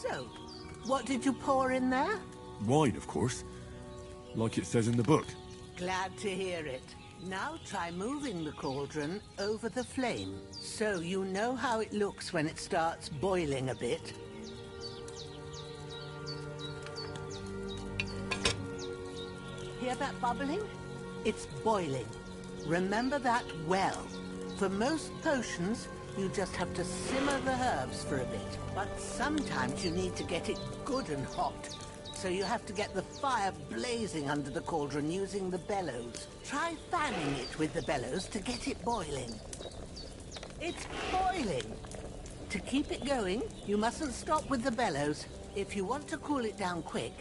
So, what did you pour in there? Wine, of course. Like it says in the book. Glad to hear it. Now try moving the cauldron over the flame, so you know how it looks when it starts boiling a bit. Hear that bubbling? It's boiling. Remember that well. For most potions, you just have to simmer the herbs for a bit. But sometimes you need to get it good and hot. So you have to get the fire blazing under the cauldron using the bellows. Try fanning it with the bellows to get it boiling. It's boiling! To keep it going, you mustn't stop with the bellows. If you want to cool it down quick,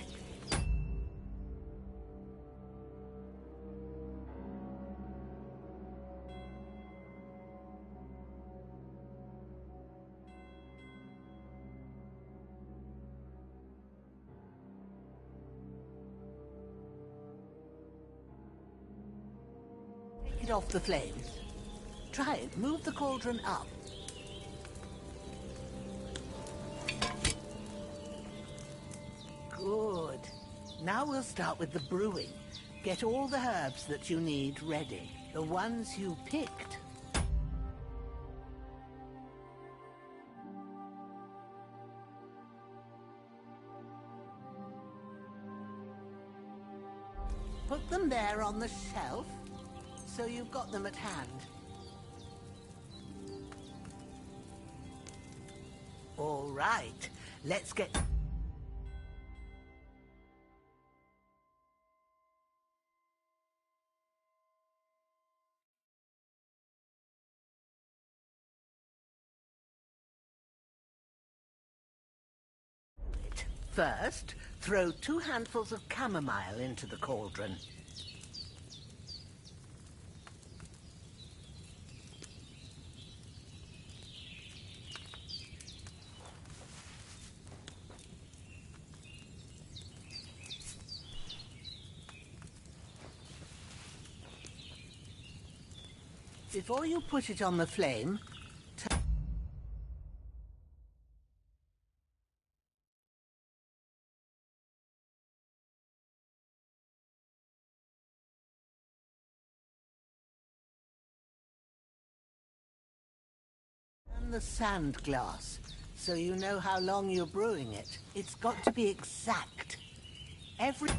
it off the flames. Try it. Move the cauldron up. Good. Now we'll start with the brewing. Get all the herbs that you need ready. The ones you picked. Put them there on the shelf, so you've got them at hand. All right, let's get... First, throw 2 handfuls of chamomile into the cauldron. Before you put it on the flame, turn the sand glass, so you know how long you're brewing it. It's got to be exact. Every...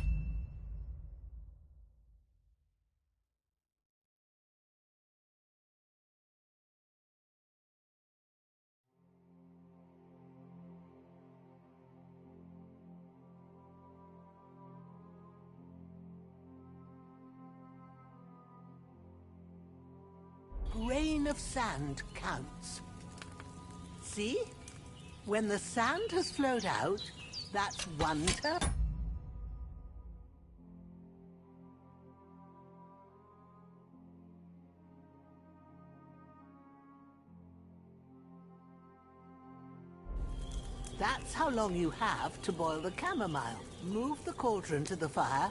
grain of sand counts. See? When the sand has flowed out, that's 1 turn. That's how long you have to boil the chamomile. Move the cauldron to the fire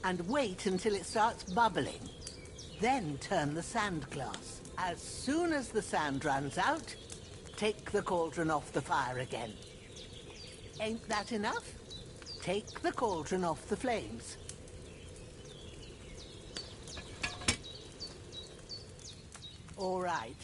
and wait until it starts bubbling. Then turn the sand glass. As soon as the sand runs out, take the cauldron off the fire again. Ain't that enough? Take the cauldron off the flames. All right.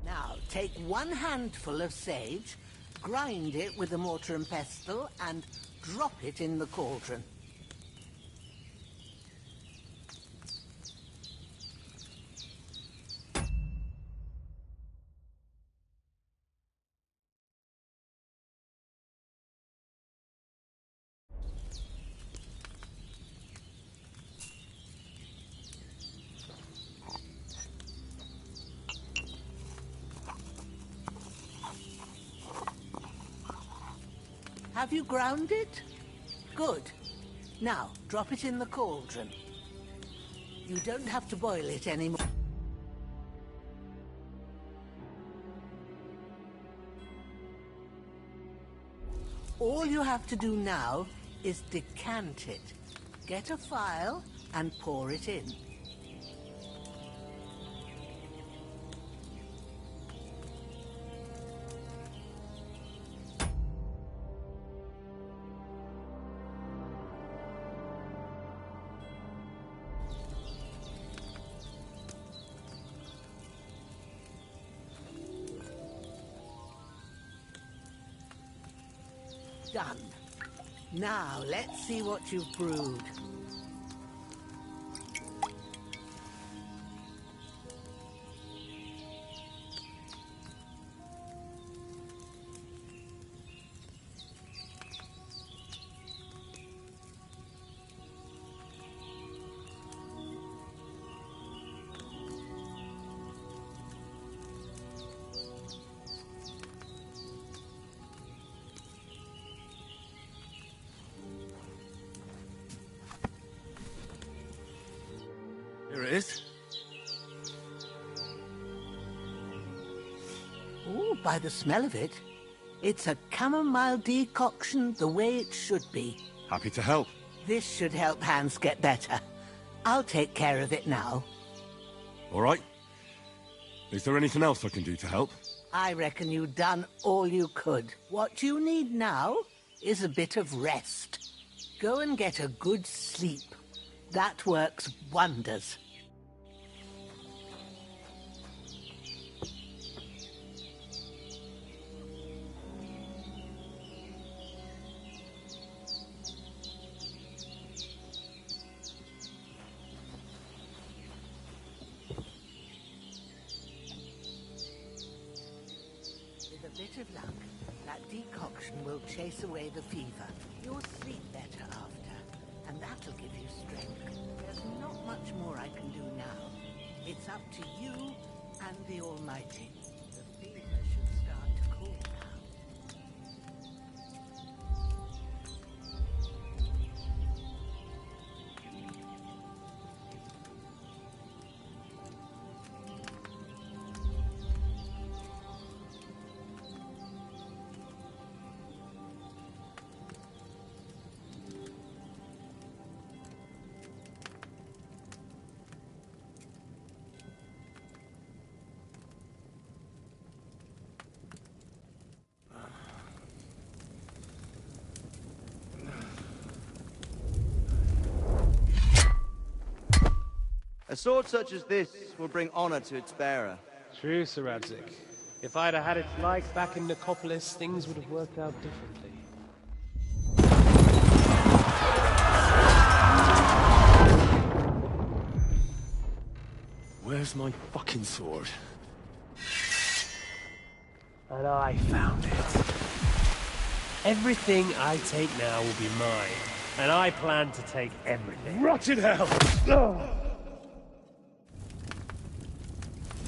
Now, take 1 handful of sage, grind it with a mortar and pestle, and drop it in the cauldron. Have you ground it? Good. Now, drop it in the cauldron. You don't have to boil it anymore. All you have to do now is decant it. Get a phial and pour it in. Done. Now, let's see what you've brewed. Here it is. Ooh, by the smell of it, it's a chamomile decoction the way it should be. Happy to help. This should help Hans get better. I'll take care of it now. All right. Is there anything else I can do to help? I reckon you've done all you could. What you need now is a bit of rest. Go and get a good sleep. That works wonders. With a bit of luck, that decoction will chase away the fever. You'll sleep better after, and that'll give you strength. There's not much more I can do now. It's up to you and the Almighty. The fever should start to cool now. A sword such as this will bring honor to its bearer. True, Sir Radzik. If I'd have had its like back in Nicopolis, things would have worked out differently. Where's my fucking sword? And I found it. Everything I take now will be mine, and I plan to take everything. Rotten hell!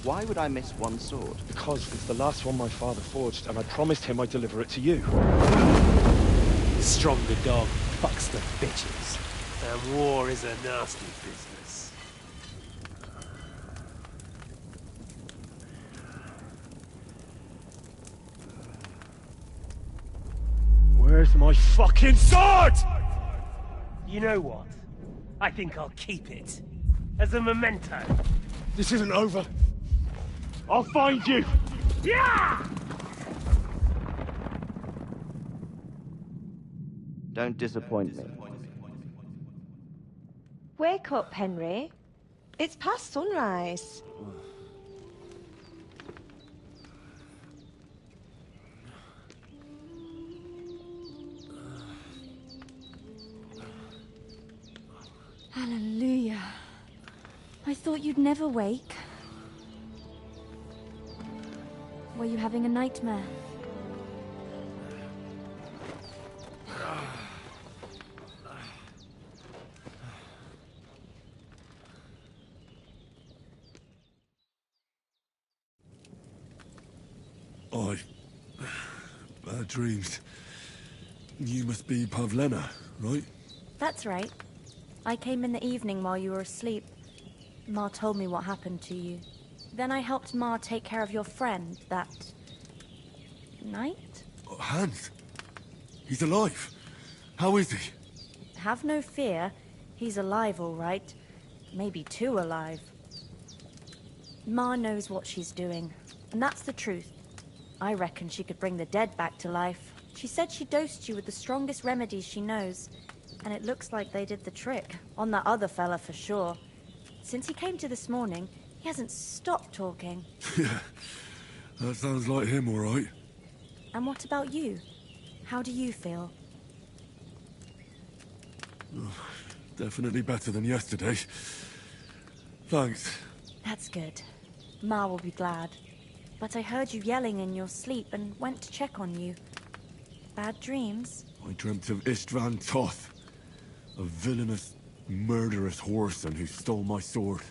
Why would I miss one sword? Because it's the last one my father forged, and I promised him I'd deliver it to you. Stronger dog fucks the bitches, and war is a nasty business. Where's my fucking sword? You know what? I think I'll keep it. As a memento. This isn't over. I'll find you! Yeah! Don't disappoint me. Wake up, Henry. It's past sunrise. Hallelujah. I thought you'd never wake. Were you having a nightmare? Bad dreams. You must be Pavlena, right? That's right. I came in the evening while you were asleep. Ma told me what happened to you. Then I helped Ma take care of your friend that night? Hans? He's alive. How is he? Have no fear. He's alive, all right. Maybe too alive. Ma knows what she's doing, and that's the truth. I reckon she could bring the dead back to life. She said she dosed you with the strongest remedies she knows, and it looks like they did the trick. On that other fella for sure. Since he came to this morning, he hasn't stopped talking. Yeah, that sounds like him, all right. And what about you? How do you feel? Definitely better than yesterday. Thanks. That's good. Ma will be glad. But I heard you yelling in your sleep and went to check on you. Bad dreams? I dreamt of Istvan Toth, a villainous, murderous whoreson who stole my sword.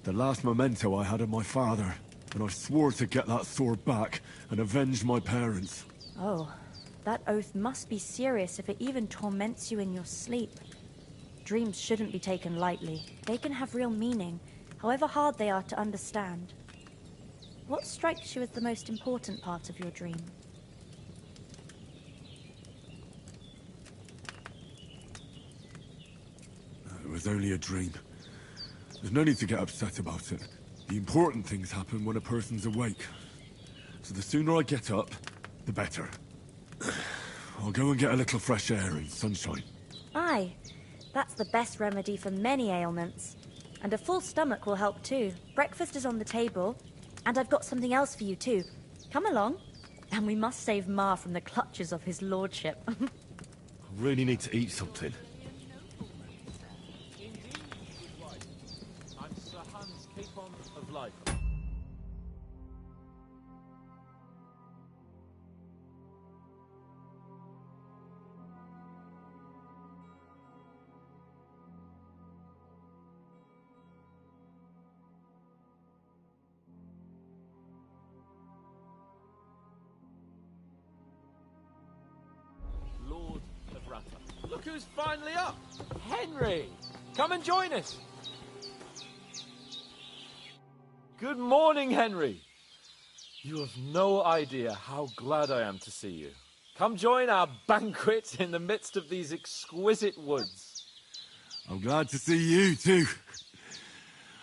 The last memento I had of my father, and I swore to get that sword back and avenge my parents. Oh, that oath must be serious if it even torments you in your sleep. Dreams shouldn't be taken lightly. They can have real meaning, however hard they are to understand. What strikes you as the most important part of your dream? It was only a dream. There's no need to get upset about it. The important things happen when a person's awake. So the sooner I get up, the better. I'll go and get a little fresh air and sunshine. Aye, that's the best remedy for many ailments. And a full stomach will help too. Breakfast is on the table, and I've got something else for you too. Come along, and we must save Ma from the clutches of his lordship. I really need to eat something. I'm Sir Hans Capon of Life. Lord of Rata. Look who's finally up! Henry! Come and join us! Good morning, Henry! You have no idea how glad I am to see you. Come join our banquet in the midst of these exquisite woods. I'm glad to see you, too.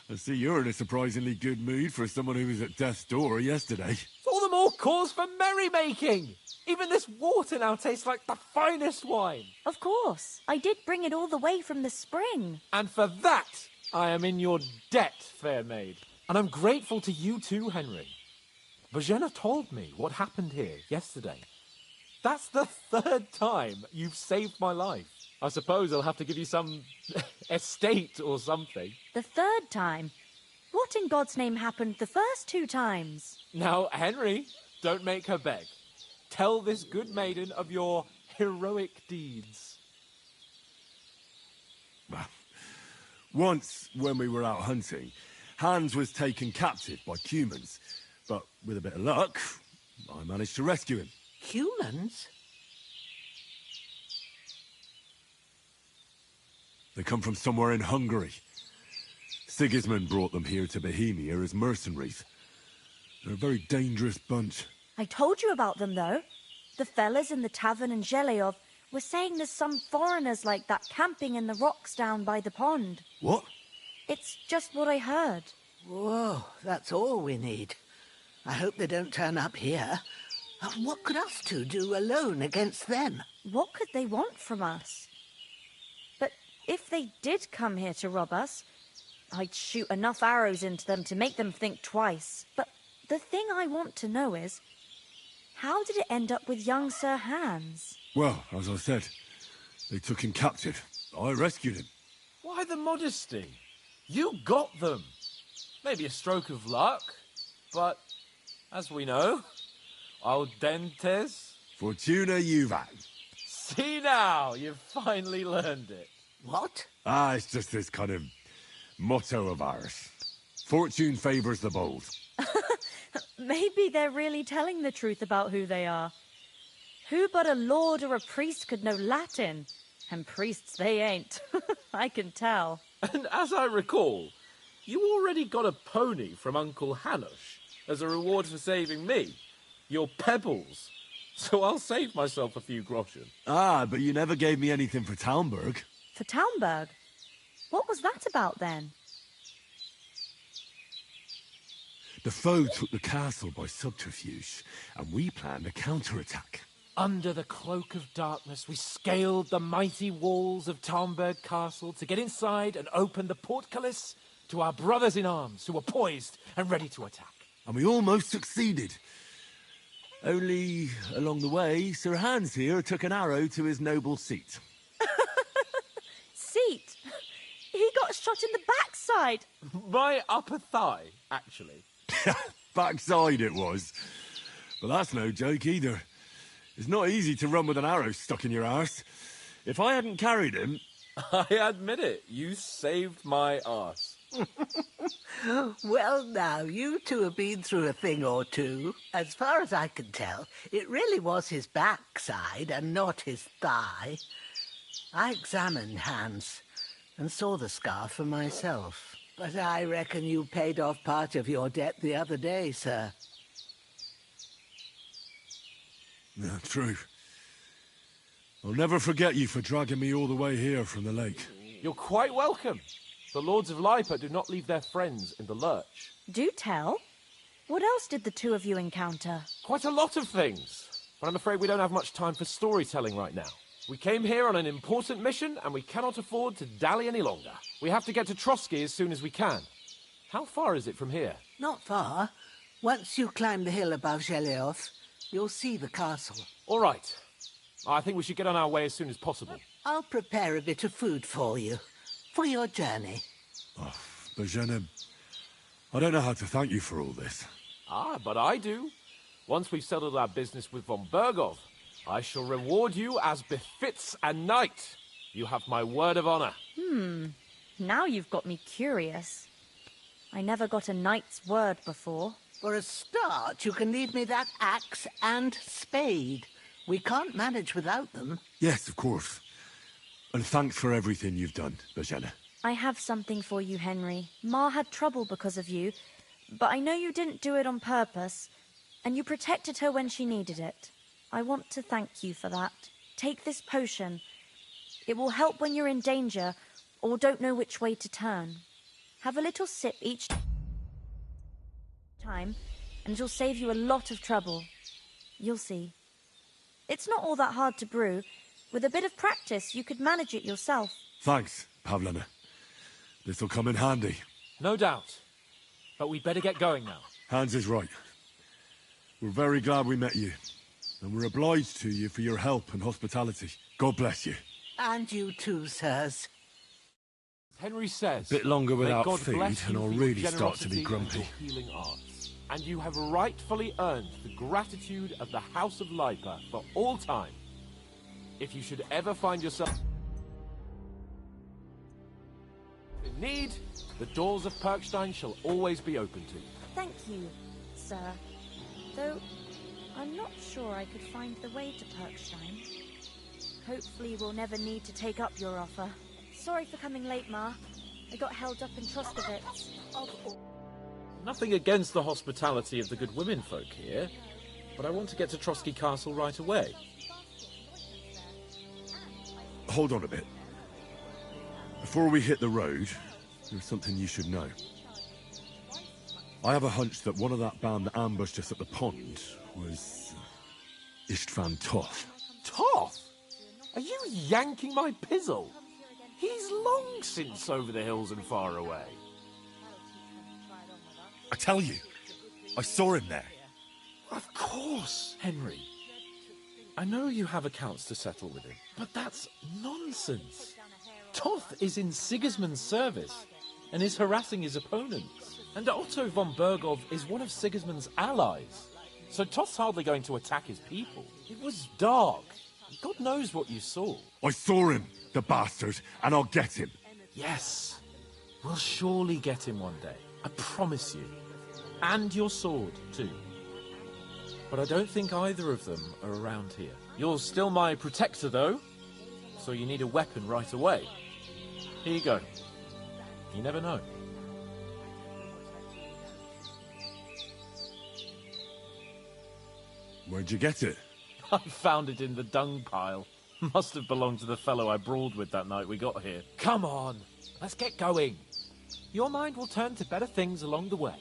I see you're in a surprisingly good mood for someone who was at death's door yesterday. All the more cause for merrymaking! Even this water now tastes like the finest wine. Of course. I did bring it all the way from the spring. And for that, I am in your debt, fair maid. And I'm grateful to you too, Henry. Bojena told me what happened here yesterday. That's the third time you've saved my life. I suppose I'll have to give you some estate or something. The third time? What in God's name happened the first 2 times? Now, Henry, don't make her beg. Tell this good maiden of your heroic deeds. Once, when we were out hunting, Hans was taken captive by humans. But with a bit of luck, I managed to rescue him. Humans? They come from somewhere in Hungary. Sigismund brought them here to Bohemia as mercenaries. They're a very dangerous bunch. I told you about them, though. The fellas in the tavern in Zheleov were saying there's some foreigners like that camping in the rocks down by the pond. What? It's just what I heard. Whoa, that's all we need. I hope they don't turn up here. What could us two do alone against them? What could they want from us? But if they did come here to rob us, I'd shoot enough arrows into them to make them think twice. But the thing I want to know is, how did it end up with young Sir Hans? Well, as I said, they took him captive. I rescued him. Why the modesty? You got them. Maybe a stroke of luck, but as we know, audentes. Fortuna juvat. See now, you've finally learned it. What? It's just this kind of motto of ours. Fortune favours the bold. Maybe they're really telling the truth about who they are. Who but a lord or a priest could know Latin? And priests they ain't. I can tell. And as I recall, you already got a pony from Uncle Hanush as a reward for saving me. Your pebbles. So I'll save myself a few groschen. But you never gave me anything for Talmberg. For Talmberg? What was that about then? The foe took the castle by subterfuge, and we planned a counterattack. Under the cloak of darkness, we scaled the mighty walls of Talmberg Castle to get inside and open the portcullis to our brothers-in-arms who were poised and ready to attack. And we almost succeeded. Only, along the way, Sir Hans here took an arrow to his noble seat. Seat? He got shot in the backside. My upper thigh, actually. Backside it was. But that's no joke either. It's not easy to run with an arrow stuck in your arse. If I hadn't carried him... I admit it. You saved my arse. Well, now, you two have been through a thing or two. As far as I can tell, it really was his backside and not his thigh. I examined Hans and saw the scar for myself. But I reckon you paid off part of your debt the other day, sir. Yeah, true. I'll never forget you for dragging me all the way here from the lake. You're quite welcome. The Lords of Lipa do not leave their friends in the lurch. Do tell. What else did the two of you encounter? Quite a lot of things. But I'm afraid we don't have much time for storytelling right now. We came here on an important mission, and we cannot afford to dally any longer. We have to get to Trotsky as soon as we can. How far is it from here? Not far. Once you climb the hill above Zheleoth, you'll see the castle. All right. I think we should get on our way as soon as possible. I'll prepare a bit of food for you, for your journey. Oh, Bozhena, I don't know how to thank you for all this. Ah, but I do. Once we've settled our business with von Bergov, I shall reward you as befits a knight. You have my word of honor. Now you've got me curious. I never got a knight's word before. For a start, you can leave me that axe and spade. We can't manage without them. Yes, of course. And thanks for everything you've done, Bozhena. I have something for you, Henry. Ma had trouble because of you, but I know you didn't do it on purpose, and you protected her when she needed it. I want to thank you for that. Take this potion. It will help when you're in danger or don't know which way to turn. Have a little sip each time, and it'll save you a lot of trouble. You'll see. It's not all that hard to brew. With a bit of practice, you could manage it yourself. Thanks, Pavlena. This'll come in handy. No doubt. But we'd better get going now. Hans is right. We're very glad we met you. And we're obliged to you for your help and hospitality. God bless you. And you too, sirs. Henry says... Bit longer "May without God food bless and you I'll for your really start to be generosity and grumpy." your healing arts. And you have rightfully earned the gratitude of the House of Lipa for all time. If you should ever find yourself in need, the doors of Perkstein shall always be open to you. Thank you, sir. Though, I'm not sure I could find the way to Perkstein. Hopefully we'll never need to take up your offer. Sorry for coming late, Ma. I got held up in Troskovitz. Nothing against the hospitality of the good women folk here, but I want to get to Trotsky Castle right away. Hold on a bit. Before we hit the road, there's something you should know. I have a hunch that one of that band that ambushed us at the pond was Istvan Toth. Toth? Are you yanking my pizzle? He's long since over the hills and far away. I tell you, I saw him there. Of course, Henry. I know you have accounts to settle with him, but that's nonsense. Toth is in Sigismund's service and is harassing his opponents. And Otto von Bergov is one of Sigismund's allies. So Toth's hardly going to attack his people. It was dark. God knows what you saw. I saw him, the bastard, and I'll get him. Yes. We'll surely get him one day. I promise you. And your sword, too. But I don't think either of them are around here. You're still my protector, though. So you need a weapon right away. Here you go. You never know. Where'd you get it? I found it in the dung pile. Must have belonged to the fellow I brawled with that night we got here. Come on, let's get going. Your mind will turn to better things along the way.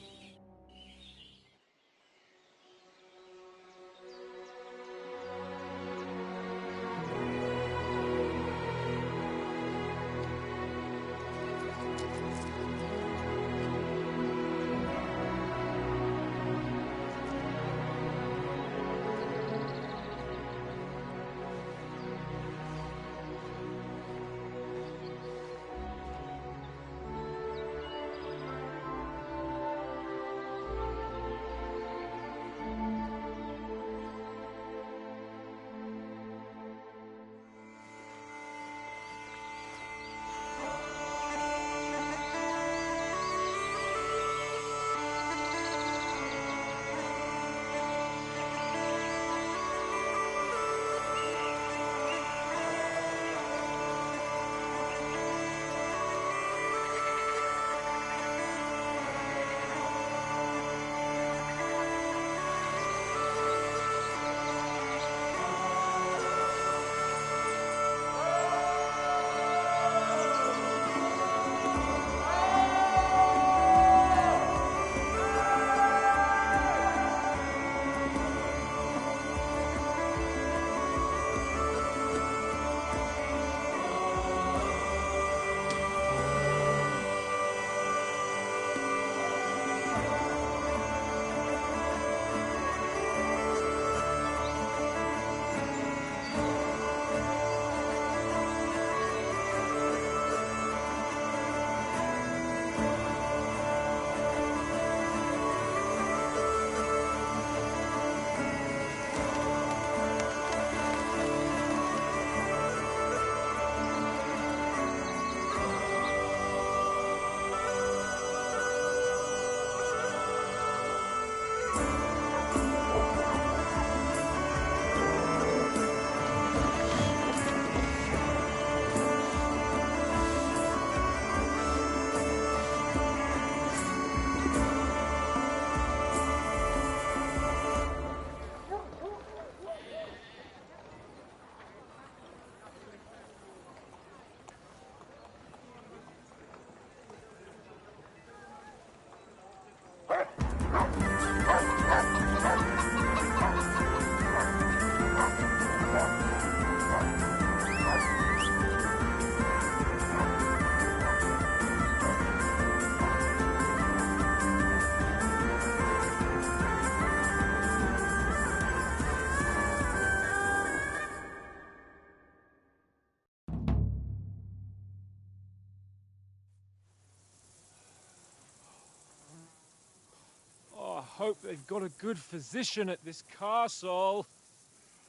hope they've got a good physician at this castle.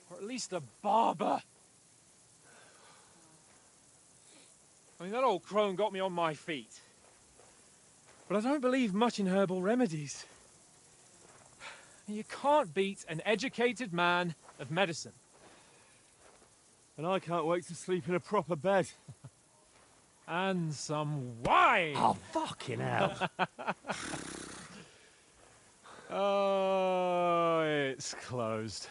Or at least a barber. I mean, that old crone got me on my feet. But I don't believe much in herbal remedies. You can't beat an educated man of medicine. And I can't wait to sleep in a proper bed. And some wine! Oh, fucking hell. Oh, it's closed.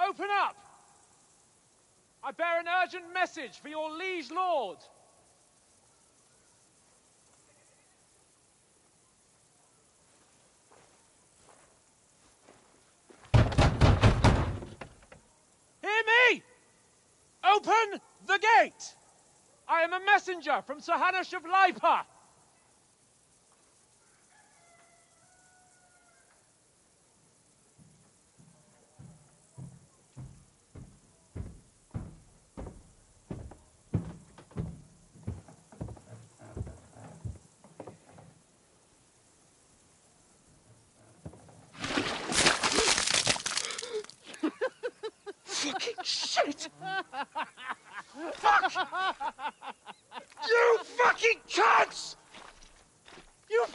Open up! I bear an urgent message for your liege lord. Hear me! Open the gate! I am a messenger from Sir Hanush of Lipa. Fucking shit! Fuck! You fucking cunts! Do you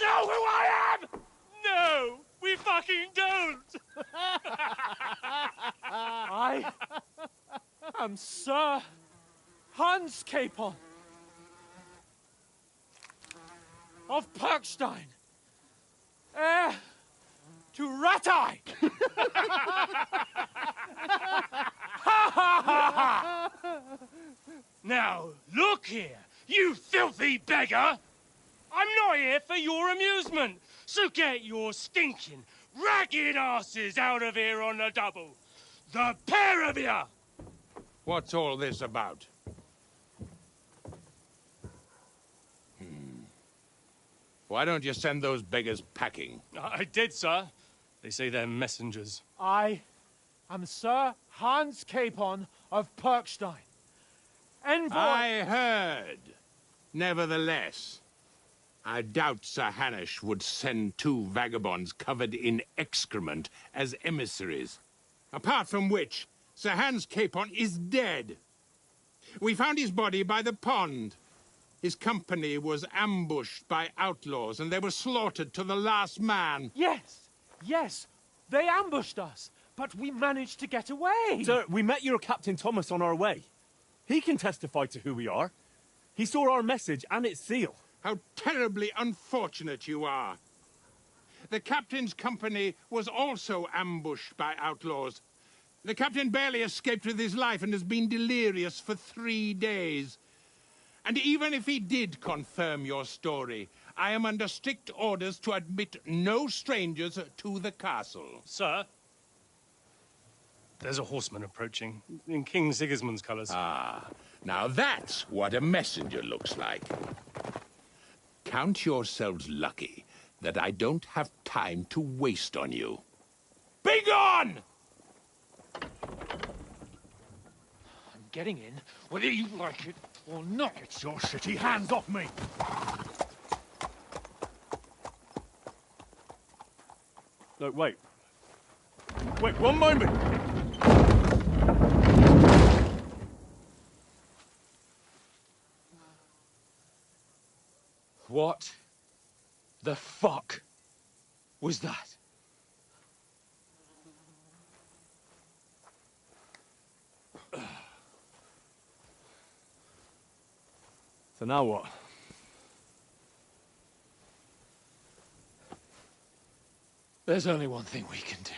know who I am? No, we fucking don't! I am Sir Hans Capon of Perkstein, heir to Ratai! Now, look here, you filthy beggar! I'm not here for your amusement, so get your stinking, ragged asses out of here on the double. The pair of you! What's all this about? Why don't you send those beggars packing? I did, sir. They say they're messengers. I am Sir Hans Capon of Perkstein. Envoy... I heard. Nevertheless, I doubt Sir Hanush would send two vagabonds covered in excrement as emissaries. Apart from which, Sir Hans Capon is dead. We found his body by the pond. His company was ambushed by outlaws, and they were slaughtered to the last man. Yes, they ambushed us, but we managed to get away. Sir, we met your Captain Thomas on our way. He can testify to who we are. He saw our message and its seal. How terribly unfortunate you are. The captain's company was also ambushed by outlaws. The captain barely escaped with his life and has been delirious for 3 days. And even if he did confirm your story, I am under strict orders to admit no strangers to the castle. Sir, there's a horseman approaching, in King Sigismund's colours. Ah, now that's what a messenger looks like. Count yourselves lucky that I don't have time to waste on you. Be gone! I'm getting in, whether you like it or not. Get your shitty hands off me! No, wait. Wait, one moment! What the fuck was that? So now what? There's only one thing we can do.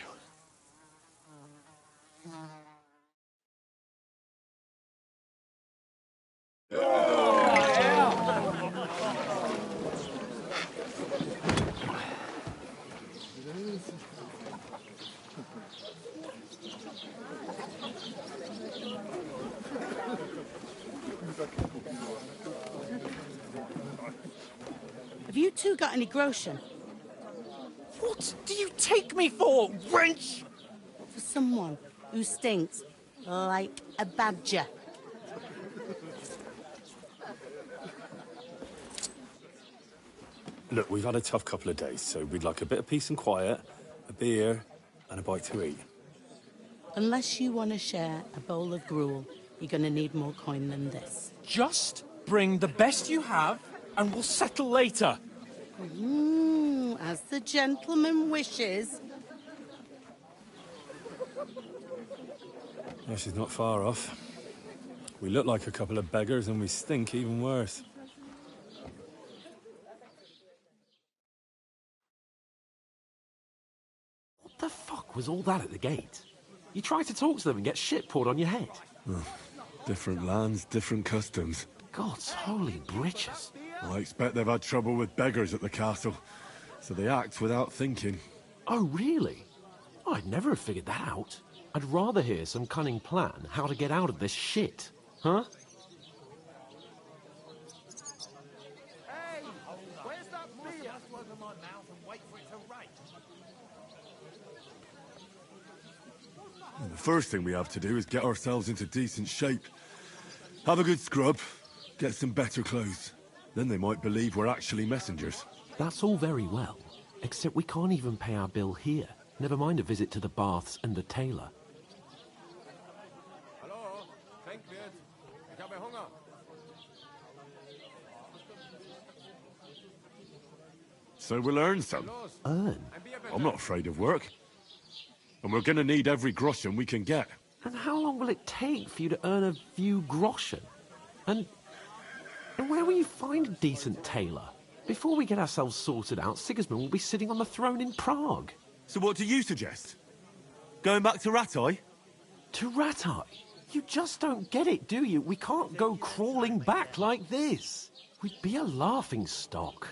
Have two got any groschen? What do you take me for, wench? For someone who stinks like a badger. Look, we've had a tough couple of days, so we'd like a bit of peace and quiet, a beer, and a bite to eat. Unless you want to share a bowl of gruel, you're going to need more coin than this. Just bring the best you have, and we'll settle later. As the gentleman wishes. Yeah, she's not far off. We look like a couple of beggars, and we stink even worse. What the fuck was all that at the gate? You try to talk to them and get shit poured on your head. Oh, different lands, different customs. God's holy britches. I expect they've had trouble with beggars at the castle, so they act without thinking. Oh, really? I'd never have figured that out. I'd rather hear some cunning plan how to get out of this shit. Huh? Hey, where's that beer? Just open my mouth and wait for it to rain. And the first thing we have to do is get ourselves into decent shape. Have a good scrub, get some better clothes. Then they might believe we're actually messengers. That's all very well, except we can't even pay our bill here. Never mind a visit to the baths and the tailor. Hallo, Trinkwirt. Ich habe Hunger. So we'll earn some. Earn? I'm not afraid of work. And we're gonna need every groschen we can get. And how long will it take for you to earn a few groschen? And where will you find a decent tailor? Before we get ourselves sorted out, Sigismund will be sitting on the throne in Prague. So what do you suggest? Going back to Ratai? To Ratai? You just don't get it, do you? We can't go crawling back like this. We'd be a laughing stock.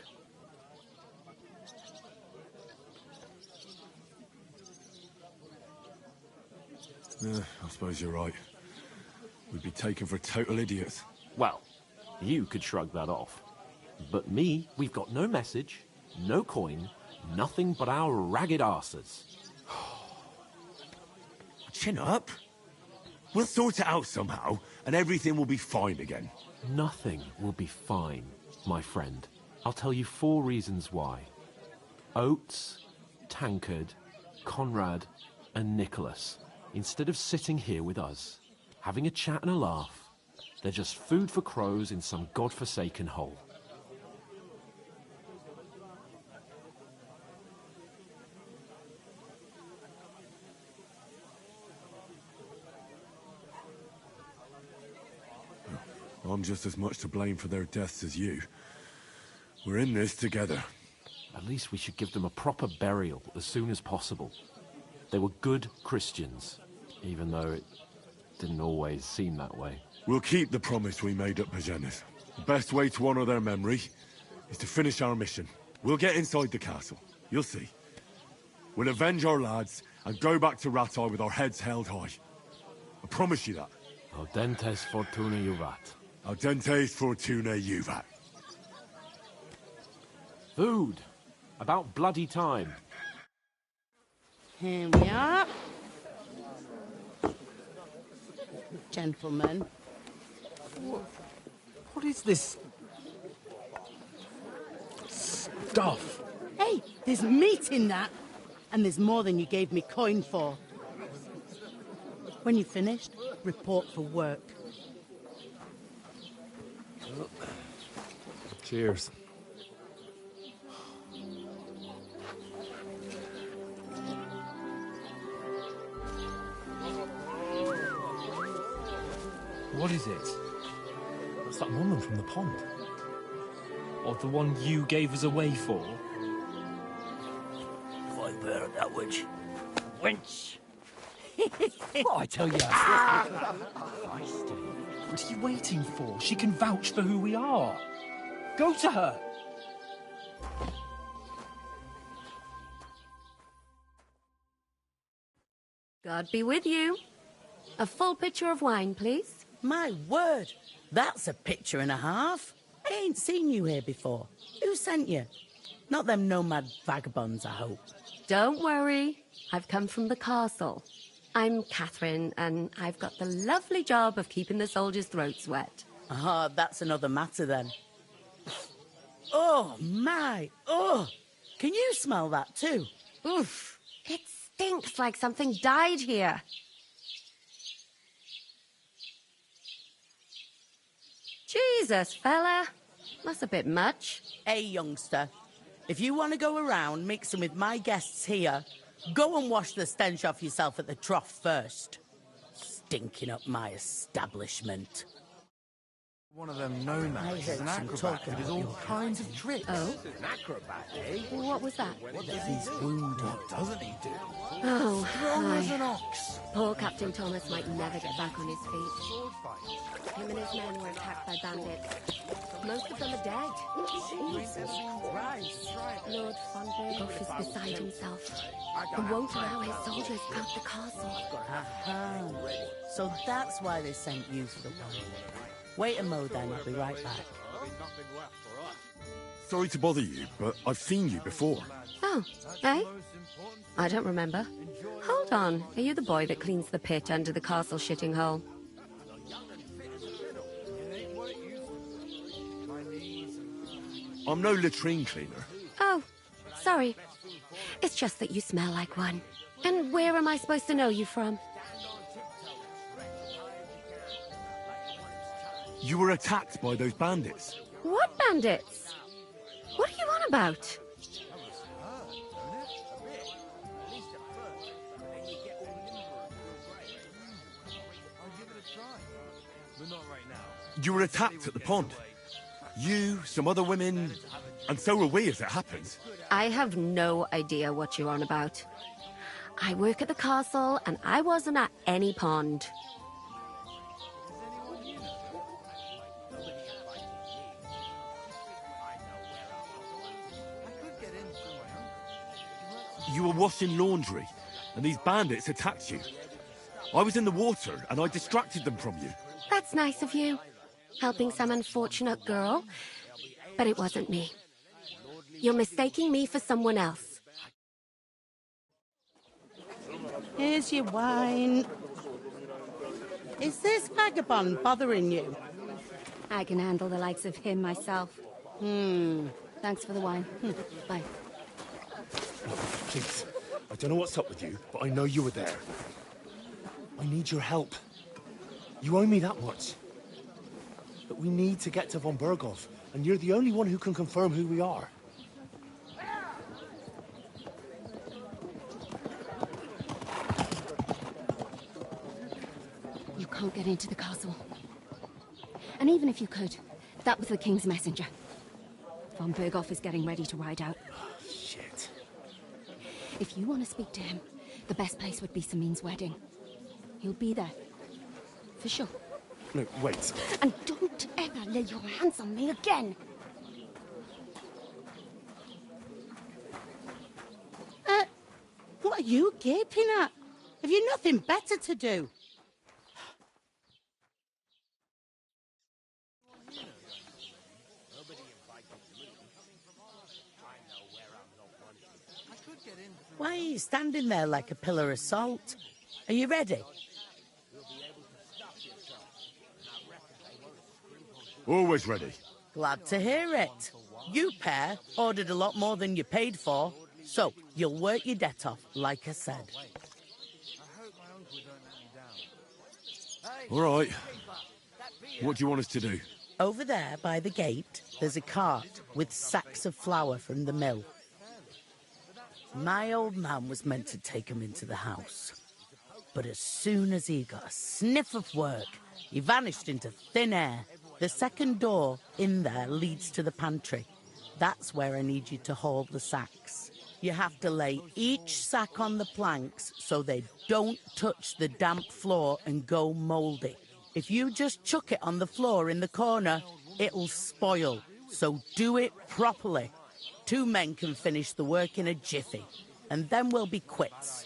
I suppose you're right. We'd be taken for total idiots. Well, you could shrug that off. But me, we've got no message, no coin, nothing but our ragged arses. Chin up. We'll sort it out somehow, and everything will be fine again. Nothing will be fine, my friend. I'll tell you 4 reasons why. Oates, Tankard, Conrad, and Nicholas, instead of sitting here with us, having a chat and a laugh, they're just food for crows in some godforsaken hole. I'm just as much to blame for their deaths as you. We're in this together. At least we should give them a proper burial as soon as possible. They were good Christians, even though it didn't always seem that way. We'll keep the promise we made at Bajenis. The best way to honor their memory is to finish our mission. We'll get inside the castle. You'll see. We'll avenge our lads and go back to Ratai with our heads held high. I promise you that. Audentes fortuna juvat. Audentes fortuna juvat. Food. About bloody time. Here we are. Gentlemen. What is this stuff? Hey, there's meat in that. And there's more than you gave me coin for. When you're finished, report for work. Cheers. What is it? What's that woman from the pond? Or the one you gave us away for? Quite bear of that witch. Wench! Well, I tell you. What are you waiting for? She can vouch for who we are. Go to her. God be with you. A full pitcher of wine, please. My word, that's a picture and a half. I ain't seen you here before. Who sent you? Not them nomad vagabonds, I hope. Don't worry. I've come from the castle. I'm Catherine, and I've got the lovely job of keeping the soldiers' throats wet. Ah, that's another matter then. Oh, my! Oh! Can you smell that too? Oof! It stinks like something died here. Jesus, fella. That's a bit much. Hey, youngster. If you want to go around mixing with my guests here, go and wash the stench off yourself at the trough first. Stinking up my establishment. One of them nomads is an acrobat who does all kinds of tricks. Oh? An acrobat, eh? What was that? He's wounded. What doesn't he do? Oh, Strong as hi. an ox. Poor Captain Thomas might never get back on his feet. Him and his men were attacked by bandits. Most of them are dead. Jesus Christ. Lord von Berghoff is beside himself and won't allow his soldiers out the castle. Aha. So that's why they sent you for the wine. Wait a mo then, I'll be right back. Sorry to bother you, but I've seen you before. Oh, eh? I don't remember. Hold on, are you the boy that cleans the pit under the castle shitting hole? I'm no latrine cleaner. Oh, sorry. It's just that you smell like one. And where am I supposed to know you from? You were attacked by those bandits. What bandits? What are you on about? You were attacked at the pond. You, some other women, and so were we, as it happens. I have no idea what you're on about. I work at the castle, and I wasn't at any pond. You were washing laundry, and these bandits attacked you. I was in the water, and I distracted them from you. That's nice of you, helping some unfortunate girl. But it wasn't me. You're mistaking me for someone else. Here's your wine. Is this vagabond bothering you? I can handle the likes of him myself. Thanks for the wine. Bye. Please, I don't know what's up with you, but I know you were there. I need your help. You owe me that much. But we need to get to von Berghoff, and you're the only one who can confirm who we are. You can't get into the castle. And even if you could, that was the king's messenger. Von Berghoff is getting ready to ride out. Shit. If you want to speak to him, the best place would be Samin's wedding. He'll be there. For sure. No, wait. And don't ever lay your hands on me again! What are you gaping at? Have you nothing better to do? Why are you standing there like a pillar of salt? Are you ready? Always ready. Glad to hear it. You pair ordered a lot more than you paid for, so you'll work your debt off, like I said. All right. What do you want us to do? Over there by the gate, there's a cart with sacks of flour from the mill. My old man was meant to take 'em into the house. But as soon as he got a sniff of work, he vanished into thin air. The second door in there leads to the pantry. That's where I need you to haul the sacks. You have to lay each sack on the planks so they don't touch the damp floor and go mouldy. If you just chuck it on the floor in the corner, it'll spoil. So do it properly. 2 men can finish the work in a jiffy, and then we'll be quits.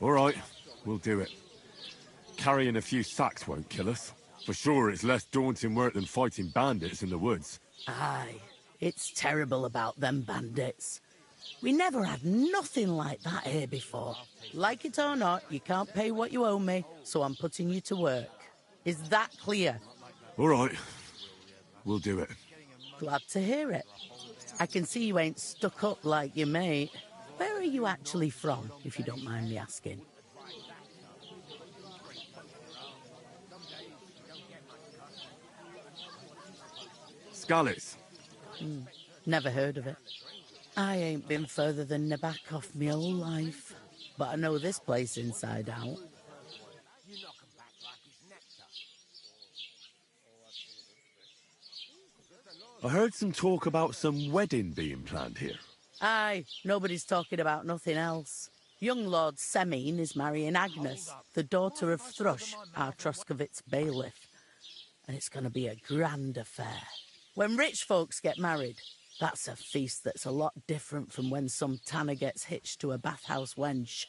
All right, we'll do it. Carrying a few sacks won't kill us. For sure, it's less daunting work than fighting bandits in the woods. Aye, it's terrible about them bandits. We never had nothing like that here before. Like it or not, you can't pay what you owe me, so I'm putting you to work. Is that clear? All right. We'll do it. Glad to hear it. I can see you ain't stuck up like your mate. Where are you actually from, if you don't mind me asking? Skalitz. Never heard of it. I ain't been further than Nabakov my whole life, but I know this place inside out. I heard some talk about some wedding being planned here. Aye, nobody's talking about nothing else. Young Lord Semine is marrying Agnes, the daughter of Thrush, our Troskovitz bailiff. And it's going to be a grand affair. When rich folks get married, that's a feast that's a lot different from when some tanner gets hitched to a bathhouse wench.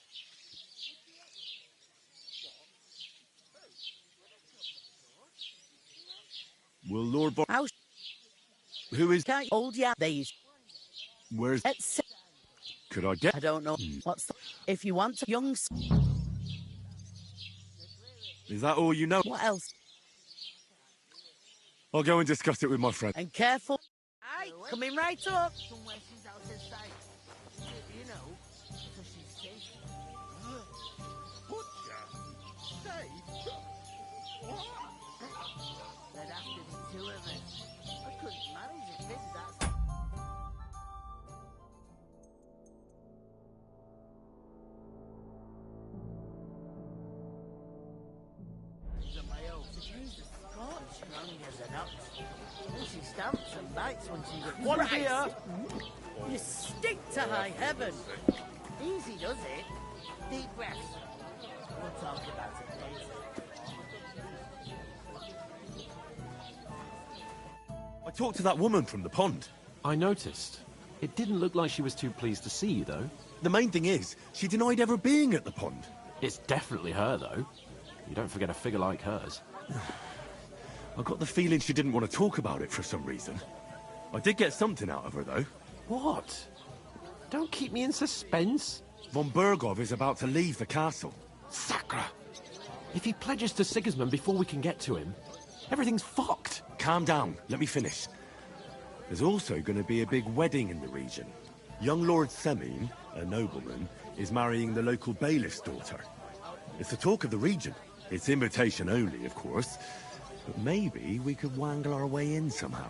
Will Lord Who is... Old yeah, these. Where's... Could I get... I don't know. What's if you want a young... Is that all you know? What else? I'll go and discuss it with my friend. And careful. Aye, coming right up. She stamps and bites when she gets One beer. You stink to high heaven. Easy does it. Deep breaths. We'll talk about it later. I talked to that woman from the pond. I noticed. It didn't look like she was too pleased to see you, though. The main thing is, she denied ever being at the pond. It's definitely her, though. You don't forget a figure like hers. I got the feeling she didn't want to talk about it for some reason. I did get something out of her, though. What? Don't keep me in suspense. Von Bergov is about to leave the castle. Sacra! If he pledges to Sigismund before we can get to him, everything's fucked. Calm down. Let me finish. There's also going to be a big wedding in the region. Young Lord Semine, a nobleman, is marrying the local bailiff's daughter. It's the talk of the region. It's invitation only, of course. But maybe we could wangle our way in somehow.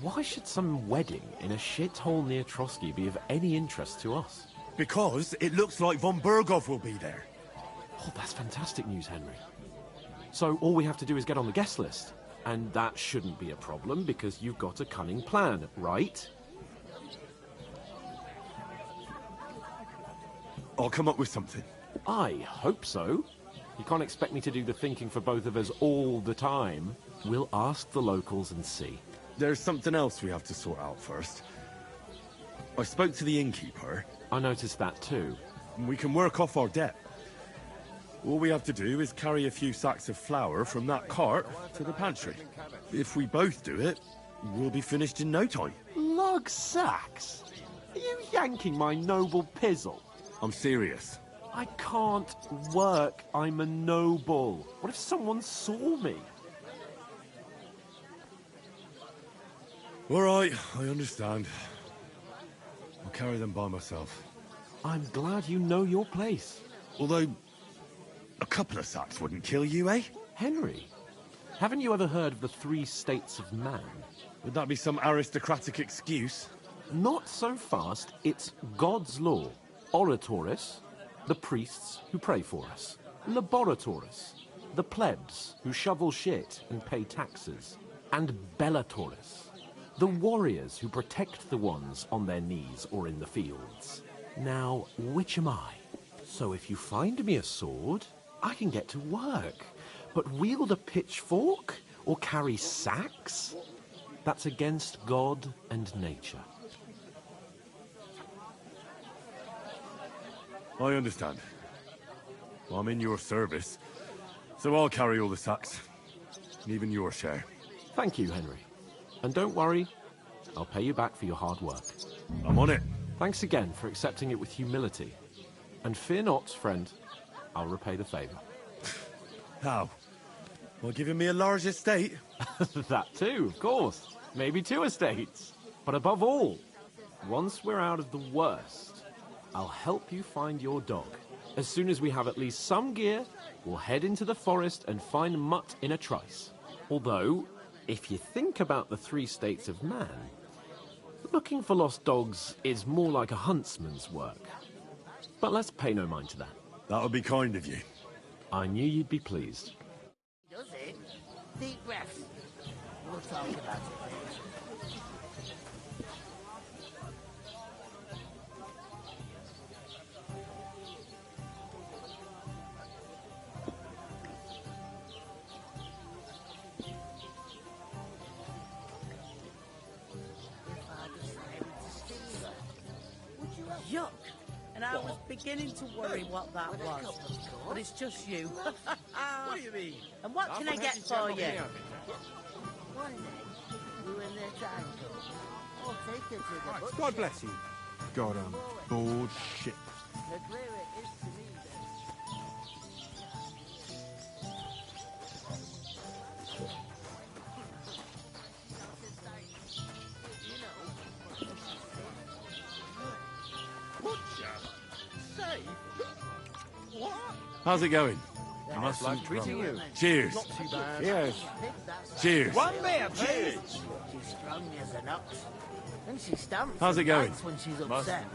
Why should some wedding in a shithole near Trotsky be of any interest to us? Because it looks like von Bergov will be there. Oh, that's fantastic news, Henry. So all we have to do is get on the guest list. And that shouldn't be a problem because you've got a cunning plan, right? I'll come up with something. I hope so. You can't expect me to do the thinking for both of us all the time. We'll ask the locals and see. There's something else we have to sort out first. I spoke to the innkeeper. I noticed that too. We can work off our debt. All we have to do is carry a few sacks of flour from that cart to the pantry. If we both do it, we'll be finished in no time. Lug sacks? Are you yanking my noble pizzle? I'm serious. I can't work. I'm a noble. What if someone saw me? All right, I understand. I'll carry them by myself. I'm glad you know your place. Although, a couple of sacks wouldn't kill you, eh? Henry, haven't you ever heard of the 3 states of man? Would that be some aristocratic excuse? Not so fast. It's God's law. Oratoris, the priests who pray for us. Laboratoris, the plebs who shovel shit and pay taxes. And Bellatoris, the warriors who protect the ones on their knees or in the fields. Now, which am I? So if you find me a sword, I can get to work. But wield a pitchfork or carry sacks? That's against God and nature. I understand. I'm in your service, so I'll carry all the sacks. Even your share. Thank you, Henry. And don't worry, I'll pay you back for your hard work. I'm on it. Thanks again for accepting it with humility. And fear not, friend, I'll repay the favour. How? Well, giving me a large estate? That too, of course. Maybe 2 estates. But above all, once we're out of the worst, I'll help you find your dog. As soon as we have at least some gear, we'll head into the forest and find Mutt in a trice. Although, if you think about the 3 states of man, looking for lost dogs is more like a huntsman's work. But let's pay no mind to that. That would be kind of you. I knew you'd be pleased. Does it? Deep breaths. We'll talk about it later. Yuck! And I was beginning to worry what that was. But it's just you. What do you mean? And what can I get for you? One day, we were in their time code. I'll take her to the butcher. God bless you. God, I'm bored shit. The clearer it is to me, How's it going? Like treating you. Cheers. Not too bad. Cheers. Cheers. One beer, please. She's strong as an ox. And she stamps How's it and going? bites when she's upset.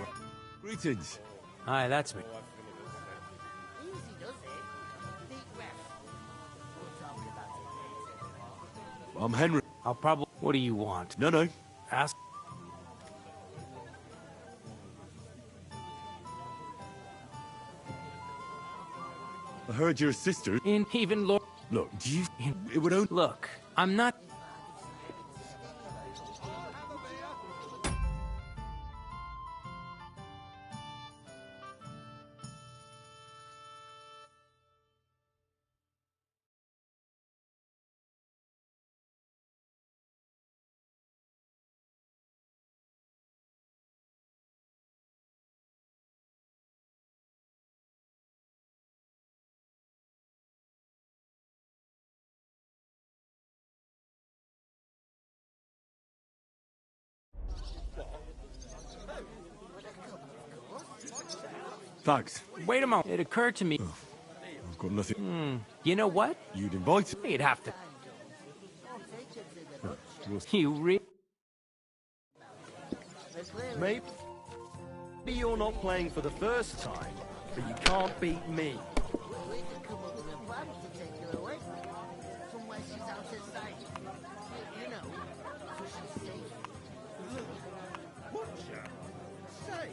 Greetings. Hi, that's me. Easy does it. Deep breath. We'll talk about it later. I'm Henry. I'll probably... What do you want? No. Ask... I heard your sister... In even Lord... Look, do you... It would only... Look, I'm not... Thanks. Wait a moment. It occurred to me... Oh, I've got nothing. You know what? You'd invite me. You'd have to... Well, You re... Maybe you're not playing for the first time, but you can't beat me. We can come up with a plan to take her away. Somewhere she's out of sight. You know, so she's safe. Butcher? Say?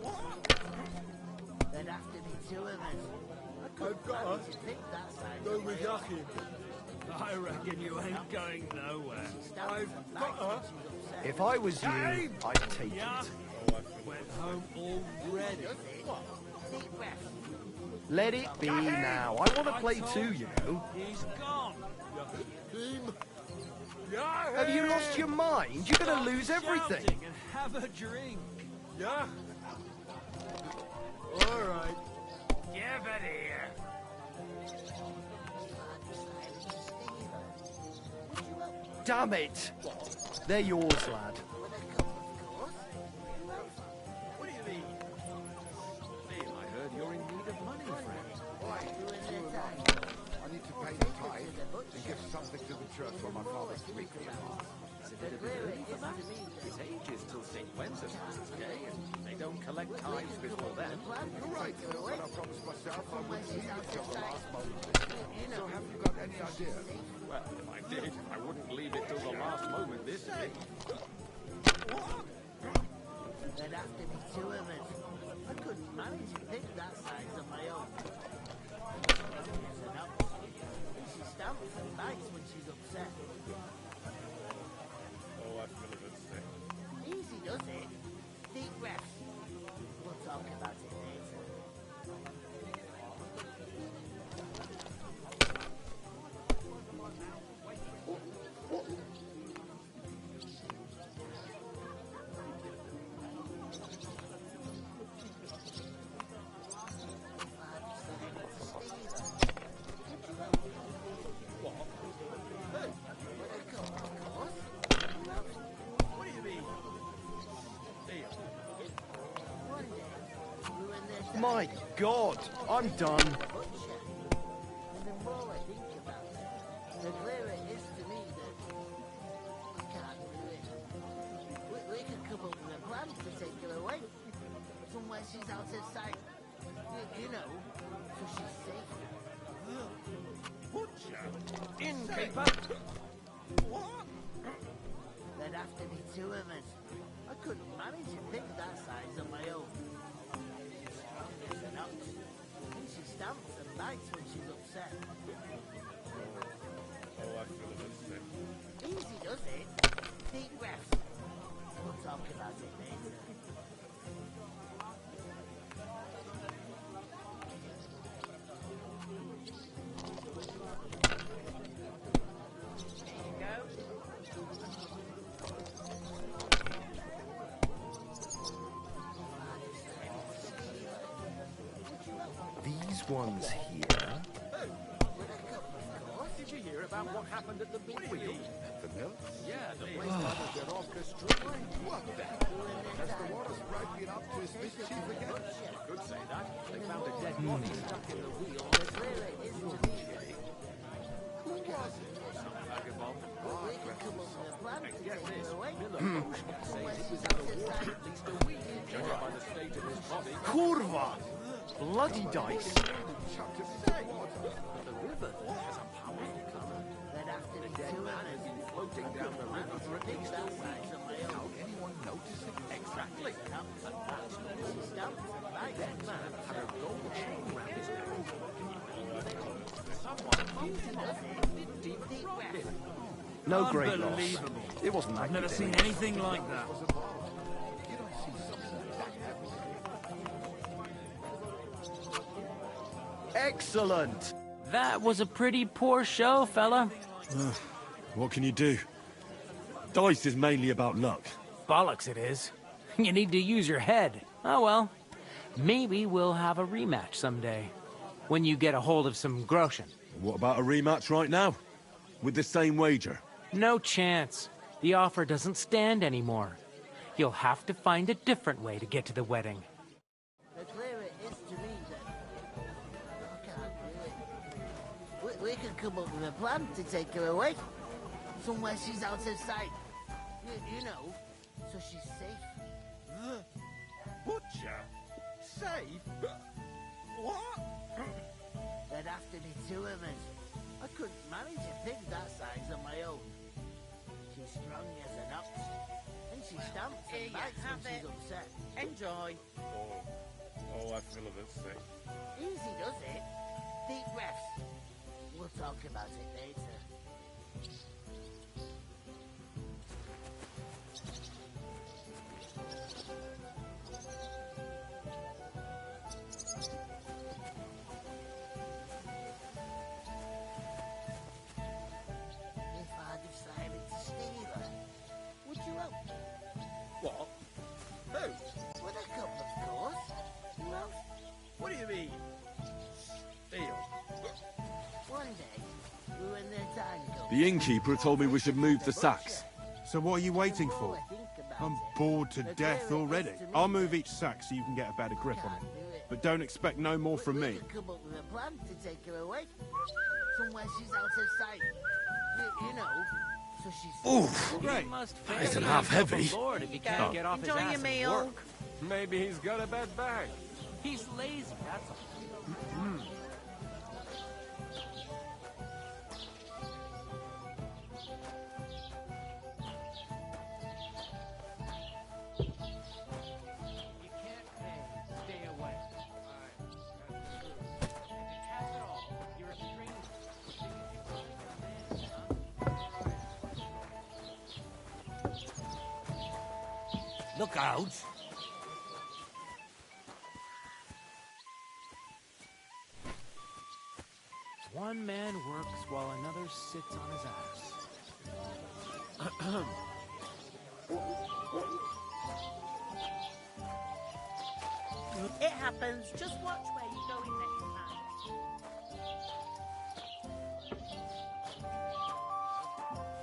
What? There'd have to be 2 of us. I've got her. Go with Yachim. I reckon you ain't going nowhere. I've got her. If I was you, I'd take it. Went home already. Let it be now. I want to play too, you know. He's gone. Have you lost your mind? You're going to lose everything. Shouting and have a drink. Yeah. All right. Give it here. Damn it. They're yours, lad. What do you mean? Neil, I heard you're in need of money, friend. Why? I need to pay the tithe and give something to the church for my father's weekly apart. It's a bit of a burden for that. His age is till St. Wenceslas Day, and they don't collect tithes before then. You're right, but I promised myself I wouldn't leave it till the last moment. So have you got any idea? Well, if I did, I wouldn't leave it till the last moment this year. There'd have to be 2 of us. I couldn't manage to pick that size on my own. She's an ox. And she stamps and bites when she's upset. Oh, I feel a bit sick. Easy does it. Deep breaths. We'll talk about it later. My God, I'm done. And the more I think about it, the clearer it is to me that I can't do it. We could come up with a plan to take her away. Somewhere she's out of sight. You know, so she's safe. Butcher! Innkeeper! What? There'd have to be two of us. I couldn't manage a pig that size on my own. She's strong as an ox. And she stamps and bites when she's upset. Oh, I feel a bit sick. Easy does it. Deep breaths. We'll talk about it later. These ones here. Did you hear about what happened at the big wheel? The mill? Yeah, the place Their orchestra. What the? Has the water sprite been up to his mischief again? Could say that. They found a dead body stuck in the wheel. Who was it? Some vagabond. And get this, Miller says he was out of water at least a week, judging by the state of his body. Kurva! Bloody dice. The river has a powerful current. The dead man has been floating down the river for at least a week. Without anyone noticing? Exactly. And that's not all. The dead man had a gold chain round his neck. Someone didn't even drop it. No great loss. It wasn't that I've never good seen anyway. anything like that. Excellent! That was a pretty poor show, fella. What can you do? Dice is mainly about luck. Bollocks it is. You need to use your head. Oh well. Maybe we'll have a rematch someday. When you get a hold of some groschen. What about a rematch right now? With the same wager? No chance. The offer doesn't stand anymore. You'll have to find a different way to get to the wedding. The clearer it is to me that I can't do it. We could come up with a plan to take her away. Somewhere she's out of sight. You know, so she's safe. Butcher? Safe? What? There'd have to be two of us. I couldn't manage a pig that size on my own. She's strong as an ox. And she stamps and bites when she's upset. Enjoy. Oh, I feel a bit sick. Easy does it. Deep breaths. We'll talk about it later. If I decided to steal her, would you help? What? Who? With a cup, of course. Who else? What do you mean? Steal? One day, when their time comes. The innkeeper told me we should move the sacks. So what are you waiting for? I'm bored to death already. I'll move each sack so you can get a better grip on it. But don't expect no more from me. Come up with a plan to take her away. Somewhere she's out of sight. You know, so she's... Oof. Great. That isn't half heavy. Lord, if he can't get off his Enjoy ass your and meal. work. Maybe he's got a bed bag. He's lazy, that's all. You can't pay. Stay away. And to cap it all, you're a stranger. Look out! One man works while another sits on his ass. It happens. Just watch where you're going next time.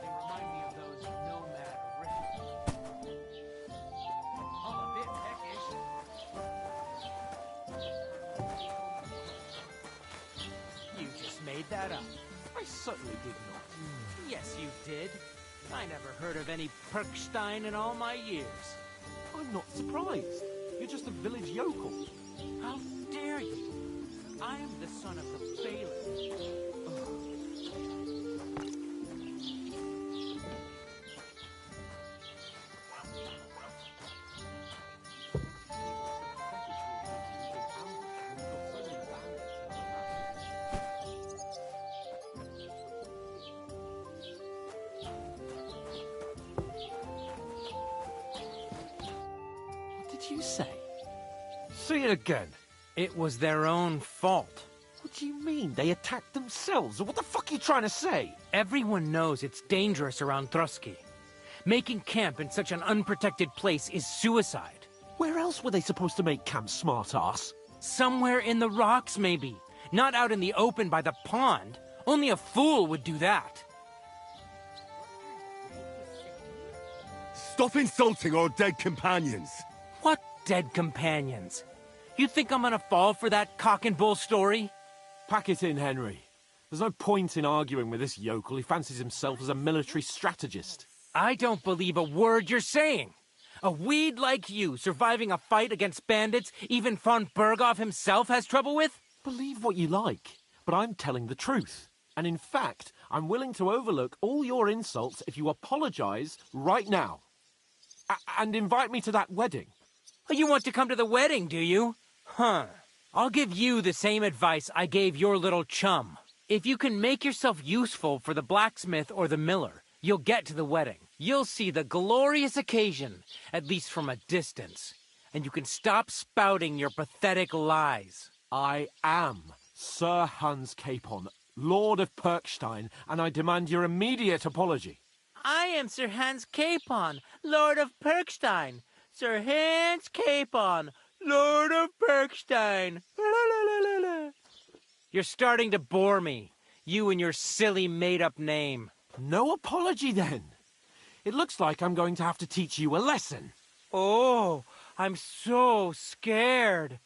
They remind me of those nomad riffs. I'm a bit peckish. that up. I certainly did not. Yes, you did. I never heard of any Perkstein in all my years. I'm not surprised. You're just a village yokel. How dare you? I am the son of the bailiff. You say? Say it again. It was their own fault. What do you mean? They attacked themselves? What the fuck are you trying to say? Everyone knows it's dangerous around Trotsky. Making camp in such an unprotected place is suicide. Where else were they supposed to make camp, smart-ass? Somewhere in the rocks, maybe. Not out in the open by the pond. Only a fool would do that. Stop insulting our dead companions! What dead companions? You think I'm gonna fall for that cock and bull story? Pack it in, Henry. There's no point in arguing with this yokel. He fancies himself as a military strategist. I don't believe a word you're saying. A weed like you surviving a fight against bandits even von Berghoff himself has trouble with? Believe what you like, but I'm telling the truth. And in fact, I'm willing to overlook all your insults if you apologize right now. And invite me to that wedding. Oh, you want to come to the wedding, do you? Huh. I'll give you the same advice I gave your little chum. If you can make yourself useful for the blacksmith or the miller, you'll get to the wedding. You'll see the glorious occasion, at least from a distance. And you can stop spouting your pathetic lies. I am Sir Hans Capon, Lord of Perkstein, and I demand your immediate apology. I am Sir Hans Capon, Lord of Perkstein. Sir Hans Capon, Lord of Perkstein. You're starting to bore me. You and your silly made-up name. No apology, then. It looks like I'm going to have to teach you a lesson. Oh, I'm so scared.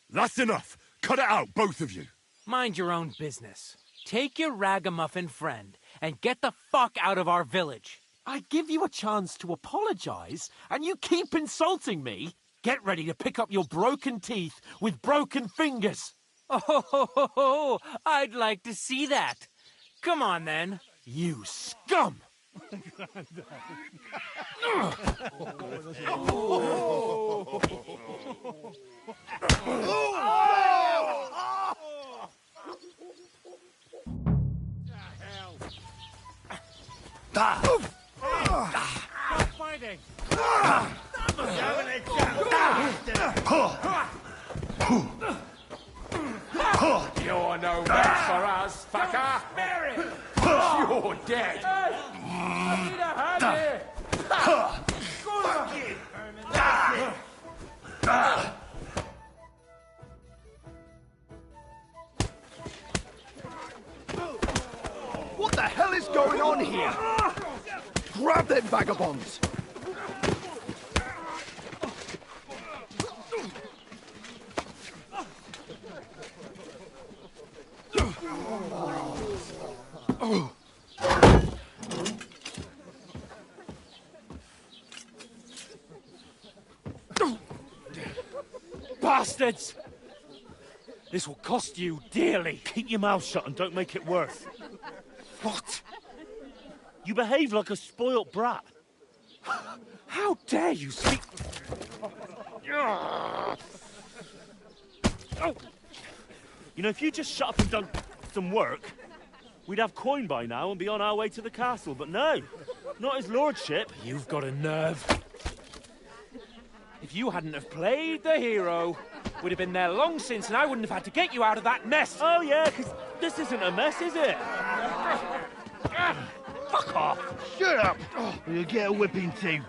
That's enough. Cut it out, both of you. Mind your own business. Take your ragamuffin friend and get the fuck out of our village. I give you a chance to apologize, and you keep insulting me. Get ready to pick up your broken teeth with broken fingers. Oh, I'd like to see that. Come on, then. You scum! Stop fighting! You're no match for us, fucker! You're dead! I need a hand here! What the hell is going on here? Grab them vagabonds! Bastards! This will cost you dearly. Keep your mouth shut and don't make it worse. What? You behave like a spoilt brat. How dare you speak... Oh. You know, if you just shut up and done some work, we'd have coin by now and be on our way to the castle. But no, not his lordship. You've got a nerve. If you hadn't have played the hero, we'd have been there long since and I wouldn't have had to get you out of that mess. Oh, yeah, because this isn't a mess, is it? Fuck off. Shut up! Or you'll get a whipping too.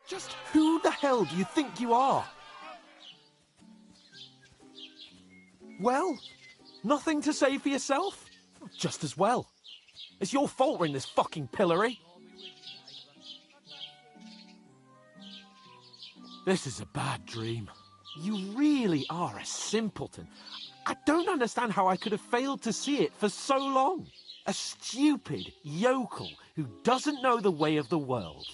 Just who the hell do you think you are? Well, nothing to say for yourself? Just as well. It's your fault we're in this fucking pillory. This is a bad dream. You really are a simpleton. I don't understand how I could have failed to see it for so long. A stupid yokel who doesn't know the way of the world.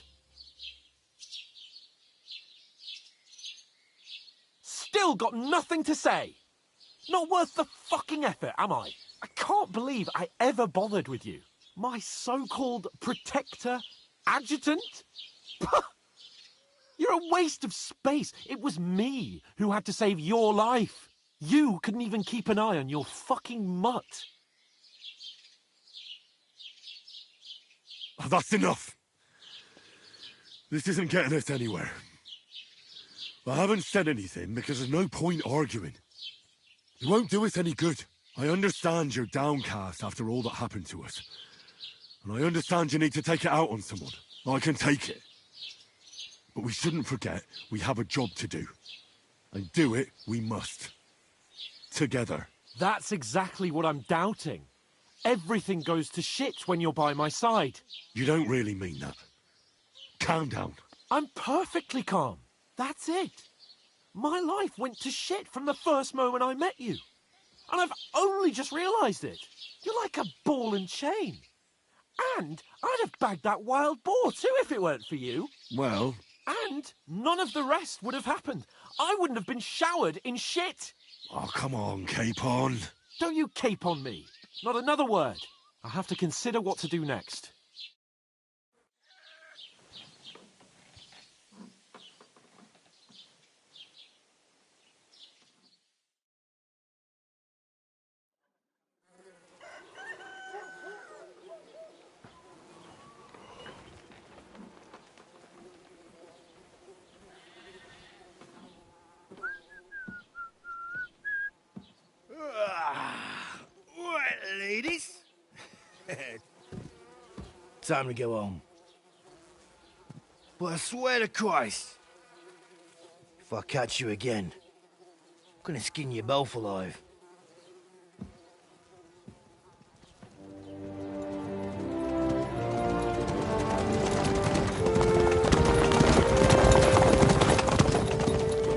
Still got nothing to say. Not worth the fucking effort, am I? I can't believe I ever bothered with you. My so-called protector, adjutant? You're a waste of space. It was me who had to save your life. You couldn't even keep an eye on your fucking mutt. Oh, that's enough. This isn't getting us anywhere. I haven't said anything because there's no point arguing. It won't do us any good. I understand you're downcast after all that happened to us. And I understand you need to take it out on someone. I can take it. But we shouldn't forget we have a job to do. And do it we must. Together. That's exactly what I'm doubting. Everything goes to shit when you're by my side. You don't really mean that. Calm down. I'm perfectly calm. That's it. My life went to shit from the first moment I met you. And I've only just realised it. You're like a ball and chain. And I'd have bagged that wild boar too if it weren't for you. Well... And none of the rest would have happened. I wouldn't have been showered in shit. Oh, come on, Capon. Don't you cape on me. Not another word. I'll have to consider what to do next. Right, ladies. Time to go home. But I swear to Christ, if I catch you again, I'm gonna skin you both alive.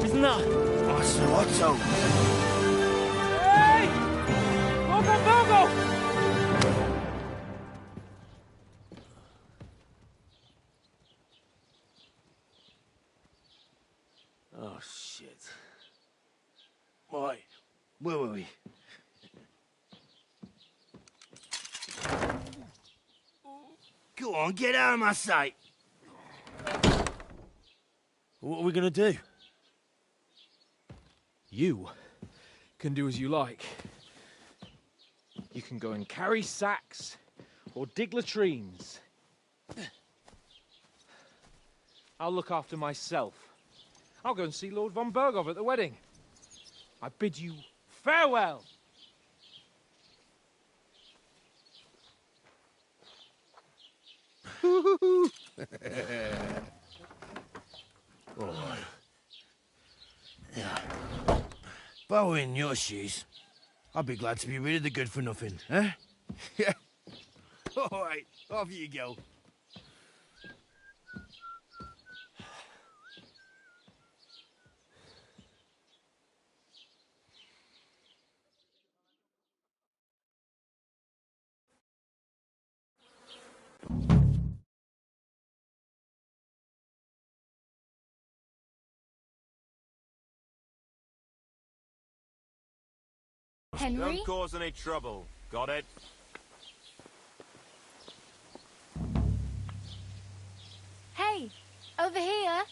Isn't that? Otto. Hey! Go! Oh, shit. Right, where were we? Go on, get out of my sight. What are we gonna do? You can do as you like. You can go and carry sacks or dig latrines. I'll look after myself. I'll go and see Lord von Berghoff at the wedding. I bid you farewell. Oh. Yeah. If I were in your shoes, I'd be glad to be rid of the good for nothing, eh? Yeah. All right, off you go. Henry? Don't cause any trouble. Got it? Hey, over here.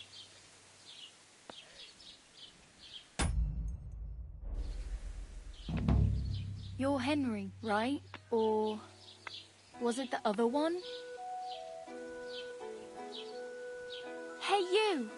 You're Henry, right? Or was it the other one? Hey, you!